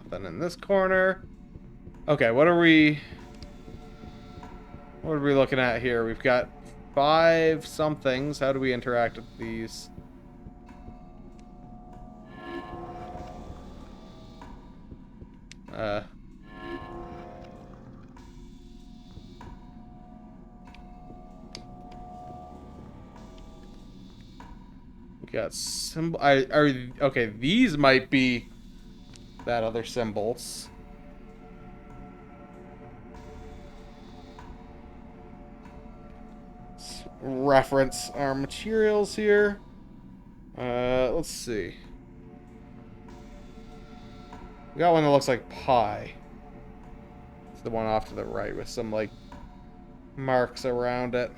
Nothing in this corner. Okay, what are we looking at here? We've got 5 somethings. How do we interact with these? We got symbol. Okay, these might be that other symbols. Let's reference our materials here. Let's see. We got one that looks like pie. It's the one off to the right with some, like, marks around it.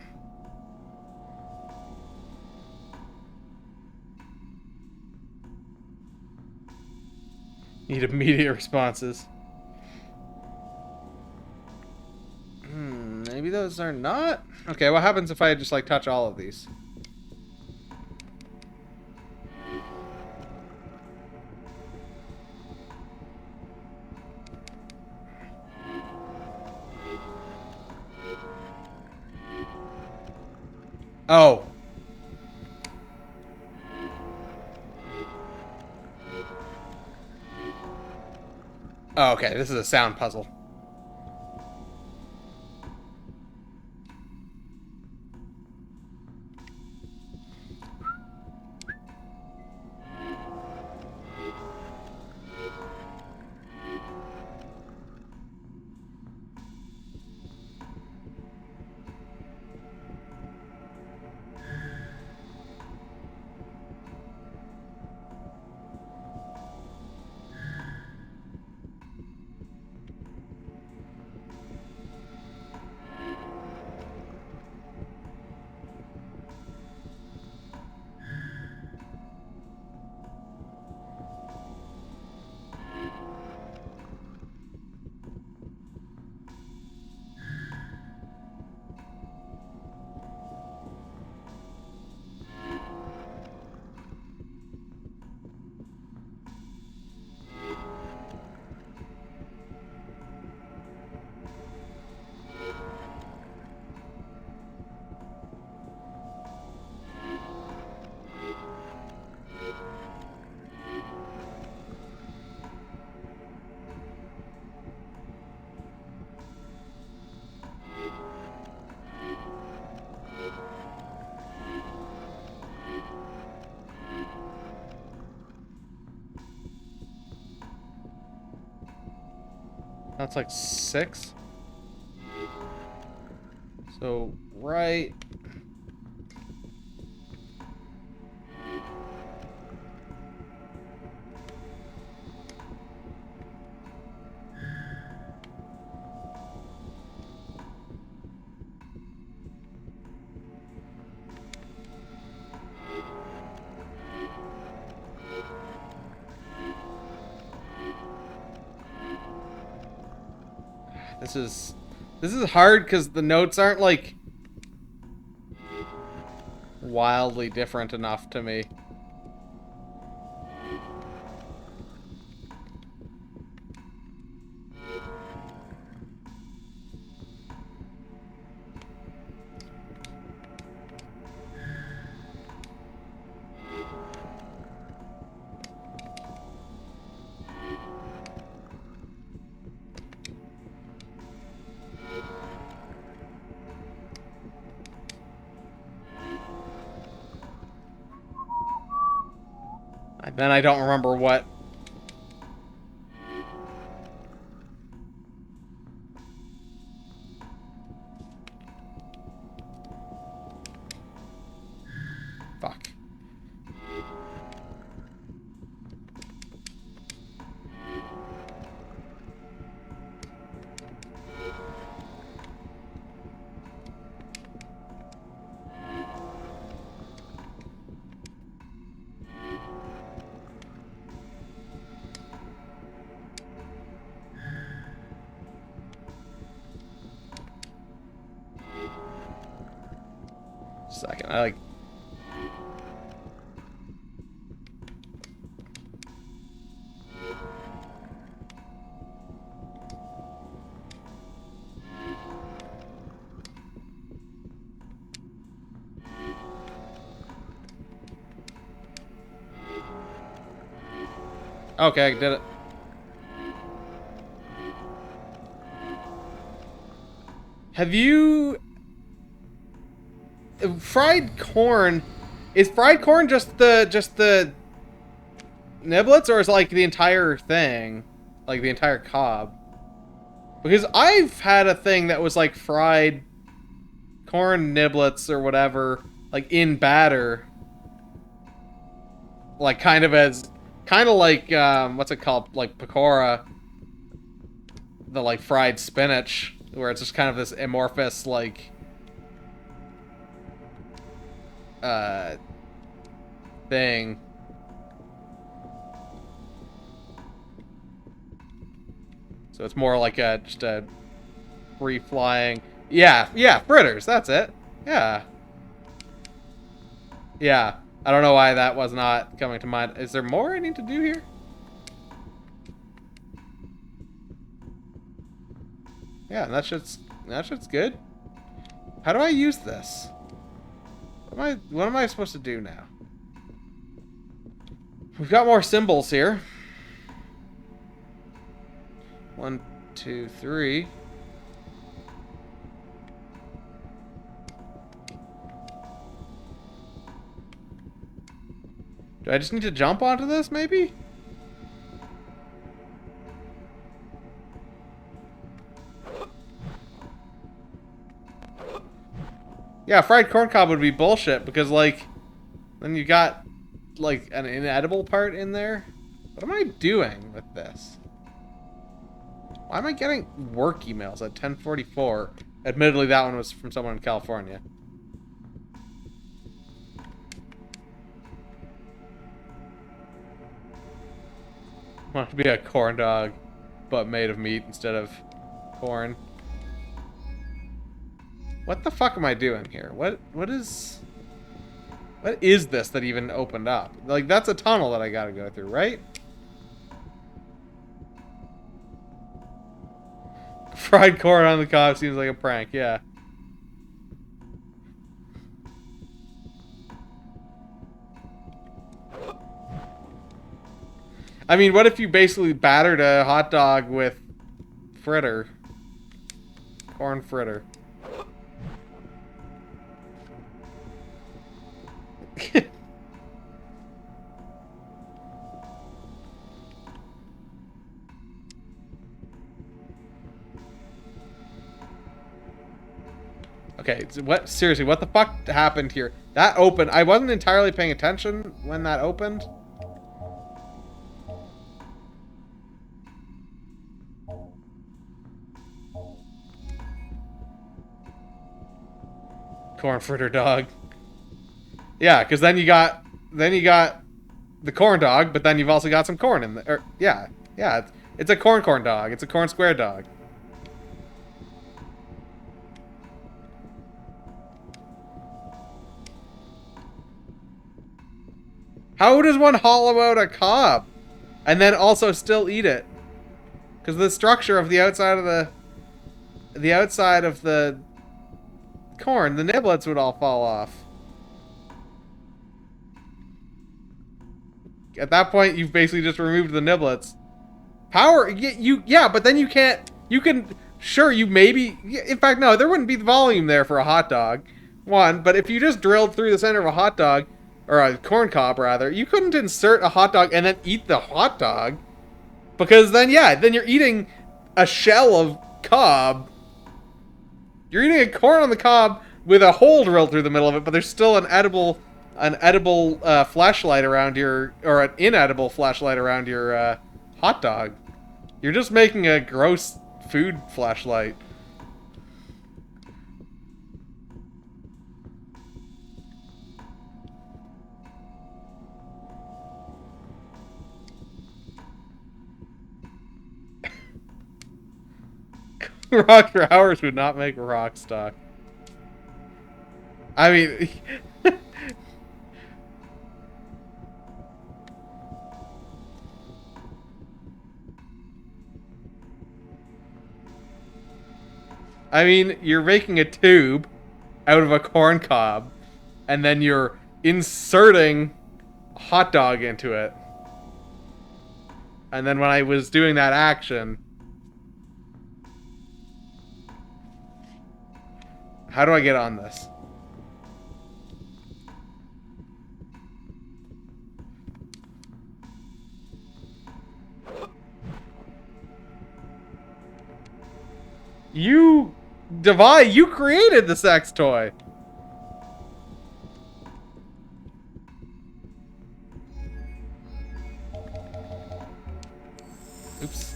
Need immediate responses. Maybe those are not? Okay, what happens if I just, like, touch all of these? Oh. Oh, okay, this is a sound puzzle. That's like 6. So, right. This is hard because the notes aren't like wildly different enough to me. Then I don't remember what. Fuck. Second, I like. Okay, I did it. Have you... Fried corn... Is fried corn just the niblets, or is it like the entire thing? Like the entire cob? Because I've had a thing that was like fried corn niblets or whatever, like in batter. Like kind of like, what's it called? Like pakora. The like fried spinach, where it's just kind of this amorphous, like, thing. So it's more like just a free-flying... Yeah, fritters, that's it. Yeah. Yeah. I don't know why that was not coming to mind. Is there more I need to do here? Yeah, that shit's good. How do I use this? What am I supposed to do now? We've got more symbols here. 1, 2, 3. Do I just need to jump onto this, maybe? Yeah, fried corn cob would be bullshit, because, like, then you got, like, an inedible part in there. What am I doing with this? Why am I getting work emails at 10:44? Admittedly, that one was from someone in California. I want it to be a corn dog, but made of meat instead of corn. What the fuck am I doing here? What is this that even opened up? Like, that's a tunnel that I gotta go through, right? Fried corn on the cob seems like a prank, yeah. I mean, what if you basically battered a hot dog with fritter? Corn fritter. Okay, what? Seriously, what the fuck happened here? That opened. I wasn't entirely paying attention when that opened. Corn fritter dog. Yeah, because then you got the corn dog, but then you've also got some corn in there. Yeah, it's a corn dog. It's a corn square dog. How does one hollow out a cob and then also still eat it? Because the structure of the outside of the corn, the niblets would all fall off. At that point, you've basically just removed the niblets. Power, yeah, but then you can't. You can, sure, you maybe. In fact, no, there wouldn't be the volume there for a hot dog. One, but if you just drilled through the center of a hot dog, or a corn cob rather, you couldn't insert a hot dog and then eat the hot dog. Because then, yeah, then you're eating a shell of cob. You're eating a corn on the cob with a hole drilled through the middle of it, but there's still an edible flashlight around your, or an inedible flashlight around your hot dog. You're just making a gross food flashlight. Roger Howard would not make rock stock. I mean... I mean, you're making a tube out of a corn cob, and then you're inserting a hot dog into it. And then when I was doing that action... How do I get on this? You... Devi, you created the sex toy! Oops.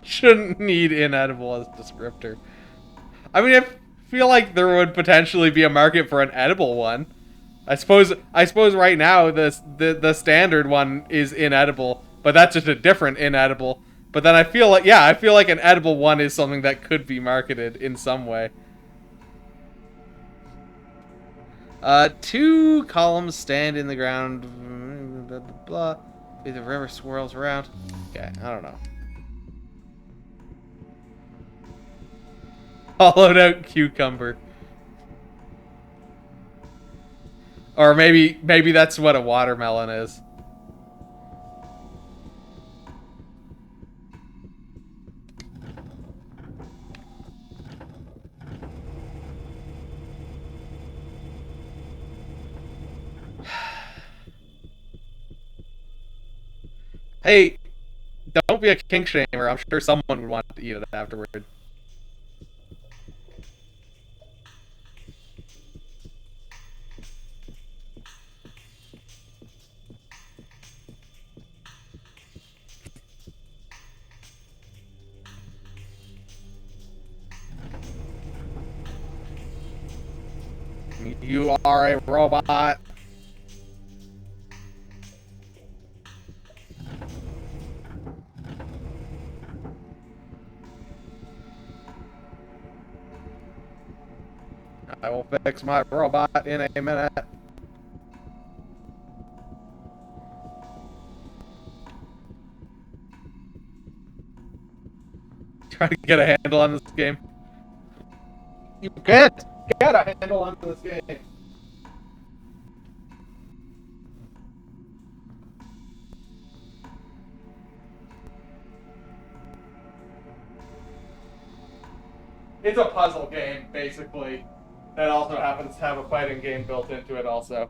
Shouldn't need inedible as descriptor. I mean, I feel like there would potentially be a market for an edible one. I suppose right now the standard one is inedible, but that's just a different inedible. But then I feel like an edible one is something that could be marketed in some way. 2 columns stand in the ground. Blah, blah, blah. The river swirls around. Okay, I don't know. Hollowed out cucumber. Or maybe that's what a watermelon is. Hey, don't be a kink shamer. I'm sure someone would want to eat it afterward. You are a robot. I will fix my robot in a minute. Try to get a handle on this game. You can't get a handle on this game. It's a puzzle game, basically. That also happens to have a fighting game built into it also.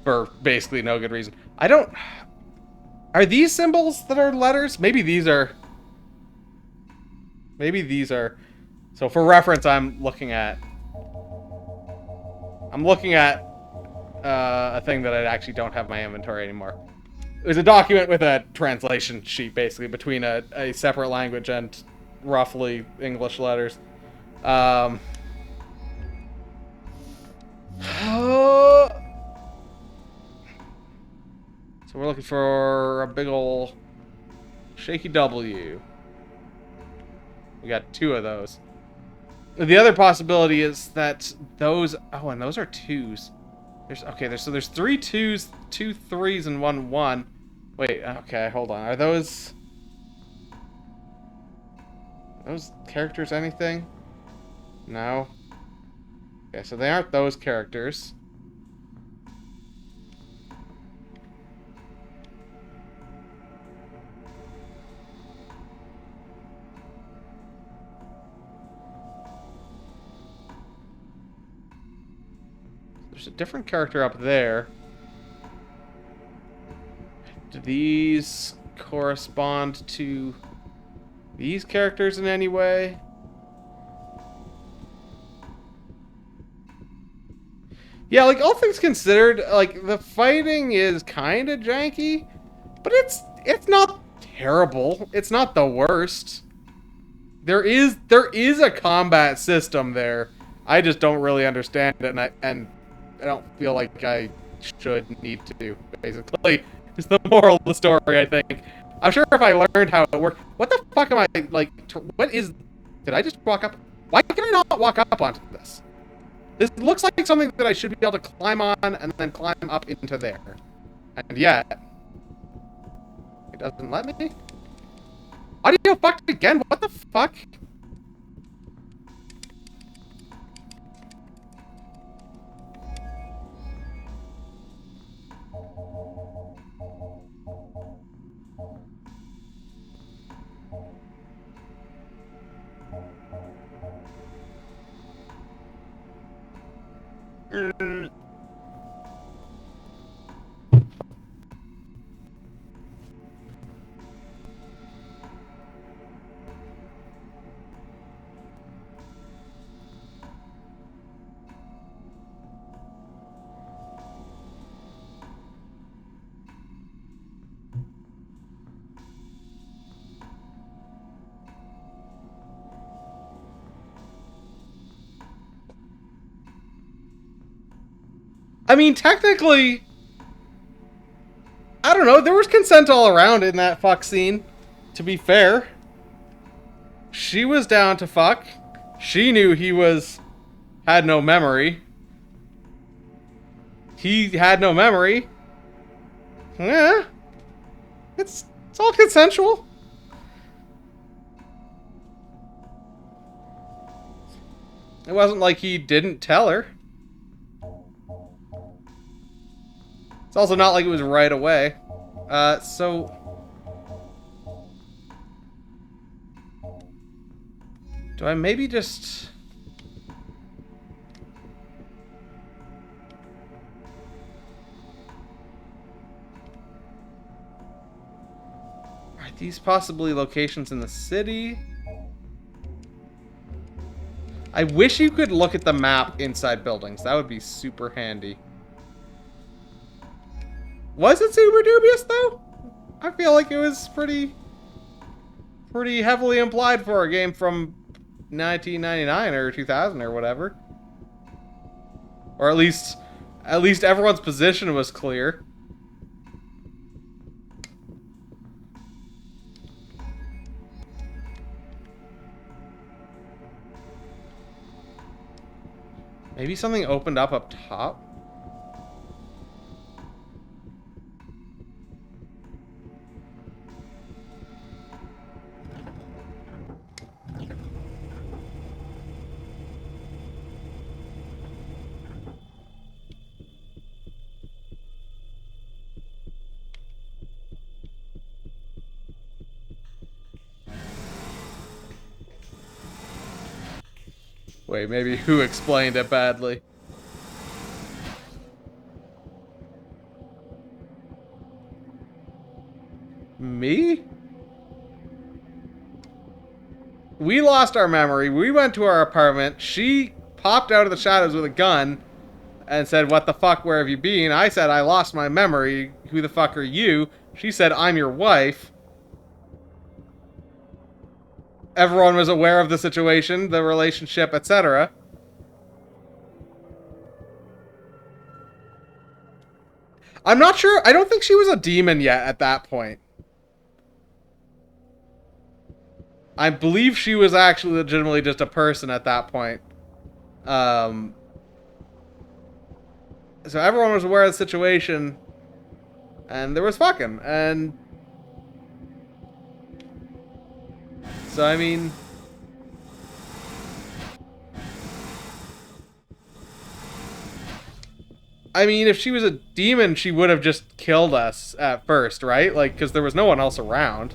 For basically no good reason. I don't... Are these symbols that are letters? Maybe these are... Maybe these are... So for reference, I'm looking at a thing that I actually don't have in my inventory anymore. It was a document with a translation sheet, basically, between a separate language and roughly English letters. So we're looking for a big ol' shaky W. We got 2 of those. The other possibility is that those... Oh, and those are 2s. There's 3 2s, 2 3s, and 1 1. Wait, okay, hold on. Are those characters anything? No. Okay, so they aren't those characters. There's a different character up there. Do these correspond to these characters in any way? Yeah, like, all things considered, like, the fighting is kind of janky, but it's not terrible. It's not the worst. There is a combat system there. I just don't really understand it, and I don't feel like I should need to, basically. Is the moral of the story, I think. I'm sure if I learned how it worked... What the fuck am I, like... What is... Did I just walk up... Why can I not walk up onto this? This looks like something that I should be able to climb on and then climb up into there. And yet... It doesn't let me? Audio fucked again? What the fuck? I mean, technically, I don't know, there was consent all around in that fuck scene, to be fair. She was down to fuck. She knew he had no memory. He had no memory. Yeah. It's all consensual. It wasn't like he didn't tell her. It's also not like it was right away. So... Do I maybe just... Are these possibly locations in the city? I wish you could look at the map inside buildings. That would be super handy. Was it super dubious, though? I feel like it was pretty heavily implied for a game from 1999 or 2000 or whatever. Or at least everyone's position was clear. Maybe something opened up top? Wait, maybe who explained it badly? Me? We lost our memory. We went to our apartment. She popped out of the shadows with a gun and said, "What the fuck, where have you been?" I said, "I lost my memory. Who the fuck are you?" She said, "I'm your wife." Everyone was aware of the situation, the relationship, etc. I'm not sure. I don't think she was a demon yet at that point. I believe she was actually legitimately just a person at that point. So everyone was aware of the situation, and there was fucking, and... So, I mean... if she was a demon, she would have just killed us at first, right? Like, because there was no one else around.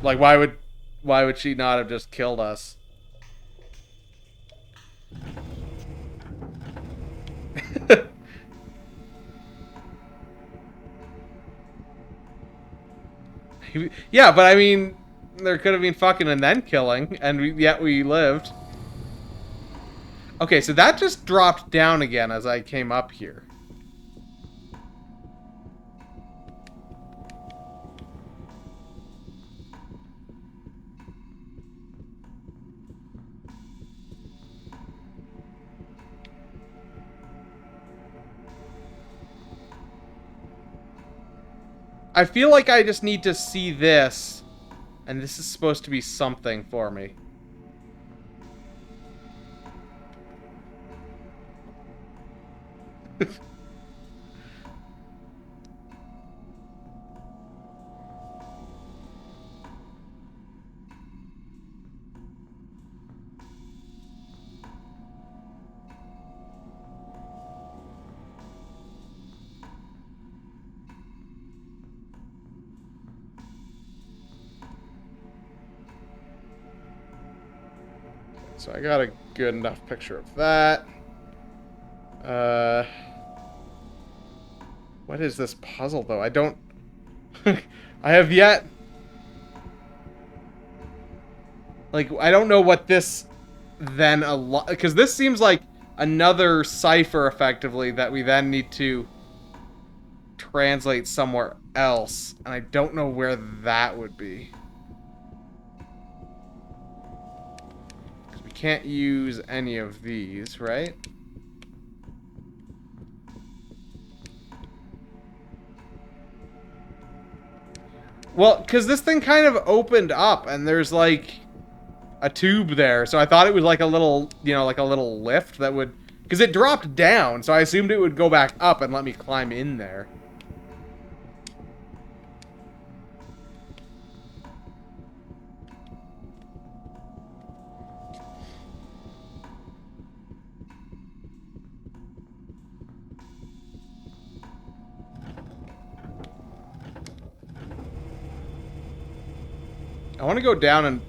Like, why would she not have just killed us? Yeah, but I mean, there could have been fucking and then killing, and yet we lived. Okay, so that just dropped down again as I came up here. I feel like I just need to see this, and this is supposed to be something for me. So I got a good enough picture of that. What is this puzzle, though? I don't... I have yet... Like, I don't know what this then... Because this seems like another cipher, effectively, that we then need to translate somewhere else. And I don't know where that would be. Because we can't use any of these, right? Well, because this thing kind of opened up, and there's, like, a tube there. So I thought it was like a little, you know, like a little lift that would... Because it dropped down, so I assumed it would go back up and let me climb in there. I want to go down and...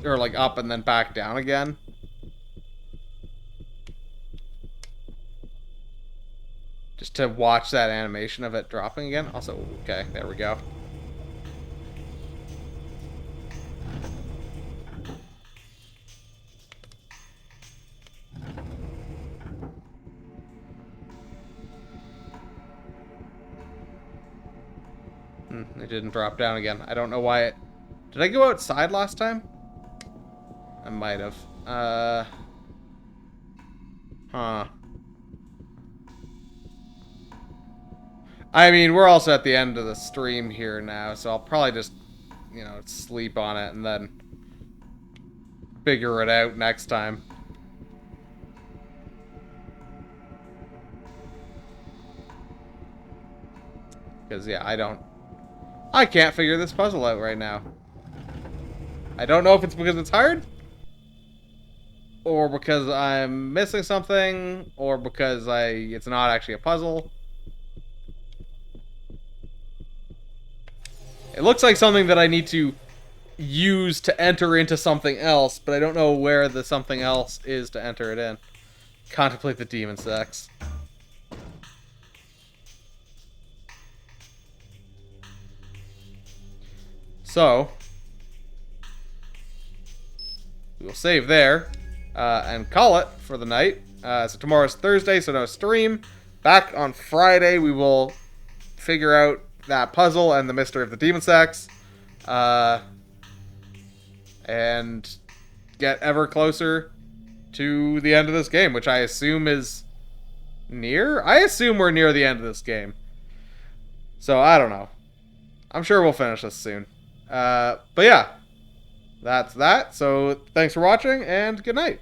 Or, like, up and then back down again. Just to watch that animation of it dropping again. Also, okay, there we go. It didn't drop down again. I don't know why it... Did I go outside last time? I might have. Huh. I mean, we're also at the end of the stream here now, so I'll probably just, you know, sleep on it and then figure it out next time. Because, yeah, I can't figure this puzzle out right now. I don't know if it's because it's hard, or because I'm missing something, or because it's not actually a puzzle. It looks like something that I need to use to enter into something else, but I don't know where the something else is to enter it in. Contemplate the demon sex. So, we will save there, and call it for the night. So tomorrow's Thursday, so no stream. Back on Friday, we will figure out that puzzle and the mystery of the demon sex. And get ever closer to the end of this game, which I assume is near? I assume we're near the end of this game. So, I don't know. I'm sure we'll finish this soon. But yeah, that's that. So, thanks for watching, and good night.